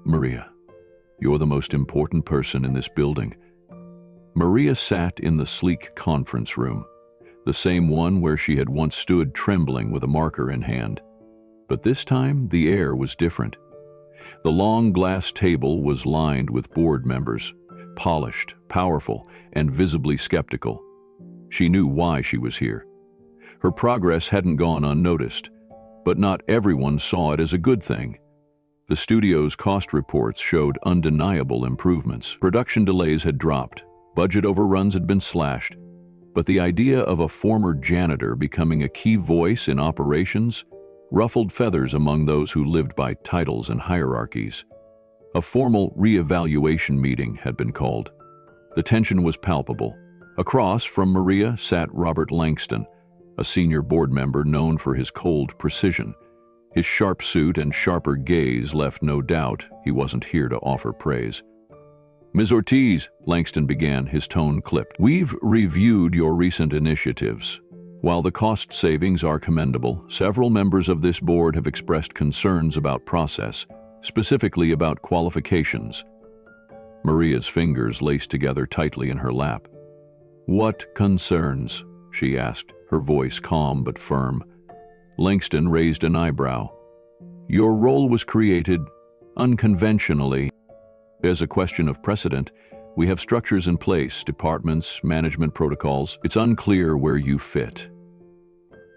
"Maria, you're the most important person in this building." Maria sat in the sleek conference room, the same one where she had once stood trembling with a marker in hand. But this time, the air was different. The long glass table was lined with board members, polished, powerful, and visibly skeptical. She knew why she was here. Her progress hadn't gone unnoticed, but not everyone saw it as a good thing. The studio's cost reports showed undeniable improvements. Production delays had dropped, budget overruns had been slashed, but the idea of a former janitor becoming a key voice in operations ruffled feathers among those who lived by titles and hierarchies. A formal re-evaluation meeting had been called. The tension was palpable. Across from Maria sat Robert Langston, a senior board member known for his cold precision. His sharp suit and sharper gaze left no doubt he wasn't here to offer praise. "Ms. Ortiz," Langston began, his tone clipped, "we've reviewed your recent initiatives. While the cost savings are commendable, several members of this board have expressed concerns about process, specifically about qualifications." Maria's fingers laced together tightly in her lap. "What concerns?" she asked, her voice calm but firm. Langston raised an eyebrow. Your role was created unconventionally. As a question of precedent, we have structures in place, departments, management protocols. It's unclear where you fit.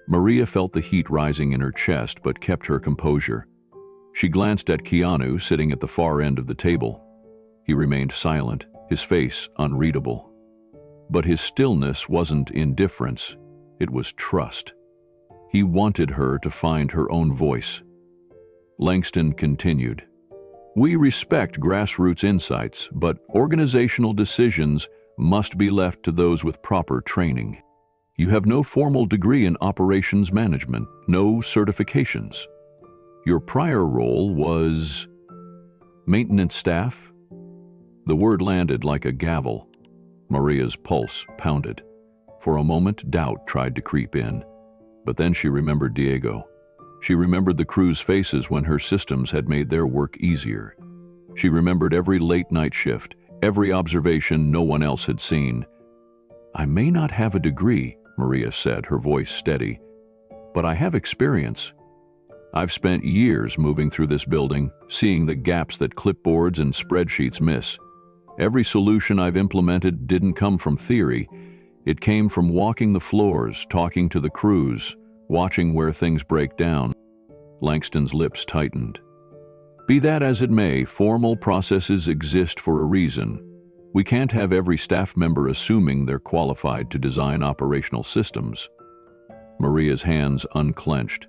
Maria felt the heat rising in her chest but kept her composure. She glanced at Keanu sitting at the far end of the table. He remained silent, his face unreadable. But his stillness wasn't indifference, it was trust. He wanted her to find her own voice. Langston continued, "We respect grassroots insights, but organizational decisions must be left to those with proper training. You have no formal degree in operations management, no certifications. Your prior role was maintenance staff?" The word landed like a gavel. Maria's pulse pounded. For a moment, doubt tried to creep in. But then she remembered Diego. She remembered the crew's faces when her systems had made their work easier. She remembered every late-night shift, every observation no one else had seen. "I may not have a degree," Maria said, her voice steady, "but I have experience. I've spent years moving through this building, seeing the gaps that clipboards and spreadsheets miss. Every solution I've implemented didn't come from theory. It came from walking the floors, talking to the crews, watching where things break down." Langston's lips tightened. "Be that as it may, formal processes exist for a reason. We can't have every staff member assuming they're qualified to design operational systems." Maria's hands unclenched.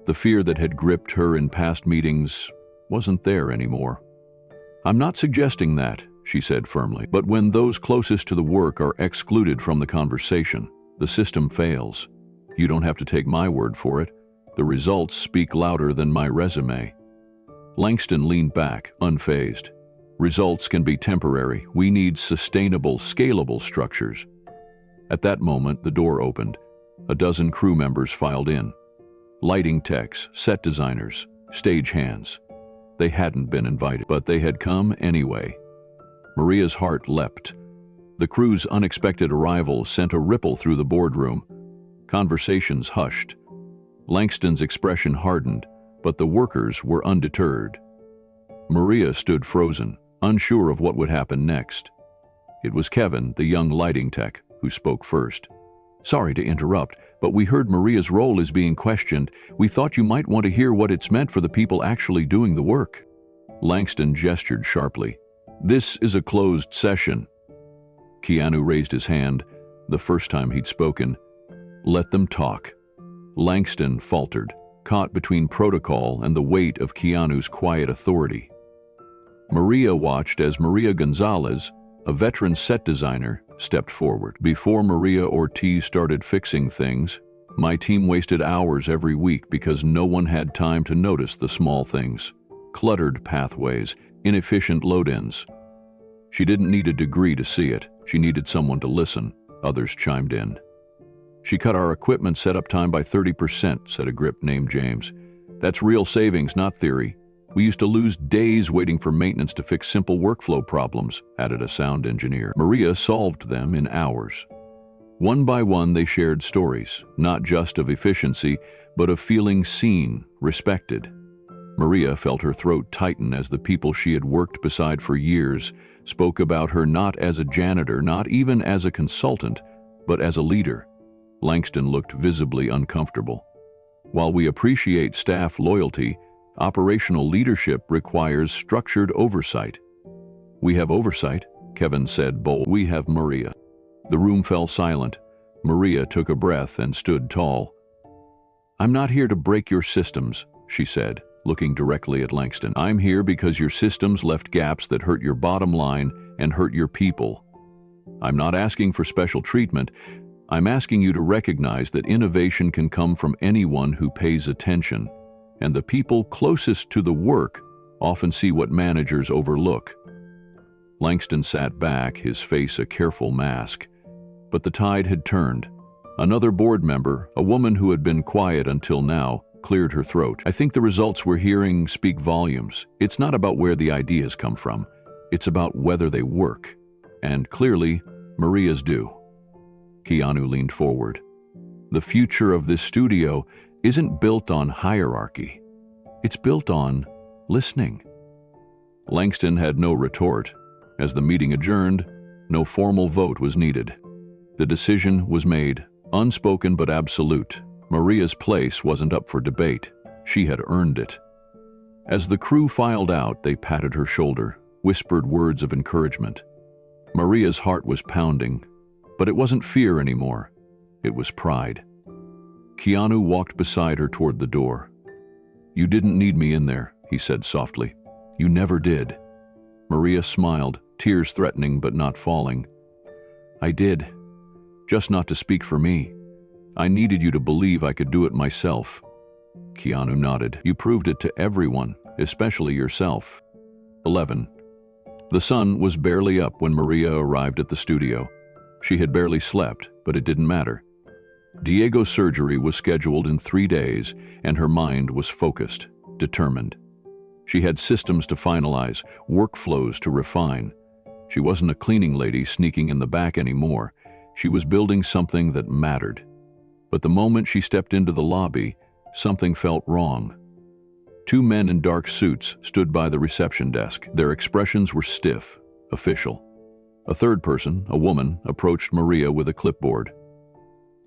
The fear that had gripped her in past meetings wasn't there anymore. "I'm not suggesting that," she said firmly, "but when those closest to the work are excluded from the conversation, the system fails. You don't have to take my word for it. The results speak louder than my resume." Langston leaned back, unfazed. "Results can be temporary. We need sustainable, scalable structures." At that moment, the door opened. A dozen crew members filed in. Lighting techs, set designers, stage hands. They hadn't been invited, but they had come anyway. Maria's heart leapt. The crew's unexpected arrival sent a ripple through the boardroom. Conversations hushed. Langston's expression hardened, but the workers were undeterred. Maria stood frozen, unsure of what would happen next. It was Kevin, the young lighting tech, who spoke first. "Sorry to interrupt, but we heard Maria's role is being questioned. We thought you might want to hear what it's meant for the people actually doing the work." Langston gestured sharply. "This is a closed session." Keanu raised his hand, the first time he'd spoken. "Let them talk." Langston faltered, caught between protocol and the weight of Keanu's quiet authority. Maria watched as Maria Gonzalez, a veteran set designer, stepped forward. "Before Maria Ortiz started fixing things, my team wasted hours every week because no one had time to notice the small things. Cluttered pathways, inefficient load-ins. She didn't need a degree to see it. She needed someone to listen." Others chimed in. "She cut our equipment setup time by 30%, said a grip named James. "That's real savings, not theory. We used to lose days waiting for maintenance to fix simple workflow problems," added a sound engineer. Maria solved them in hours. One by one, they shared stories, not just of efficiency, but of feeling seen, respected. Maria felt her throat tighten as the people she had worked beside for years spoke about her not as a janitor, not even as a consultant, but as a leader. Langston looked visibly uncomfortable. While we appreciate staff loyalty, operational leadership requires structured oversight. "We have oversight," Kevin said boldly. "We have Maria." The room fell silent. Maria took a breath and stood tall. "I'm not here to break your systems," she said, looking directly at Langston. "I'm here because your systems left gaps that hurt your bottom line and hurt your people. I'm not asking for special treatment. I'm asking you to recognize that innovation can come from anyone who pays attention, and the people closest to the work often see what managers overlook." Langston sat back, his face a careful mask. But the tide had turned. Another board member, a woman who had been quiet until now, cleared her throat. "I think the results we're hearing speak volumes. It's not about where the ideas come from. It's about whether they work. And clearly, Maria's do." Keanu leaned forward. "The future of this studio isn't built on hierarchy. It's built on listening. Langston had no retort. As the meeting adjourned, no formal vote was needed. The decision was made, unspoken but absolute. Maria's place wasn't up for debate. She had earned it. As the crew filed out, they patted her shoulder, whispered words of encouragement. Maria's heart was pounding, but it wasn't fear anymore. It was pride. Keanu walked beside her toward the door. "You didn't need me in there," he said softly. "You never did." Maria smiled, tears threatening but not falling. "I did. Just not to speak for me. I needed you to believe I could do it myself." Keanu nodded. "You proved it to everyone, especially yourself." 11. The sun was barely up when Maria arrived at the studio. She had barely slept, but it didn't matter. Diego's surgery was scheduled in 3 days, and her mind was focused, determined. She had systems to finalize, workflows to refine. She wasn't a cleaning lady sneaking in the back anymore. She was building something that mattered. But the moment she stepped into the lobby, something felt wrong. 2 men in dark suits stood by the reception desk. Their expressions were stiff, official. A third person, a woman, approached Maria with a clipboard.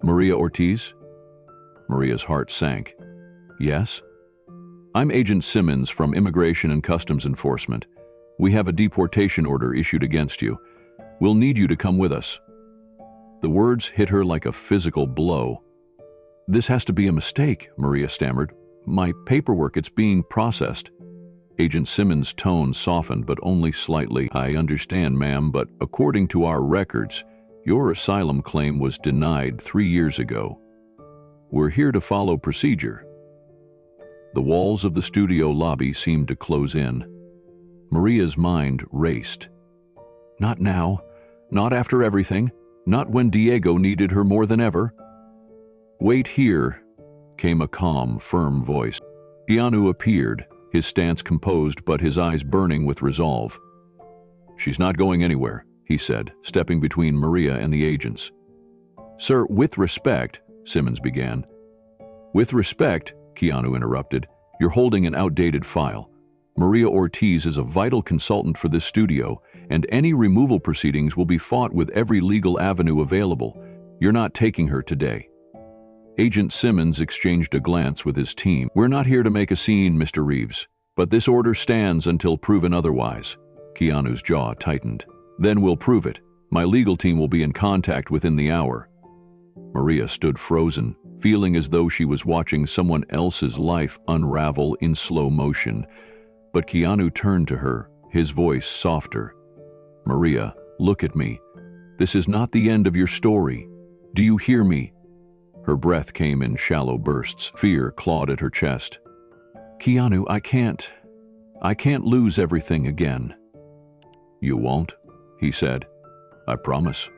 "Maria Ortiz?" Maria's heart sank. "Yes?" "I'm Agent Simmons from Immigration and Customs Enforcement. We have a deportation order issued against you. We'll need you to come with us." The words hit her like a physical blow. "This has to be a mistake," Maria stammered. "My paperwork, it's being processed." Agent Simmons' tone softened, but only slightly. "I understand, ma'am, but according to our records, your asylum claim was denied 3 years ago. We're here to follow procedure." The walls of the studio lobby seemed to close in. Maria's mind raced. Not now. Not after everything. Not when Diego needed her more than ever. "Wait here," came a calm, firm voice. Keanu appeared, his stance composed but his eyes burning with resolve. "She's not going anywhere," he said, stepping between Maria and the agents. "Sir, with respect," Simmons began. "With respect," Keanu interrupted, "you're holding an outdated file. Maria Ortiz is a vital consultant for this studio, and any removal proceedings will be fought with every legal avenue available. You're not taking her today." Agent Simmons exchanged a glance with his team. "We're not here to make a scene, Mr. Reeves, but this order stands until proven otherwise." Keanu's jaw tightened. "Then we'll prove it. My legal team will be in contact within the hour." Maria stood frozen, feeling as though she was watching someone else's life unravel in slow motion. But Keanu turned to her, his voice softer. "Maria, look at me. This is not the end of your story. Do you hear me?" Her breath came in shallow bursts. Fear clawed at her chest. "Keanu, I can't lose everything again." "You won't," he said. "I promise."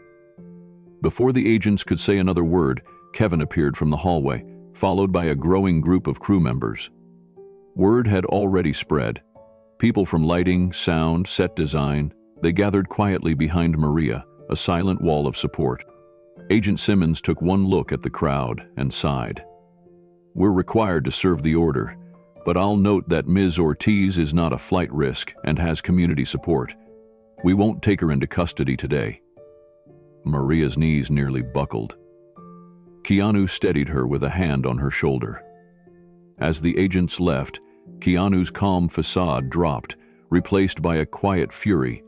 Before the agents could say another word, Kevin appeared from the hallway, followed by a growing group of crew members. Word had already spread. People from lighting, sound, set design, they gathered quietly behind Maria, a silent wall of support. Agent Simmons took one look at the crowd and sighed. "We're required to serve the order, but I'll note that Ms. Ortiz is not a flight risk and has community support. We won't take her into custody today." Maria's knees nearly buckled. Keanu steadied her with a hand on her shoulder. As the agents left, Keanu's calm facade dropped, replaced by a quiet fury.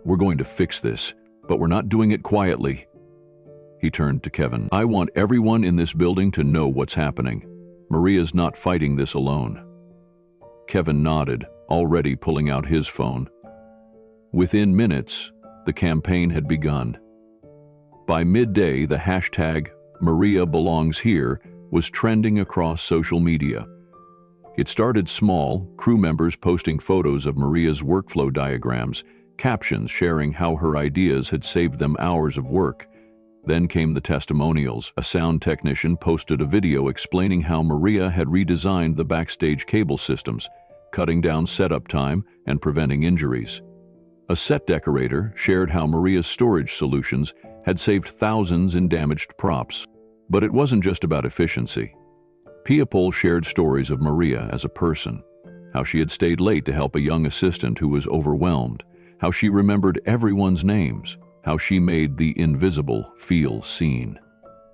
"We're going to fix this, but we're not doing it quietly." He turned to Kevin. "I want everyone in this building to know what's happening. Maria's not fighting this alone." Kevin nodded, already pulling out his phone. Within minutes, the campaign had begun. By midday, the hashtag #MariaBelongsHere was trending across social media. It started small, crew members posting photos of Maria's workflow diagrams, captions sharing how her ideas had saved them hours of work. Then came the testimonials. A sound technician posted a video explaining how Maria had redesigned the backstage cable systems, cutting down setup time and preventing injuries. A set decorator shared how Maria's storage solutions had saved thousands in damaged props. But it wasn't just about efficiency. Uphold shared stories of Maria as a person, how she had stayed late to help a young assistant who was overwhelmed, how she remembered everyone's names, how she made the invisible feel seen.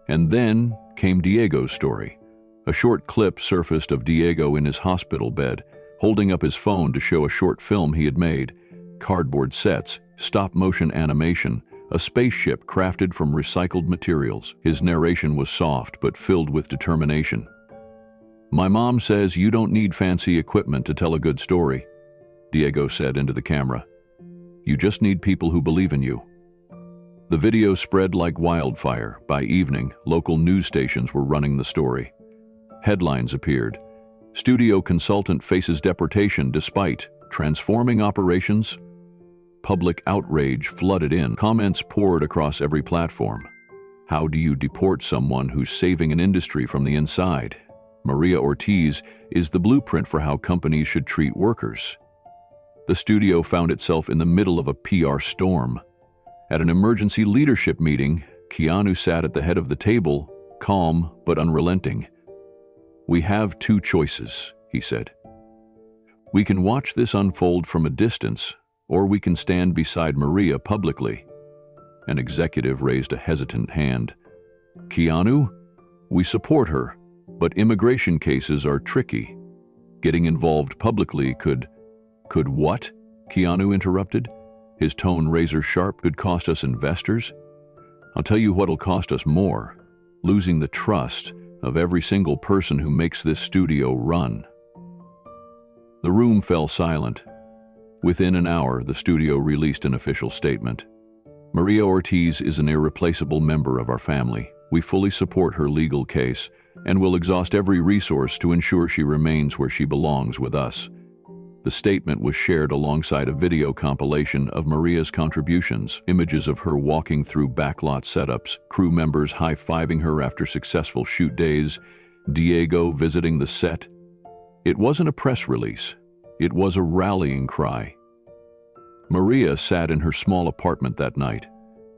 And then came Diego's story. A short clip surfaced of Diego in his hospital bed, holding up his phone to show a short film he had made. Cardboard sets, stop-motion animation, a spaceship crafted from recycled materials. His narration was soft but filled with determination. "My mom says you don't need fancy equipment to tell a good story," Diego said into the camera. "You just need people who believe in you." The video spread like wildfire. By evening, local news stations were running the story. Headlines appeared. "Studio consultant faces deportation despite transforming operations." Public outrage flooded in. Comments poured across every platform. How do you deport someone who's saving an industry from the inside? Maria Ortiz is the blueprint for how companies should treat workers. The studio found itself in the middle of a PR storm. At an emergency leadership meeting, Keanu sat at the head of the table, calm but unrelenting. "We have two choices," he said. "We can watch this unfold from a distance, or we can stand beside Maria publicly." An executive raised a hesitant hand. "Keanu, we support her, but immigration cases are tricky. Getting involved publicly could what?" Keanu interrupted, his tone razor-sharp. "Could cost us investors? I'll tell you what'll cost us more, losing the trust of every single person who makes this studio run." The room fell silent. Within an hour, the studio released an official statement. "Maria Ortiz is an irreplaceable member of our family. We fully support her legal case and will exhaust every resource to ensure she remains where she belongs with us." The statement was shared alongside a video compilation of Maria's contributions, images of her walking through backlot setups, crew members high-fiving her after successful shoot days, Diego visiting the set. It wasn't a press release. It was a rallying cry. Maria sat in her small apartment that night,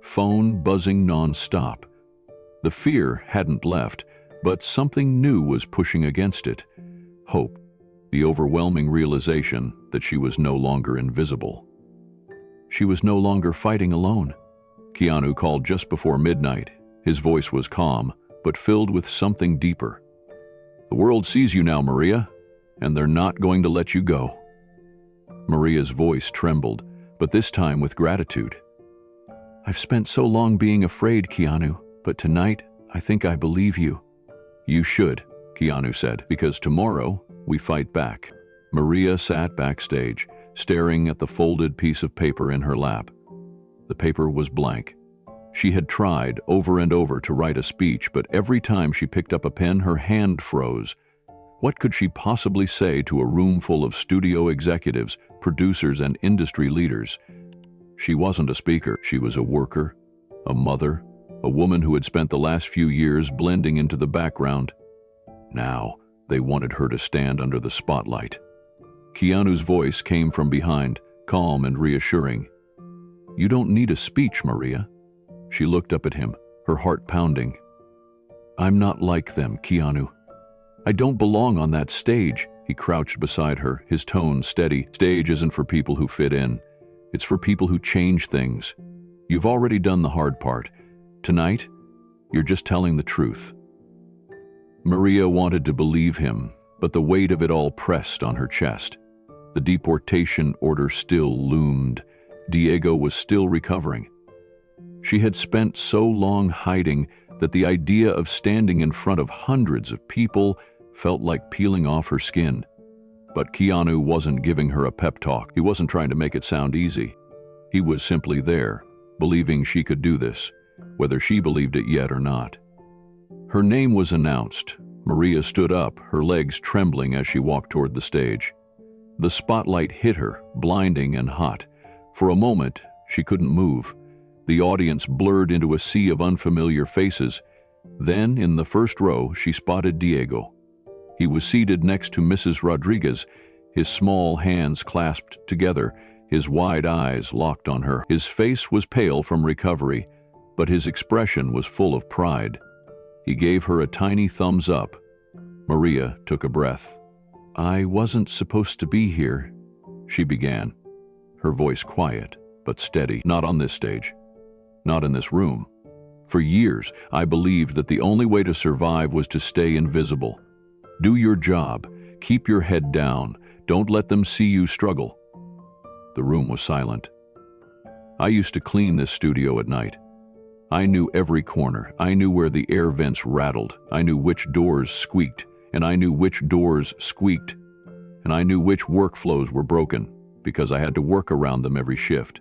phone buzzing non-stop. The fear hadn't left, but something new was pushing against it. Hope. The overwhelming realization that she was no longer invisible. She was no longer fighting alone. Keanu called just before midnight. His voice was calm, but filled with something deeper. "The world sees you now, Maria, and they're not going to let you go." Maria's voice trembled, but this time with gratitude. "I've spent so long being afraid, Keanu, but tonight I think I believe you." "You should," Keanu said, "because tomorrow we fight back." Maria sat backstage, staring at the folded piece of paper in her lap. The paper was blank. She had tried over and over to write a speech, but every time she picked up a pen, her hand froze. What could she possibly say to a room full of studio executives, producers, and industry leaders? She wasn't a speaker. She was a worker, a mother, a woman who had spent the last few years blending into the background. Now, they wanted her to stand under the spotlight. Keanu's voice came from behind, calm and reassuring. "You don't need a speech, Maria." She looked up at him, her heart pounding. "I'm not like them, Keanu. I don't belong on that stage." He crouched beside her, his tone steady. "Stage isn't for people who fit in. It's for people who change things. You've already done the hard part. Tonight, you're just telling the truth." Maria wanted to believe him, but the weight of it all pressed on her chest. The deportation order still loomed. Diego was still recovering. She had spent so long hiding that the idea of standing in front of hundreds of people felt like peeling off her skin. But Keanu wasn't giving her a pep talk. He wasn't trying to make it sound easy. He was simply there, believing she could do this, whether she believed it yet or not. Her name was announced. Maria stood up, her legs trembling as she walked toward the stage. The spotlight hit her, blinding and hot. For a moment, she couldn't move. The audience blurred into a sea of unfamiliar faces. Then, in the first row, she spotted Diego. He was seated next to Mrs. Rodriguez, his small hands clasped together, his wide eyes locked on her. His face was pale from recovery, but his expression was full of pride. He gave her a tiny thumbs up. Maria took a breath. "I wasn't supposed to be here," she began, her voice quiet but steady. "Not on this stage. Not in this room. For years, I believed that the only way to survive was to stay invisible. Do your job. Keep your head down. Don't let them see you struggle." The room was silent. I used to clean this studio at night. I knew every corner. I knew where the air vents rattled. I knew which doors squeaked, and I knew which doors squeaked. And I knew which workflows were broken, because I had to work around them every shift.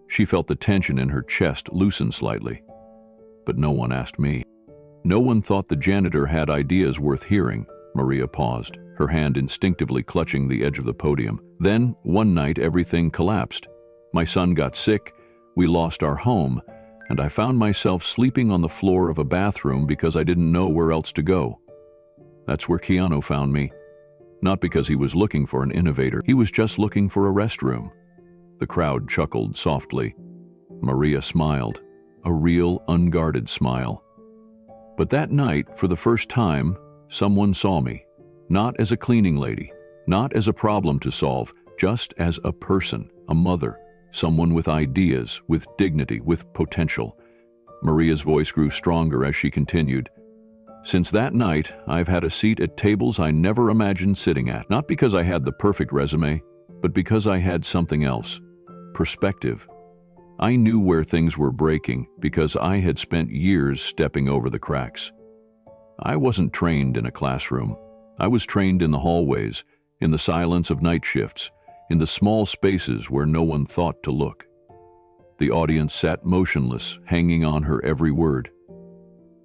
She felt the tension in her chest loosen slightly. But no one asked me. No one thought the janitor had ideas worth hearing. Maria paused, her hand instinctively clutching the edge of the podium. Then, one night, everything collapsed. My son got sick, we lost our home, and I found myself sleeping on the floor of a bathroom because I didn't know where else to go. That's where Keanu found me. Not because he was looking for an innovator, he was just looking for a restroom. The crowd chuckled softly. Maria smiled, a real, unguarded smile. But that night, for the first time, someone saw me. Not as a cleaning lady, not as a problem to solve, just as a person, a mother, someone with ideas, with dignity, with potential. Maria's voice grew stronger as she continued. "Since that night, I've had a seat at tables I never imagined sitting at, not because I had the perfect resume, but because I had something else. Perspective. I knew where things were breaking because I had spent years stepping over the cracks. I wasn't trained in a classroom. I was trained in the hallways, in the silence of night shifts, in the small spaces where no one thought to look." The audience sat motionless, hanging on her every word.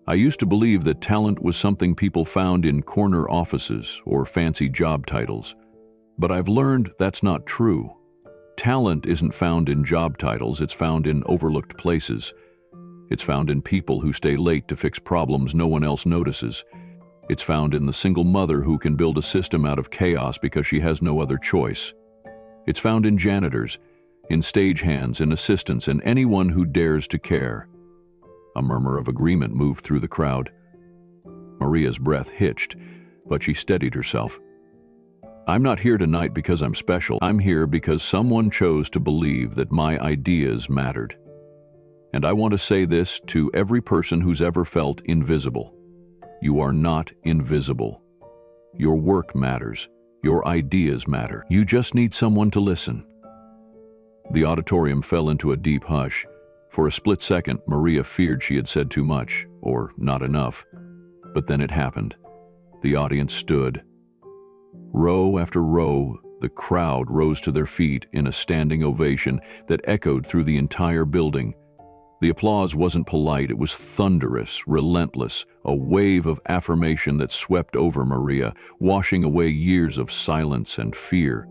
"I used to believe that talent was something people found in corner offices or fancy job titles. But I've learned that's not true. Talent isn't found in job titles, it's found in overlooked places. It's found in people who stay late to fix problems no one else notices. It's found in the single mother who can build a system out of chaos because she has no other choice. It's found in janitors, in stagehands, in assistants, and anyone who dares to care." A murmur of agreement moved through the crowd. Maria's breath hitched, but she steadied herself. "I'm not here tonight because I'm special. I'm here because someone chose to believe that my ideas mattered. And I want to say this to every person who's ever felt invisible. You are not invisible. Your work matters. Your ideas matter. You just need someone to listen." The auditorium fell into a deep hush. For a split second, Maria feared she had said too much, or not enough. But then it happened. The audience stood. Row after row, the crowd rose to their feet in a standing ovation that echoed through the entire building. The applause wasn't polite, it was thunderous, relentless, a wave of affirmation that swept over Maria, washing away years of silence and fear.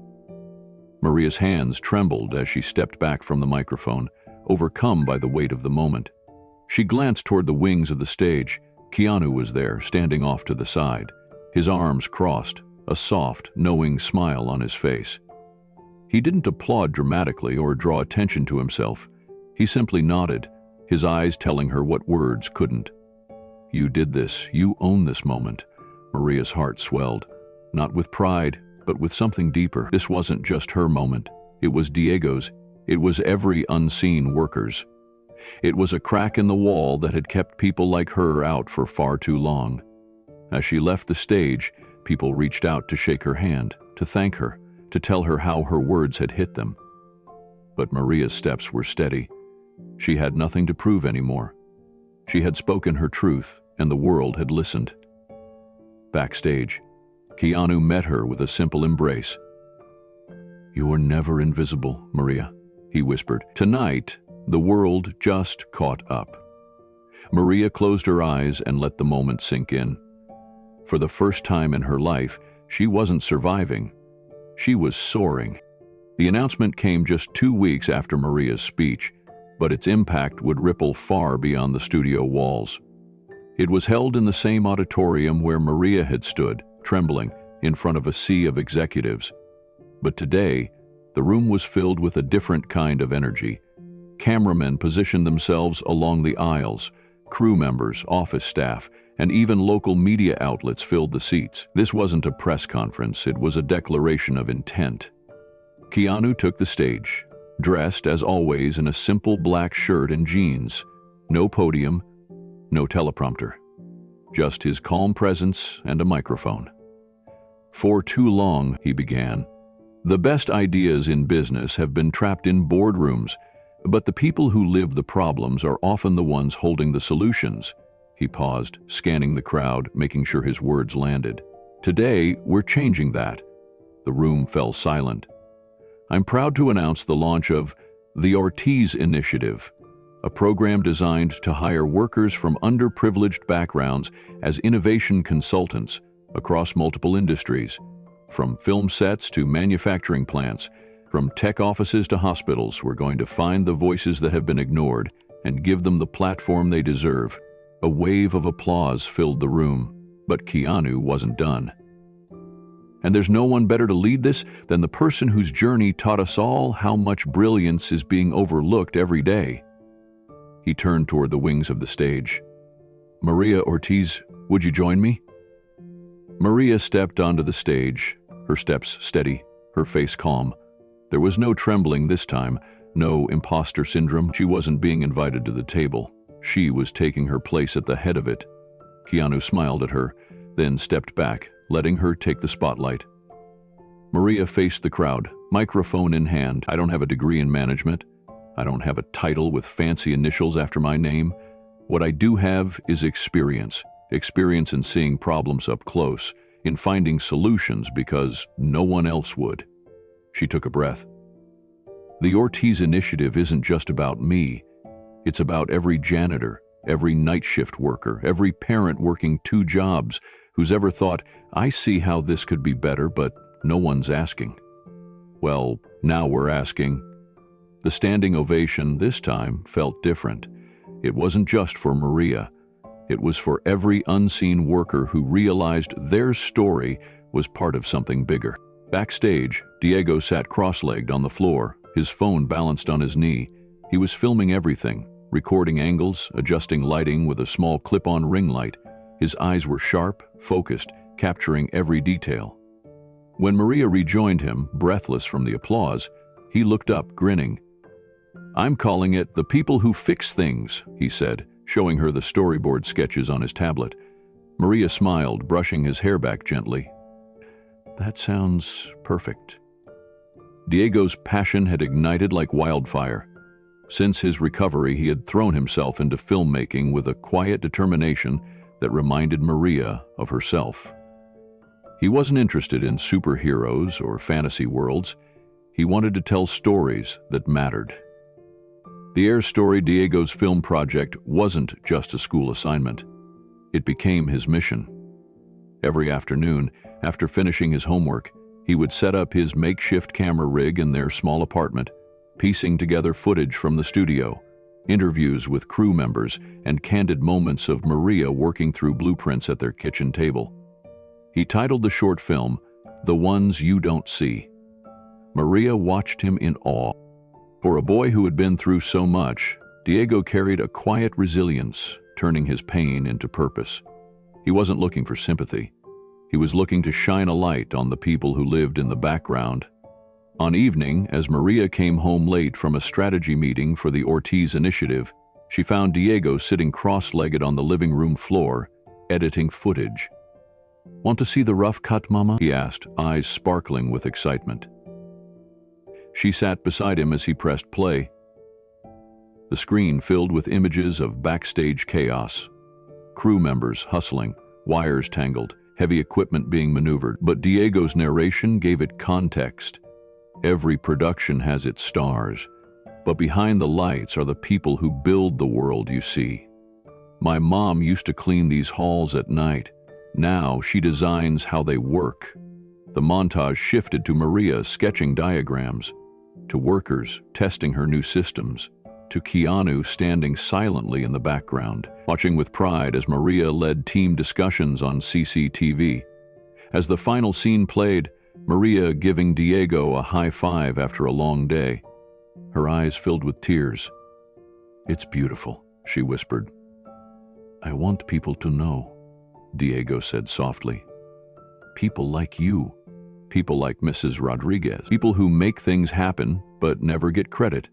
Maria's hands trembled as she stepped back from the microphone, overcome by the weight of the moment. She glanced toward the wings of the stage. Keanu was there, standing off to the side, his arms crossed, a soft, knowing smile on his face. He didn't applaud dramatically or draw attention to himself. He simply nodded, his eyes telling her what words couldn't. "You did this. You own this moment." Maria's heart swelled, not with pride, but with something deeper. This wasn't just her moment. It was Diego's. It was every unseen worker's. It was a crack in the wall that had kept people like her out for far too long. As she left the stage, people reached out to shake her hand, to thank her, to tell her how her words had hit them. But Maria's steps were steady. She had nothing to prove anymore. She had spoken her truth, and the world had listened. Backstage, Keanu met her with a simple embrace. "You are never invisible, Maria," he whispered. "Tonight, the world just caught up." Maria closed her eyes and let the moment sink in. For the first time in her life, she wasn't surviving. She was soaring. The announcement came just 2 weeks after Maria's speech, but its impact would ripple far beyond the studio walls. It was held in the same auditorium where Maria had stood, trembling, in front of a sea of executives. But today, the room was filled with a different kind of energy. Cameramen positioned themselves along the aisles, Crew members, office staff, and even local media outlets filled the seats. This wasn't a press conference, it was a declaration of intent. Keanu took the stage, dressed as always in a simple black shirt and jeans. No podium, no teleprompter. Just his calm presence and a microphone. "For too long," he began, "the best ideas in business have been trapped in boardrooms, but the people who live the problems are often the ones holding the solutions." He paused, scanning the crowd, making sure his words landed. "Today, we're changing that." The room fell silent. "I'm proud to announce the launch of the Ortiz Initiative, a program designed to hire workers from underprivileged backgrounds as innovation consultants across multiple industries, from film sets to manufacturing plants, from tech offices to hospitals. We're going to find the voices that have been ignored and give them the platform they deserve." A wave of applause filled the room, but Keanu wasn't done. "And there's no one better to lead this than the person whose journey taught us all how much brilliance is being overlooked every day." He turned toward the wings of the stage. "Maria Ortiz, would you join me?" Maria stepped onto the stage, her steps steady, her face calm. There was no trembling this time, no imposter syndrome. She wasn't being invited to the table. She was taking her place at the head of it. Keanu smiled at her, then stepped back, letting her take the spotlight. Maria faced the crowd, microphone in hand. "I don't have a degree in management. I don't have a title with fancy initials after my name. What I do have is experience. Experience in seeing problems up close, in finding solutions because no one else would." She took a breath. "The Ortiz Initiative isn't just about me. It's about every janitor, every night shift worker, every parent working 2 jobs who's ever thought, 'I see how this could be better, but no one's asking.' Well, now we're asking." The standing ovation this time felt different. It wasn't just for Maria. It was for every unseen worker who realized their story was part of something bigger. Backstage, Diego sat cross-legged on the floor, his phone balanced on his knee. He was filming everything, recording angles, adjusting lighting with a small clip-on ring light. His eyes were sharp, focused, capturing every detail. When Maria rejoined him, breathless from the applause, he looked up, grinning. "I'm calling it the people who fix things," he said, showing her the storyboard sketches on his tablet. Maria smiled, brushing his hair back gently. "That sounds perfect." Diego's passion had ignited like wildfire. Since his recovery, he had thrown himself into filmmaking with a quiet determination that reminded Maria of herself. He wasn't interested in superheroes or fantasy worlds. He wanted to tell stories that mattered. The Air Story, Diego's film project, wasn't just a school assignment. It became his mission. Every afternoon, after finishing his homework, he would set up his makeshift camera rig in their small apartment, piecing together footage from the studio, interviews with crew members, and candid moments of Maria working through blueprints at their kitchen table. He titled the short film, "The Ones You Don't See." Maria watched him in awe. For a boy who had been through so much, Diego carried a quiet resilience, turning his pain into purpose. He wasn't looking for sympathy. He was looking to shine a light on the people who lived in the background. On evening, as Maria came home late from a strategy meeting for the Ortiz Initiative, she found Diego sitting cross-legged on the living room floor, editing footage. "Want to see the rough cut, Mama?" he asked, eyes sparkling with excitement. She sat beside him as he pressed play. The screen filled with images of backstage chaos. Crew members hustling, wires tangled, heavy equipment being maneuvered, but Diego's narration gave it context. Every production has its stars, but behind the lights are the people who build the world you see. My mom used to clean these halls at night. Now she designs how they work. The montage shifted to Maria sketching diagrams, to workers testing her new systems, to Keanu standing silently in the background, watching with pride as Maria led team discussions on CCTV. As the final scene played, Maria giving Diego a high five after a long day. Her eyes filled with tears. "It's beautiful," she whispered. I want people to know, Diego said softly. People like you. People like Mrs. Rodriguez. People who make things happen but never get credit.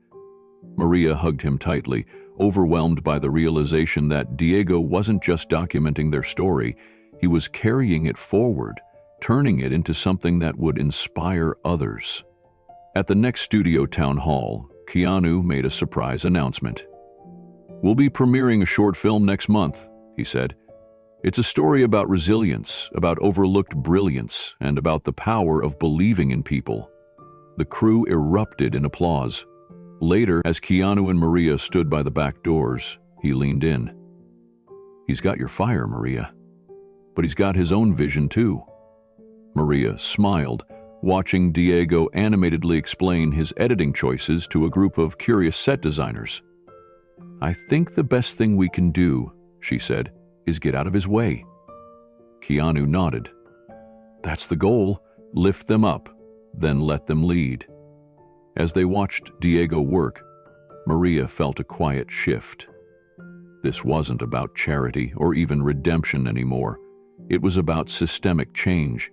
Maria hugged him tightly, overwhelmed by the realization that Diego wasn't just documenting their story, he was carrying it forward, turning it into something that would inspire others. At the next studio town hall, Keanu made a surprise announcement. We'll be premiering a short film next month, he said. It's a story about resilience, about overlooked brilliance, and about the power of believing in people. The crew erupted in applause. Later, as Keanu and Maria stood by the back doors, he leaned in. He's got your fire, Maria. But he's got his own vision, too. Maria smiled, watching Diego animatedly explain his editing choices to a group of curious set designers. I think the best thing we can do, she said, is get out of his way. Keanu nodded. That's the goal. Lift them up, then let them lead. As they watched Diego work, Maria felt a quiet shift. This wasn't about charity or even redemption anymore. It was about systemic change,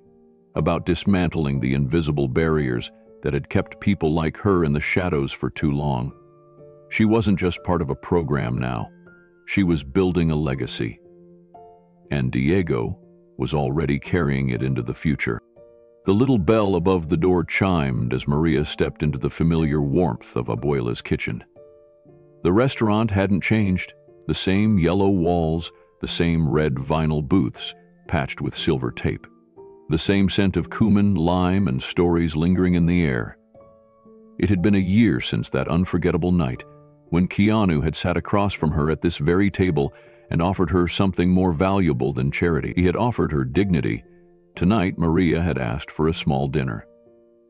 about dismantling the invisible barriers that had kept people like her in the shadows for too long. She wasn't just part of a program now. She was building a legacy. And Diego was already carrying it into the future. The little bell above the door chimed as Maria stepped into the familiar warmth of Abuela's kitchen. The restaurant hadn't changed. The same yellow walls, the same red vinyl booths patched with silver tape. The same scent of cumin, lime, and stories lingering in the air. It had been a year since that unforgettable night, when Keanu had sat across from her at this very table and offered her something more valuable than charity. He had offered her dignity. Tonight, Maria had asked for a small dinner.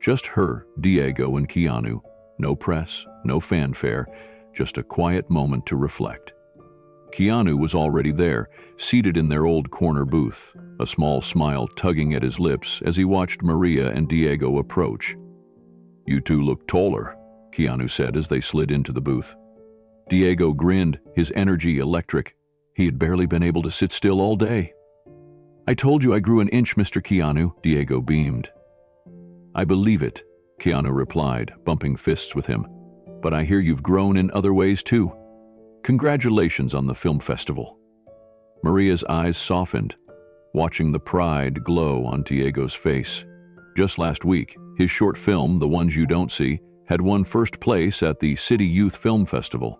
Just her, Diego, and Keanu. No press, no fanfare, just a quiet moment to reflect. Keanu was already there, seated in their old corner booth, a small smile tugging at his lips as he watched Maria and Diego approach. You two look taller, Keanu said as they slid into the booth. Diego grinned, his energy electric. He had barely been able to sit still all day. I told you I grew an inch, Mr. Keanu, Diego beamed. I believe it, Keanu replied, bumping fists with him. But I hear you've grown in other ways too. Congratulations on the film festival. Maria's eyes softened, watching the pride glow on Diego's face. Just last week, his short film, The Ones You Don't See, had won first place at the City Youth Film Festival.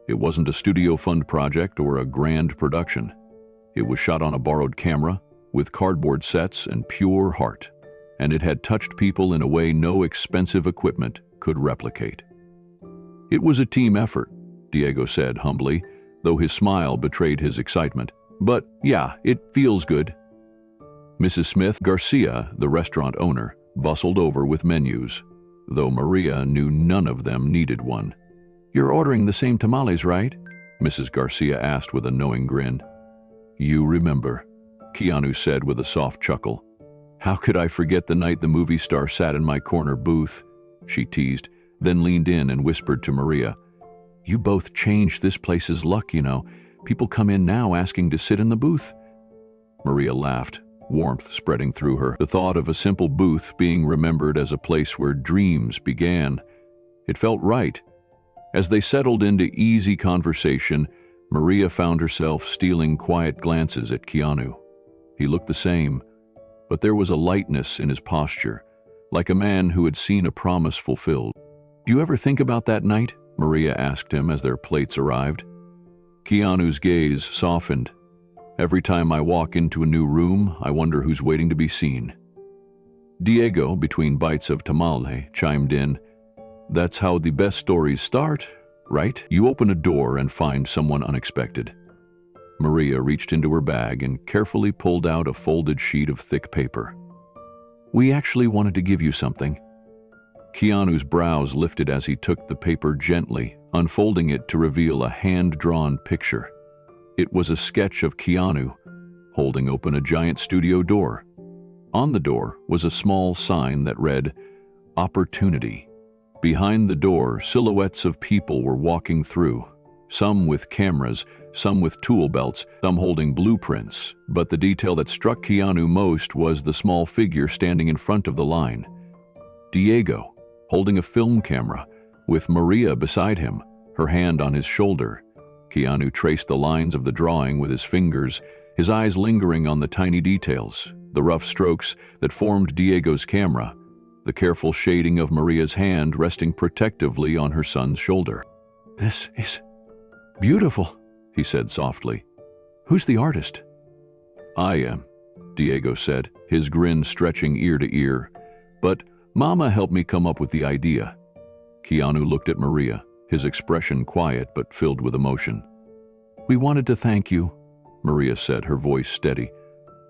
It wasn't a studio fund project or a grand production. It was shot on a borrowed camera, with cardboard sets and pure heart, and it had touched people in a way no expensive equipment could replicate. It was a team effort, Diego said humbly, though his smile betrayed his excitement. But yeah, it feels good. Mrs. Smith Garcia, the restaurant owner, bustled over with menus, though Maria knew none of them needed one. You're ordering the same tamales, right? Mrs. Garcia asked with a knowing grin. You remember, Keanu said with a soft chuckle. How could I forget the night the movie star sat in my corner booth? She teased, then leaned in and whispered to Maria. You both changed this place's luck, you know. People come in now asking to sit in the booth. Maria laughed, warmth spreading through her. The thought of a simple booth being remembered as a place where dreams began. It felt right. As they settled into easy conversation, Maria found herself stealing quiet glances at Keanu. He looked the same, but there was a lightness in his posture, like a man who had seen a promise fulfilled. Do you ever think about that night? Maria asked him as their plates arrived. Keanu's gaze softened. Every time I walk into a new room, I wonder who's waiting to be seen. Diego, between bites of tamale, chimed in. That's how the best stories start, right? You open a door and find someone unexpected. Maria reached into her bag and carefully pulled out a folded sheet of thick paper. We actually wanted to give you something. Keanu's brows lifted as he took the paper gently, unfolding it to reveal a hand-drawn picture. It was a sketch of Keanu, holding open a giant studio door. On the door was a small sign that read, Opportunity. Behind the door, silhouettes of people were walking through, Some with cameras, some with tool belts, some holding blueprints, but the detail that struck Keanu most was the small figure standing in front of the line. Diego, holding a film camera, with Maria beside him, her hand on his shoulder. Keanu traced the lines of the drawing with his fingers, his eyes lingering on the tiny details, the rough strokes that formed Diego's camera, the careful shading of Maria's hand resting protectively on her son's shoulder. "This is beautiful," he said softly. "Who's the artist?" "I am," Diego said, his grin stretching ear to ear. "But Mama helped me come up with the idea." Keanu looked at Maria, his expression quiet but filled with emotion. "We wanted to thank you," Maria said, her voice steady,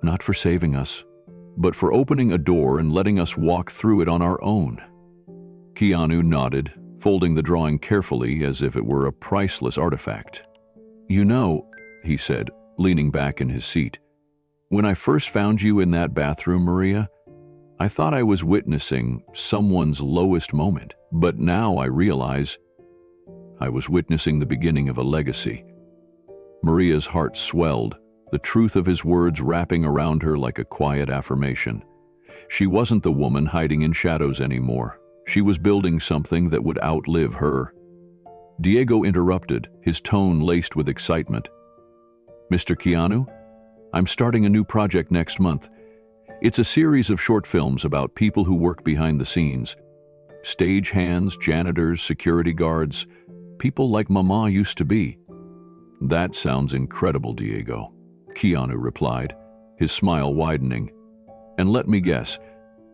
"not for saving us, but for opening a door and letting us walk through it on our own." Keanu nodded, folding the drawing carefully as if it were a priceless artifact. "You know," he said, leaning back in his seat, "when I first found you in that bathroom, Maria, I thought I was witnessing someone's lowest moment, but now I realize I was witnessing the beginning of a legacy." Maria's heart swelled, the truth of his words wrapping around her like a quiet affirmation. She wasn't the woman hiding in shadows anymore. She was building something that would outlive her. Diego interrupted, his tone laced with excitement. "Mr. Keanu, I'm starting a new project next month. It's a series of short films about people who work behind the scenes. Stage hands, janitors, security guards, people like Mama used to be." "That sounds incredible, Diego," Keanu replied, his smile widening. "And let me guess,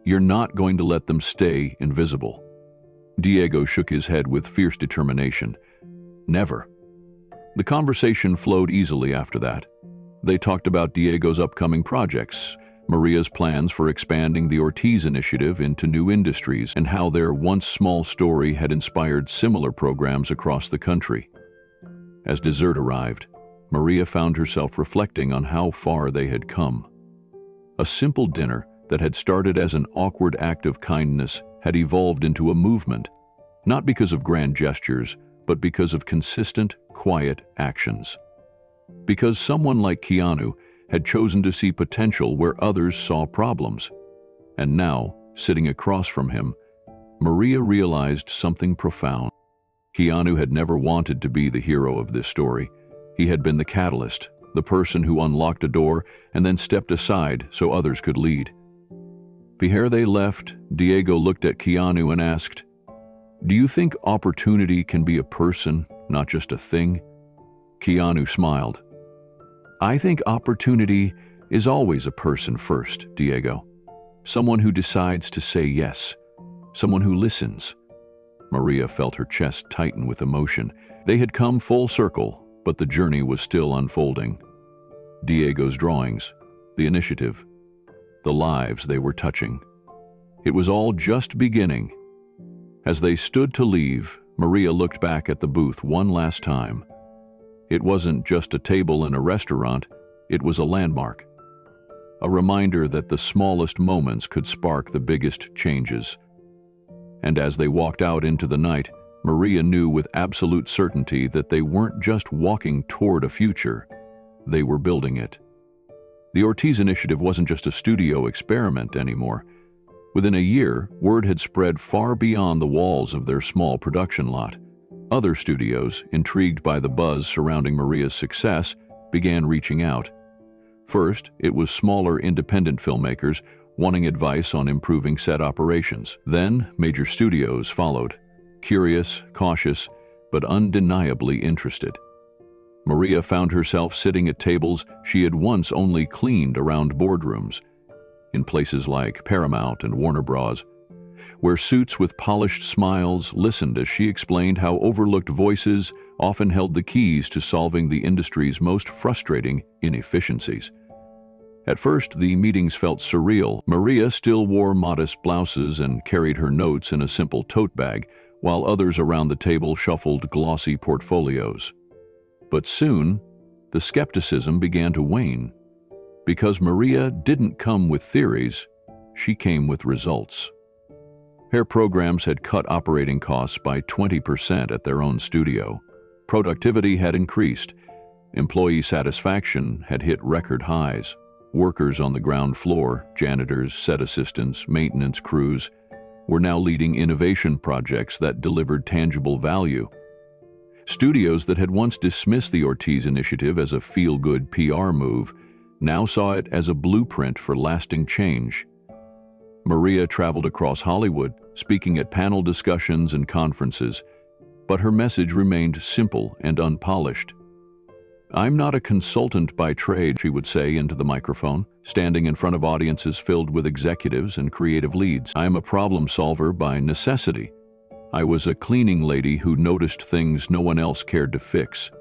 you're not going to let them stay invisible." Diego shook his head with fierce determination. "Never." The conversation flowed easily after that. They talked about Diego's upcoming projects, Maria's plans for expanding the Ortiz initiative into new industries, and how their once small story had inspired similar programs across the country. As dessert arrived, Maria found herself reflecting on how far they had come. A simple dinner that had started as an awkward act of kindness had evolved into a movement, not because of grand gestures, but because of consistent, quiet actions. Because someone like Keanu had chosen to see potential where others saw problems. And now, sitting across from him, Maria realized something profound. Keanu had never wanted to be the hero of this story. He had been the catalyst, the person who unlocked a door and then stepped aside so others could lead. Before they left, Diego looked at Keanu and asked, "Do you think opportunity can be a person, not just a thing?" Keanu smiled. "I think opportunity is always a person first, Diego. Someone who decides to say yes. Someone who listens." Maria felt her chest tighten with emotion. They had come full circle, but the journey was still unfolding. Diego's drawings, the initiative, the lives they were touching. It was all just beginning. As they stood to leave, Maria looked back at the booth one last time. It wasn't just a table in a restaurant, it was a landmark. A reminder that the smallest moments could spark the biggest changes. And as they walked out into the night, Maria knew with absolute certainty that they weren't just walking toward a future, they were building it. The Ortiz initiative wasn't just a studio experiment anymore. Within a year, word had spread far beyond the walls of their small production lot. Other studios, intrigued by the buzz surrounding Maria's success, began reaching out. First, it was smaller independent filmmakers wanting advice on improving set operations. Then, major studios followed, curious, cautious, but undeniably interested. Maria found herself sitting at tables she had once only cleaned around boardrooms, in places like Paramount and Warner Bros., where suits with polished smiles listened as she explained how overlooked voices often held the keys to solving the industry's most frustrating inefficiencies. At first, the meetings felt surreal. Maria still wore modest blouses and carried her notes in a simple tote bag, while others around the table shuffled glossy portfolios. But soon, the skepticism began to wane. Because Maria didn't come with theories, she came with results. Her programs had cut operating costs by 20% at their own studio. Productivity had increased. Employee satisfaction had hit record highs. Workers on the ground floor, janitors, set assistants, maintenance crews, were now leading innovation projects that delivered tangible value. Studios that had once dismissed the Ortiz initiative as a feel-good PR move now saw it as a blueprint for lasting change. Maria traveled across Hollywood, speaking at panel discussions and conferences, but her message remained simple and unpolished. "I'm not a consultant by trade," she would say into the microphone, standing in front of audiences filled with executives and creative leads. "I'm a problem solver by necessity. I was a cleaning lady who noticed things no one else cared to fix."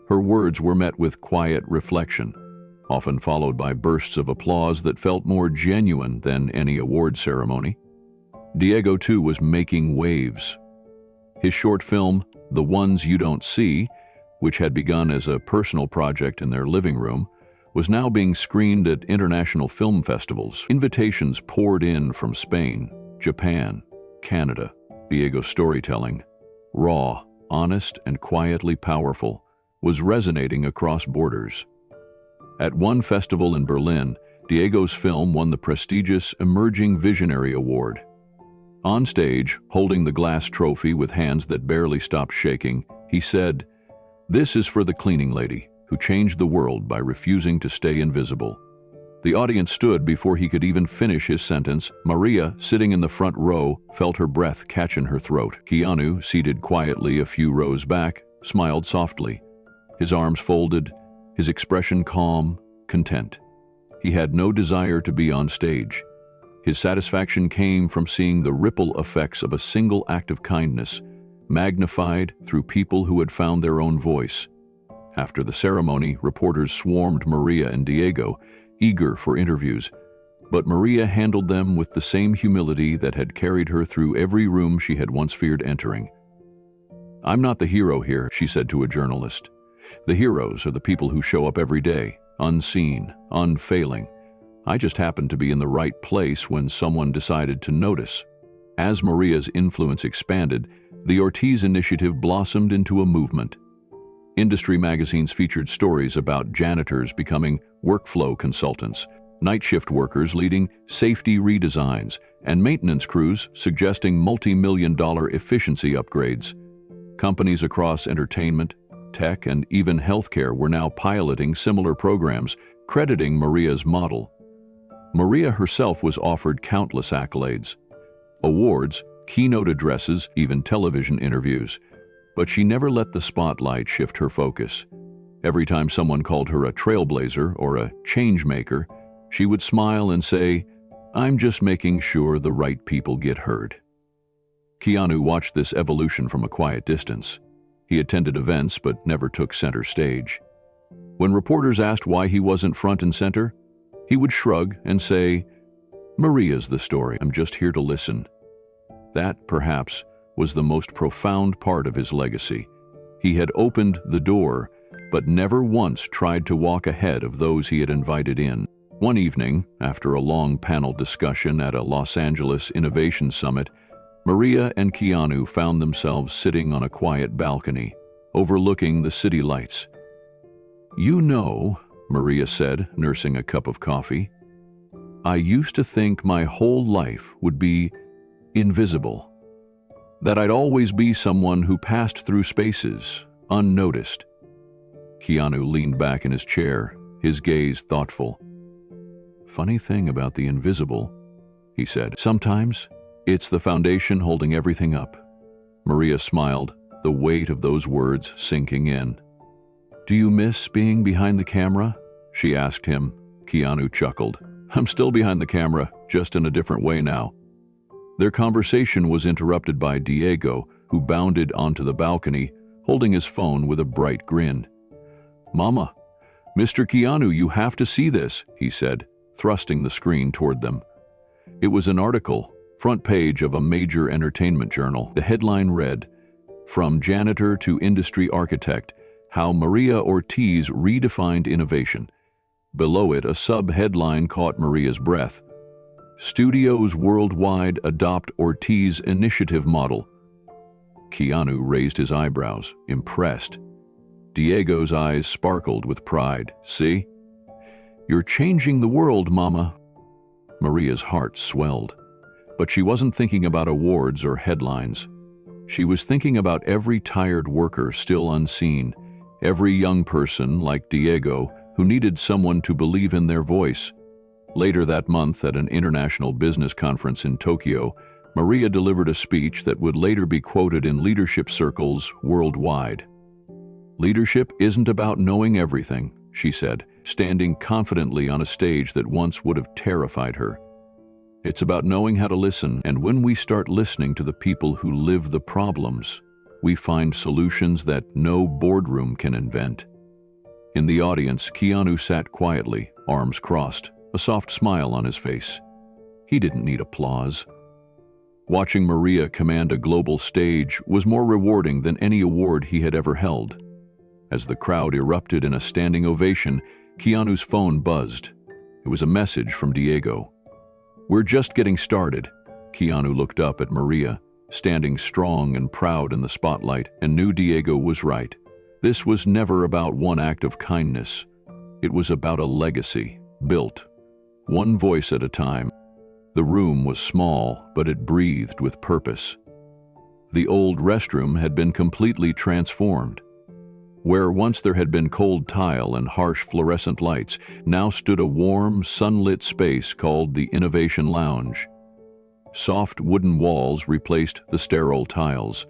Her words were met with quiet reflection, often followed by bursts of applause that felt more genuine than any award ceremony. Diego, too, was making waves. His short film, The Ones You Don't See, which had begun as a personal project in their living room, was now being screened at international film festivals. Invitations poured in from Spain, Japan, Canada. Diego's storytelling, raw, honest, and quietly powerful, was resonating across borders. At one festival in Berlin, Diego's film won the prestigious Emerging Visionary Award. On stage, holding the glass trophy with hands that barely stopped shaking, he said, "This is for the cleaning lady who changed the world by refusing to stay invisible." The audience stood before he could even finish his sentence. Maria, sitting in the front row, felt her breath catch in her throat. Keanu, seated quietly a few rows back, smiled softly. His arms folded, his expression calm, content. He had no desire to be on stage. His satisfaction came from seeing the ripple effects of a single act of kindness, magnified through people who had found their own voice. After the ceremony, reporters swarmed Maria and Diego, eager for interviews, but Maria handled them with the same humility that had carried her through every room she had once feared entering. "I'm not the hero here," she said to a journalist. "The heroes are the people who show up every day, unseen, unfailing. I just happened to be in the right place when someone decided to notice." As Maria's influence expanded, the Ortiz initiative blossomed into a movement. Industry magazines featured stories about janitors becoming workflow consultants, night shift workers leading safety redesigns, and maintenance crews suggesting multi-million-dollar efficiency upgrades. Companies across entertainment, tech, and even healthcare were now piloting similar programs, crediting Maria's model. Maria herself was offered countless accolades, awards, keynote addresses, even television interviews. But she never let the spotlight shift her focus. Every time someone called her a trailblazer or a change maker, she would smile and say, "I'm just making sure the right people get heard." Keanu watched this evolution from a quiet distance. He attended events but never took center stage. When reporters asked why he wasn't front and center, he would shrug and say, "Maria's the story. I'm just here to listen." That, perhaps, was the most profound part of his legacy. He had opened the door, but never once tried to walk ahead of those he had invited in. One evening, after a long panel discussion at a Los Angeles Innovation Summit, Maria and Keanu found themselves sitting on a quiet balcony, overlooking the city lights. "You know," Maria said, nursing a cup of coffee, "I used to think my whole life would be invisible. That I'd always be someone who passed through spaces, unnoticed." Keanu leaned back in his chair, his gaze thoughtful. "Funny thing about the invisible," he said. "Sometimes it's the foundation holding everything up." Maria smiled, the weight of those words sinking in. "Do you miss being behind the camera?" she asked him. Keanu chuckled. "I'm still behind the camera, just in a different way now." Their conversation was interrupted by Diego, who bounded onto the balcony, holding his phone with a bright grin. "Mama, Mr. Keanu, you have to see this," he said, thrusting the screen toward them. It was an article, front page of a major entertainment journal. The headline read, "From Janitor to Industry Architect, How Maria Ortiz Redefined Innovation." Below it, a sub-headline caught Maria's breath. "Studios worldwide adopt Ortiz initiative model." Keanu raised his eyebrows, impressed. Diego's eyes sparkled with pride. "See? You're changing the world, Mama." Maria's heart swelled. But she wasn't thinking about awards or headlines. She was thinking about every tired worker still unseen, every young person like Diego who needed someone to believe in their voice. Later that month, at an international business conference in Tokyo, Maria delivered a speech that would later be quoted in leadership circles worldwide. "Leadership isn't about knowing everything," she said, standing confidently on a stage that once would have terrified her. "It's about knowing how to listen, and when we start listening to the people who live the problems, we find solutions that no boardroom can invent." In the audience, Keanu sat quietly, arms crossed, a soft smile on his face. He didn't need applause. Watching Maria command a global stage was more rewarding than any award he had ever held. As the crowd erupted in a standing ovation, Keanu's phone buzzed. It was a message from Diego. "We're just getting started." Keanu looked up at Maria, standing strong and proud in the spotlight, and knew Diego was right. This was never about one act of kindness. It was about a legacy, built, one voice at a time. The room was small, but it breathed with purpose. The old restroom had been completely transformed. Where once there had been cold tile and harsh fluorescent lights, now stood a warm, sunlit space called the Innovation Lounge. Soft wooden walls replaced the sterile tiles.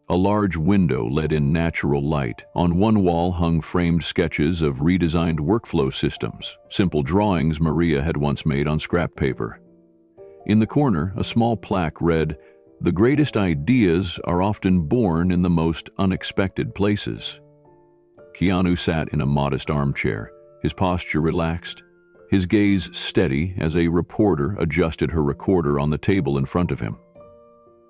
A large window let in natural light. On one wall hung framed sketches of redesigned workflow systems, simple drawings Maria had once made on scrap paper. In the corner, a small plaque read, "The greatest ideas are often born in the most unexpected places." Keanu sat in a modest armchair, his posture relaxed, his gaze steady as a reporter adjusted her recorder on the table in front of him.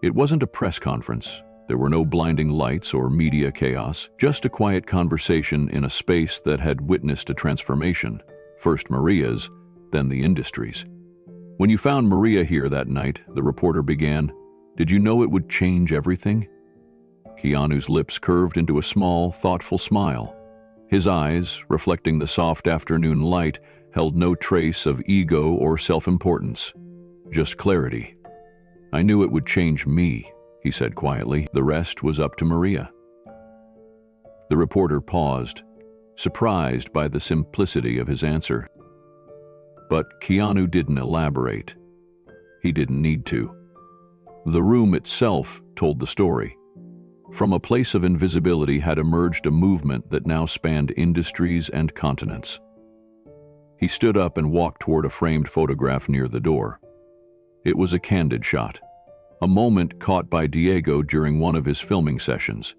It wasn't a press conference. There were no blinding lights or media chaos, just a quiet conversation in a space that had witnessed a transformation, first Maria's, then the industry's. "When you found Maria here that night," the reporter began, "did you know it would change everything?" Keanu's lips curved into a small, thoughtful smile. His eyes, reflecting the soft afternoon light, held no trace of ego or self-importance, just clarity. "I knew it would change me," he said quietly. "The rest was up to Maria." The reporter paused, surprised by the simplicity of his answer. But Keanu didn't elaborate. He didn't need to. The room itself told the story. From a place of invisibility had emerged a movement that now spanned industries and continents. He stood up and walked toward a framed photograph near the door. It was a candid shot, a moment caught by Diego during one of his filming sessions.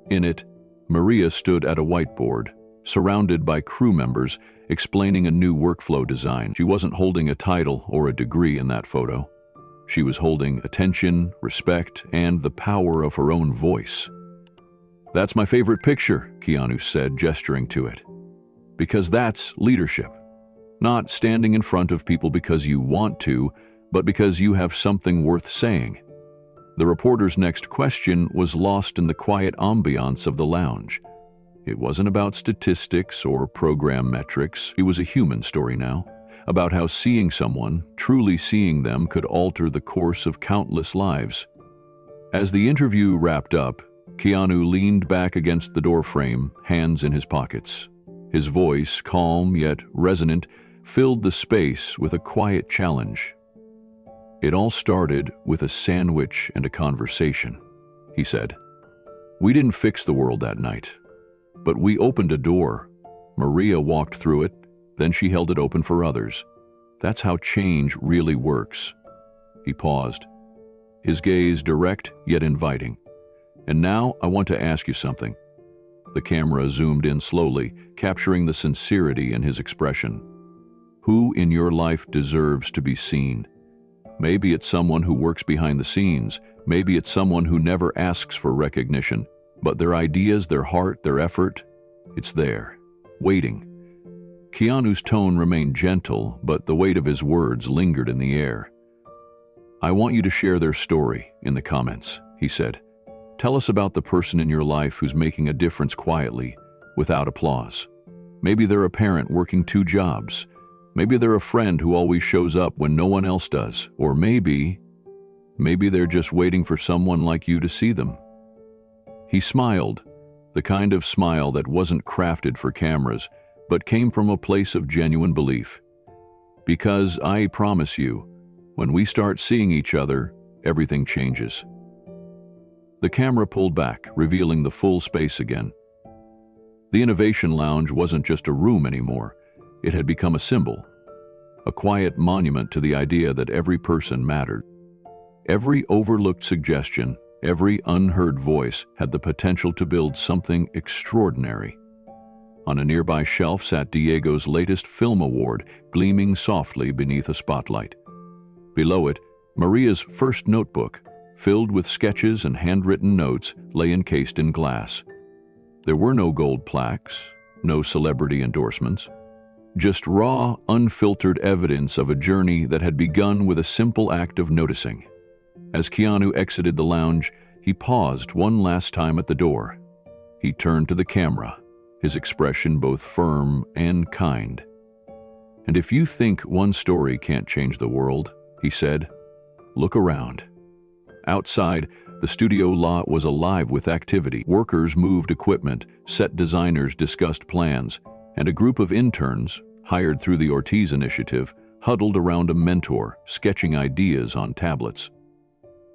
In it, Maria stood at a whiteboard, surrounded by crew members, explaining a new workflow design. She wasn't holding a title or a degree in that photo. She was holding attention, respect, and the power of her own voice. "That's my favorite picture," Keanu said, gesturing to it. "Because that's leadership. Not standing in front of people because you want to, but because you have something worth saying." The reporter's next question was lost in the quiet ambiance of the lounge. It wasn't about statistics or program metrics. It was a human story now, about how seeing someone, truly seeing them, could alter the course of countless lives. As the interview wrapped up, Keanu leaned back against the doorframe, hands in his pockets. His voice, calm yet resonant, filled the space with a quiet challenge. "It all started with a sandwich and a conversation," he said. "We didn't fix the world that night, but we opened a door. Maria walked through it, then she held it open for others. That's how change really works." He paused, his gaze direct yet inviting. "And now I want to ask you something." The camera zoomed in slowly, capturing the sincerity in his expression. "Who in your life deserves to be seen? Maybe it's someone who works behind the scenes. Maybe it's someone who never asks for recognition, but their ideas, their heart, their effort, it's there, waiting." Keanu's tone remained gentle, but the weight of his words lingered in the air. "I want you to share their story in the comments," he said, Tell us about the person in your life who's making a difference quietly, without applause. Maybe they're a parent working 2 jobs. Maybe they're a friend who always shows up when no one else does. Or maybe they're just waiting for someone like you to see them. He smiled, the kind of smile that wasn't crafted for cameras, but came from a place of genuine belief. Because I promise you, when we start seeing each other, everything changes. The camera pulled back, revealing the full space again. The Innovation Lounge wasn't just a room anymore. It had become a symbol, a quiet monument to the idea that every person mattered. Every overlooked suggestion, every unheard voice had the potential to build something extraordinary. On a nearby shelf sat Diego's latest film award, gleaming softly beneath a spotlight. Below it, Maria's first notebook, filled with sketches and handwritten notes, lay encased in glass. There were no gold plaques, no celebrity endorsements, just raw, unfiltered evidence of a journey that had begun with a simple act of noticing. As Keanu exited the lounge, he paused one last time at the door. He turned to the camera, his expression both firm and kind. "And if you think one story can't change the world," he said, "look around." Outside, the studio lot was alive with activity. Workers moved equipment, set designers discussed plans, and a group of interns, hired through the Ortiz Initiative, huddled around a mentor, sketching ideas on tablets.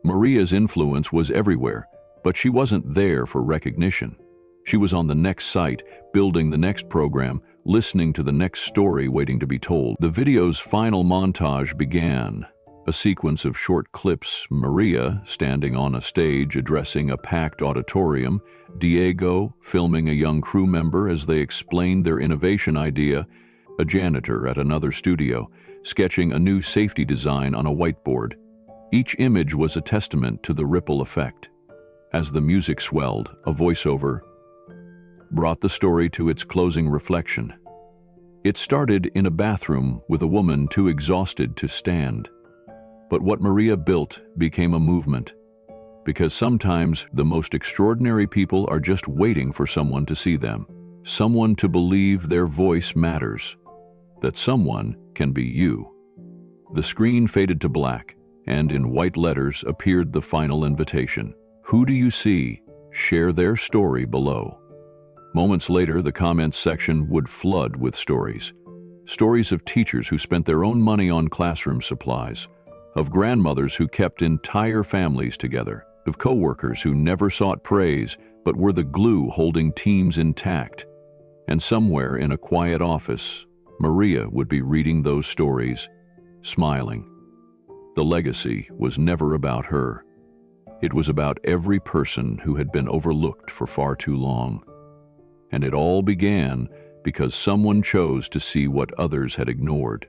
Maria's influence was everywhere, but she wasn't there for recognition. She was on the next site, building the next program, listening to the next story waiting to be told. The video's final montage began. A sequence of short clips, Maria standing on a stage addressing a packed auditorium, Diego filming a young crew member as they explained their innovation idea, a janitor at another studio sketching a new safety design on a whiteboard. Each image was a testament to the ripple effect. As the music swelled, a voiceover brought the story to its closing reflection. It started in a bathroom with a woman too exhausted to stand. But what Maria built became a movement, because sometimes the most extraordinary people are just waiting for someone to see them, someone to believe their voice matters, that someone can be you. The screen faded to black, and in white letters appeared the final invitation. Who do you see? Share their story below. Moments later, the comments section would flood with stories. Stories of teachers who spent their own money on classroom supplies, of grandmothers who kept entire families together, of coworkers who never sought praise but were the glue holding teams intact. And somewhere in a quiet office, Maria would be reading those stories, smiling. The legacy was never about her. It was about every person who had been overlooked for far too long. And it all began because someone chose to see what others had ignored.